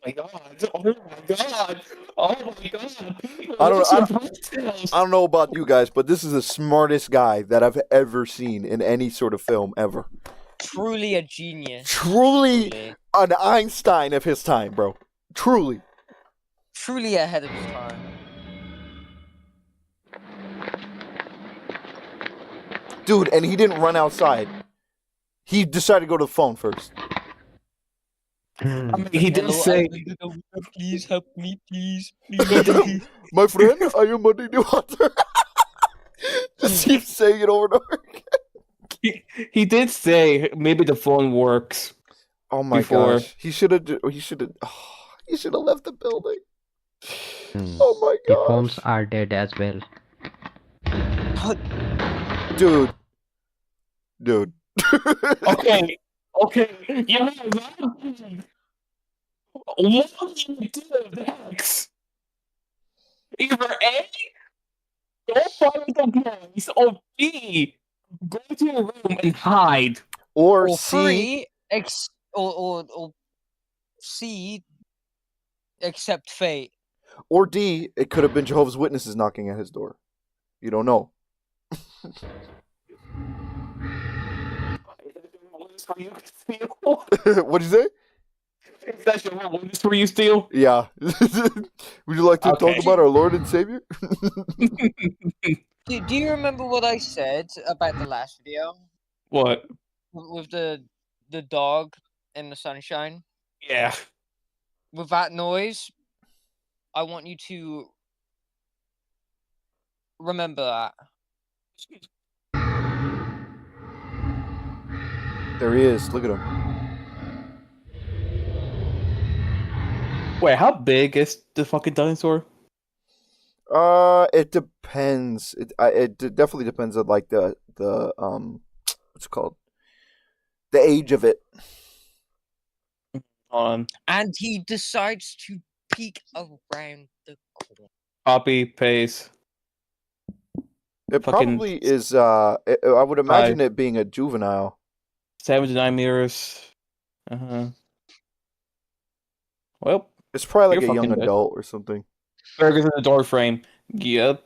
Oh my god! Oh my god! Oh my god! I don't know about you guys, but this is the smartest guy that I've ever seen in any sort of film ever. Truly a genius. Truly an Einstein of his time, bro. Truly. Truly ahead of his time. Dude, and he didn't run outside. He decided to go to the phone first. I mean, he did say, "Please help me, please, My friend, I am Monday New Hunter." Just keep saying it over and over again. He did say maybe the phone works. Oh my gosh. He should have left the building. Oh my The gosh. phones are dead as well. Dude. Okay. You know what do you do next? Either A, go follow the boys, or B, go to your room and hide. Or C, or C, accept fate. Or D, it could have been Jehovah's Witnesses knocking at his door. You don't know. What'd you say? Is that your witness for you, Steel? Yeah. Would you like to talk about our Lord and Savior? Do you remember what I said about the last video? What? With the dog in the sunshine? Yeah. With that noise, I want you to remember that. There he is. Look at him. Wait, how big is the fucking dinosaur? It depends. It definitely depends on like the what's it called? The age of it. And he decides to peek around the corner. Copy, paste. It probably is. I would imagine it being a juvenile. 79 meters. Well, it's probably like you're a young fucking adult or something. Burgers in the door frame. Yep.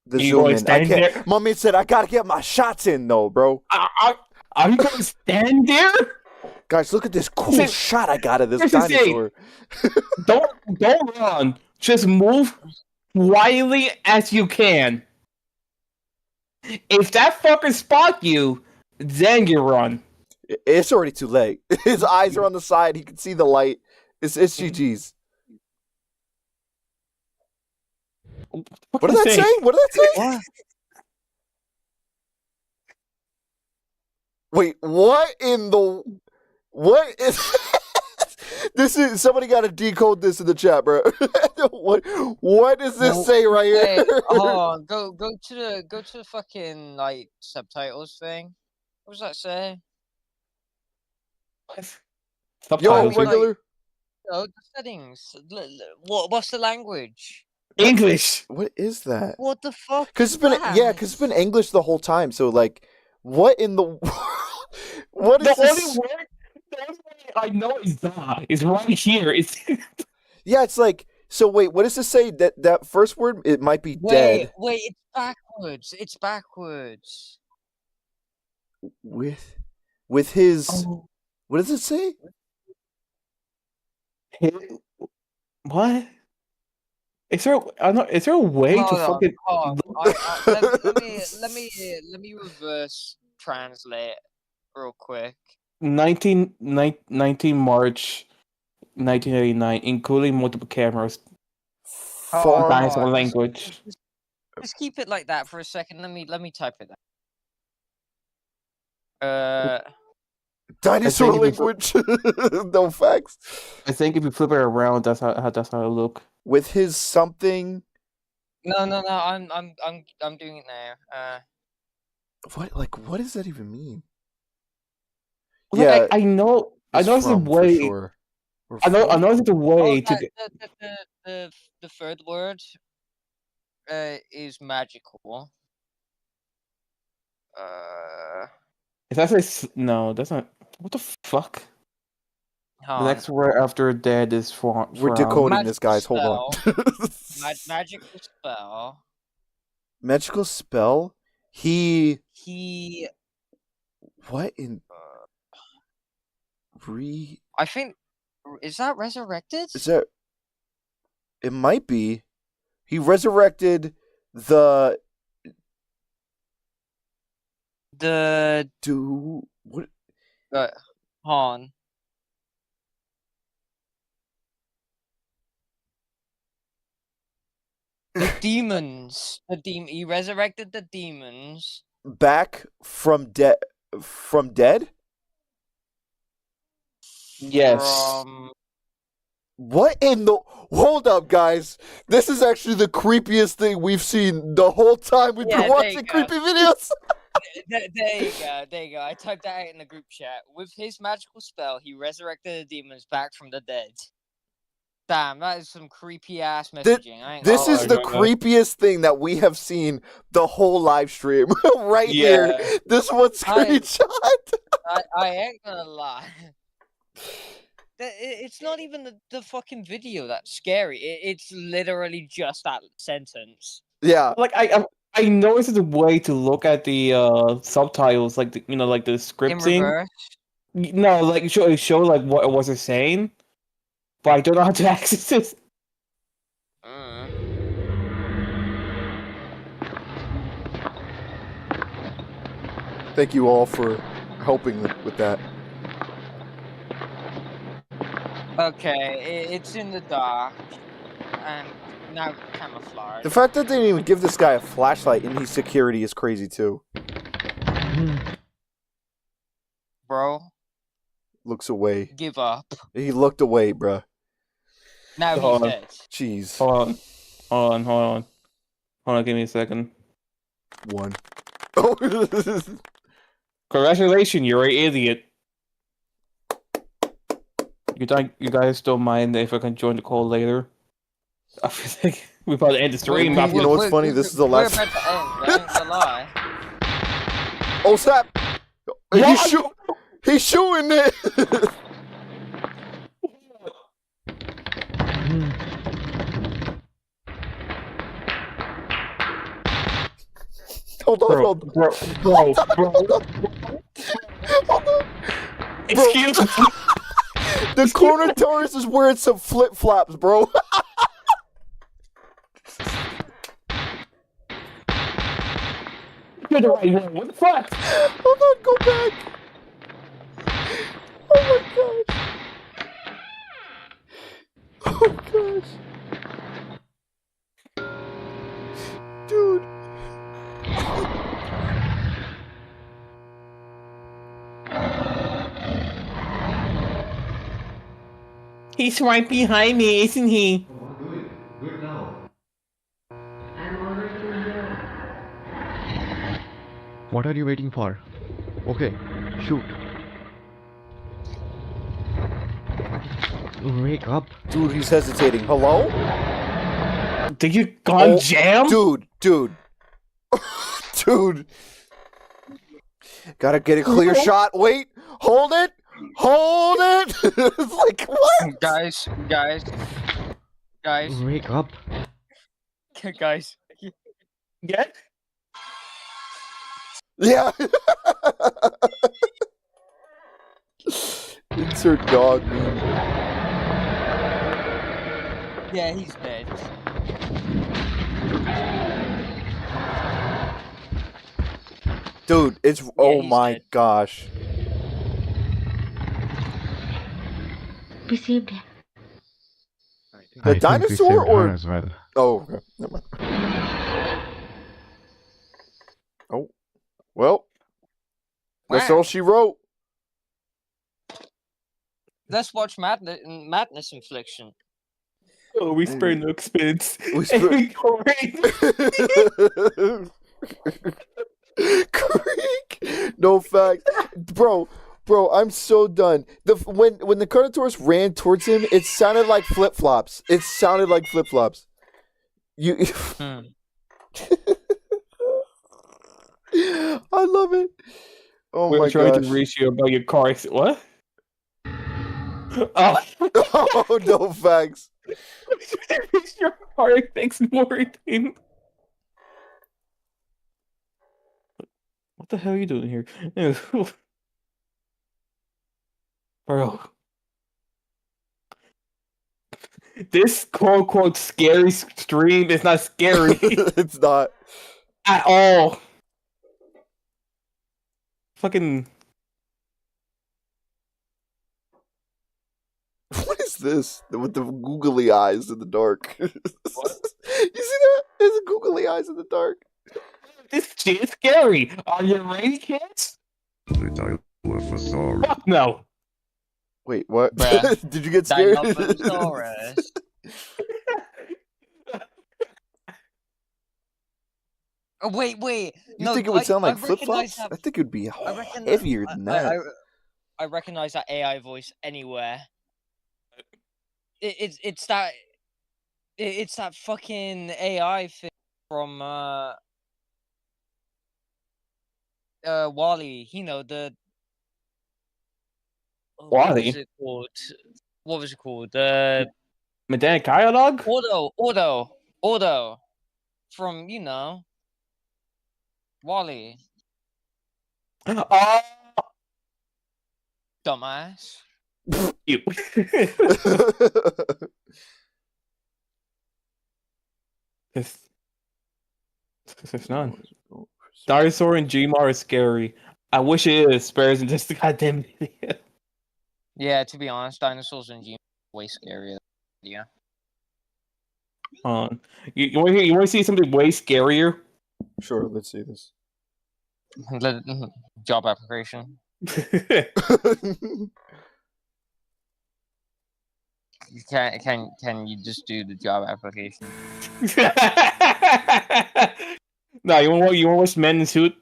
the You zoom gonna in. I stand can't. there? My man said I gotta get my shots in though, bro. Are you gonna stand there? Guys, look at this cool shot I got of this Here's the thing. dinosaur. Don't run. Just move quietly as you can. If that fucker spot you, then you run. It's already too late. His eyes are on the side. He can see the light. It's GG's. What did that say? What did that say? Wait, what in the... What is... This is... Somebody got to decode this in the chat, bro. What does this say right here? Hey, oh, go to the fucking like subtitles thing. What does that say? Yo, regular. Oh, the settings. What's the language? English. What is that? What the fuck? Because it's been English the whole time. So like, what in the what is the this? only way I know is that is right here. It's yeah. It's like, so wait, what does this say? That first word, it might be dead. Wait, it's backwards. It's backwards. With his, what does it say? What? Is there a way to fucking let me reverse translate real quick. 19 March 1989, including multiple cameras. Dinosaur language. Just keep it like that for a second. Let me type it down. Dinosaur language. No facts. I think if you flip it around, that's how it look. With his something. No. I'm doing it now. What does that even mean? Like, yeah, I know. It's a way. Sure. I know it's a way to get. The third word is magical. If that's no, that's not. What the fuck? The next word after dead is for. We're decoding this, guys. Hold on. Magical spell. Magical spell. He. What in? I think. Is that resurrected? Is that? It might be. He resurrected the. What? Han. The demons. He resurrected the demons. Back from dead. From dead. Yes. What in the... Hold up, guys. This is actually the creepiest thing we've seen the whole time we've been watching creepy videos. There you go. I typed that out in the group chat. With his magical spell, he resurrected the demons back from the dead. Damn, that is some creepy ass messaging. This is the creepiest thing that we have seen the whole live stream. Right here. This one screenshot. I ain't gonna lie. It's not even the fucking video that's scary. It's literally just that sentence. Yeah. Like I know this is a way to look at the subtitles, like like the scripting. In reverse? No, like show like what it was saying, but I don't know how to access this. Thank you all for helping with that. Okay, it's in the dark, and now camouflage. The fact that they didn't even give this guy a flashlight in his security is crazy too. Bro. Looks away. Give up. He looked away, bruh. Now he's dead. Jeez. Hold on, give me a second. One. Congratulations, you're an idiot. You guys don't mind if I can join the call later? I feel like we probably end the stream. You know what's funny? This is the last. We're about to end. That ain't a lie. Oh snap! He's shooting it. Hold on, hold on. Bro. Hold on. Excuse me. The corner tourist is wearing some flip flops, bro. You're the right one. What the fuck? Hold on, go back. Oh my gosh. Oh gosh. Dude. He's right behind me, isn't he? Do it now. What are you waiting for? Okay, shoot. Wake up. Dude, he's hesitating. Hello? Did you gone jam? Dude. Dude. Gotta get a clear shot. Wait. Hold it. It's like, what? Guys. Wake up. Guys. Get? Yeah. Insert dog meme. Yeah, he's dead. Dude, it's oh my gosh. We saved him. The dinosaur or as well. Oh, okay. Never mind. Oh. Well. That's all she wrote. Let's watch Madness Infliction. Oh, we spare no expense. We spare Creek. No facts. Bro, I'm so done. When the Carnotaurus ran towards him, it sounded like flip-flops. You I love it. Oh We're my trying gosh. to reach you about your car. What? Oh. Oh, no facts. Your car takes more time. What the hell are you doing here? Bro. This quote-unquote scary stream is not scary. It's not. At all. Fucking... What is this? With the googly eyes in the dark. What? You see that? There's googly eyes in the dark. This shit is scary. Are you ready, kids? Fuck no. Wait, what? Bruh. Did you get scared? Dilophosaurus. Oh, wait. You think it would sound like flip-flops? I think it would be heavier than that. I recognize that AI voice anywhere. It's that fucking AI thing from Wally. You know the Wally? What was it called? Medanic dialogue? Auto. From Wally. Oh. Dumbass. You. There's none. Dinosaur and Gmar is scary. I wish it is. Spares and just the goddamn idiot. Yeah, to be honest, dinosaurs and G way scarier. Yeah. You want to see something way scarier? Sure, let's see this. Job application. Can you just do the job application? No, you want to watch Men in Suit?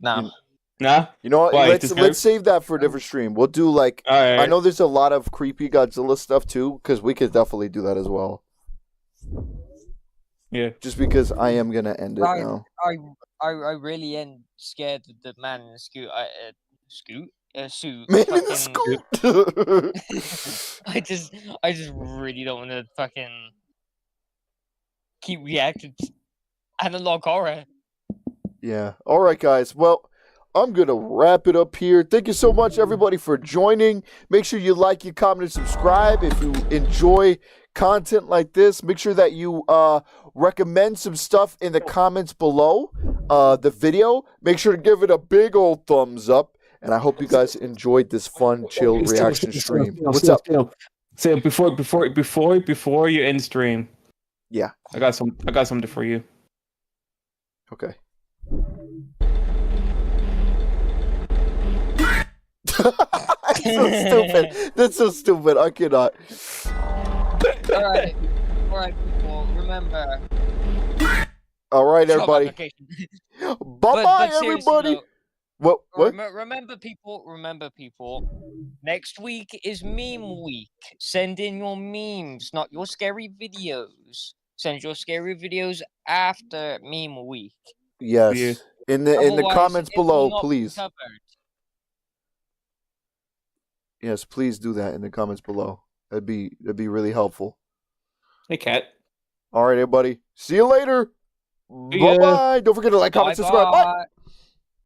No. Nah? You know what? Why? Let's save that for a different stream. We'll do like Alright. I know there's a lot of creepy Godzilla stuff too, because we could definitely do that as well. Yeah. Just because I am gonna end it now. I really am scared of the man in the suit. Man in the suit. I just really don't want to fucking keep reacting to analog horror. Yeah. All right, guys. Well, I'm going to wrap it up here. Thank you so much, everybody, for joining. Make sure you like, you comment, and subscribe. If you enjoy content like this, make sure that you recommend some stuff in the comments below the video. Make sure to give it a big old thumbs up. And I hope you guys enjoyed this fun, chill reaction stream. What's up? So before you end stream, yeah, I got something for you. Okay. That's so stupid. That's so stupid. I cannot. Alright, people, remember. Alright, everybody. Bye-bye, everybody. What? Remember, people. Next week is meme week. Send in your memes, not your scary videos. Send your scary videos after meme week. Yes. Yeah. In the comments below, please. Yes, please do that in the comments below. That'd be really helpful. Hey, Cat. All right, everybody. See you later. Bye-bye. Don't forget to like, comment, subscribe. Bye.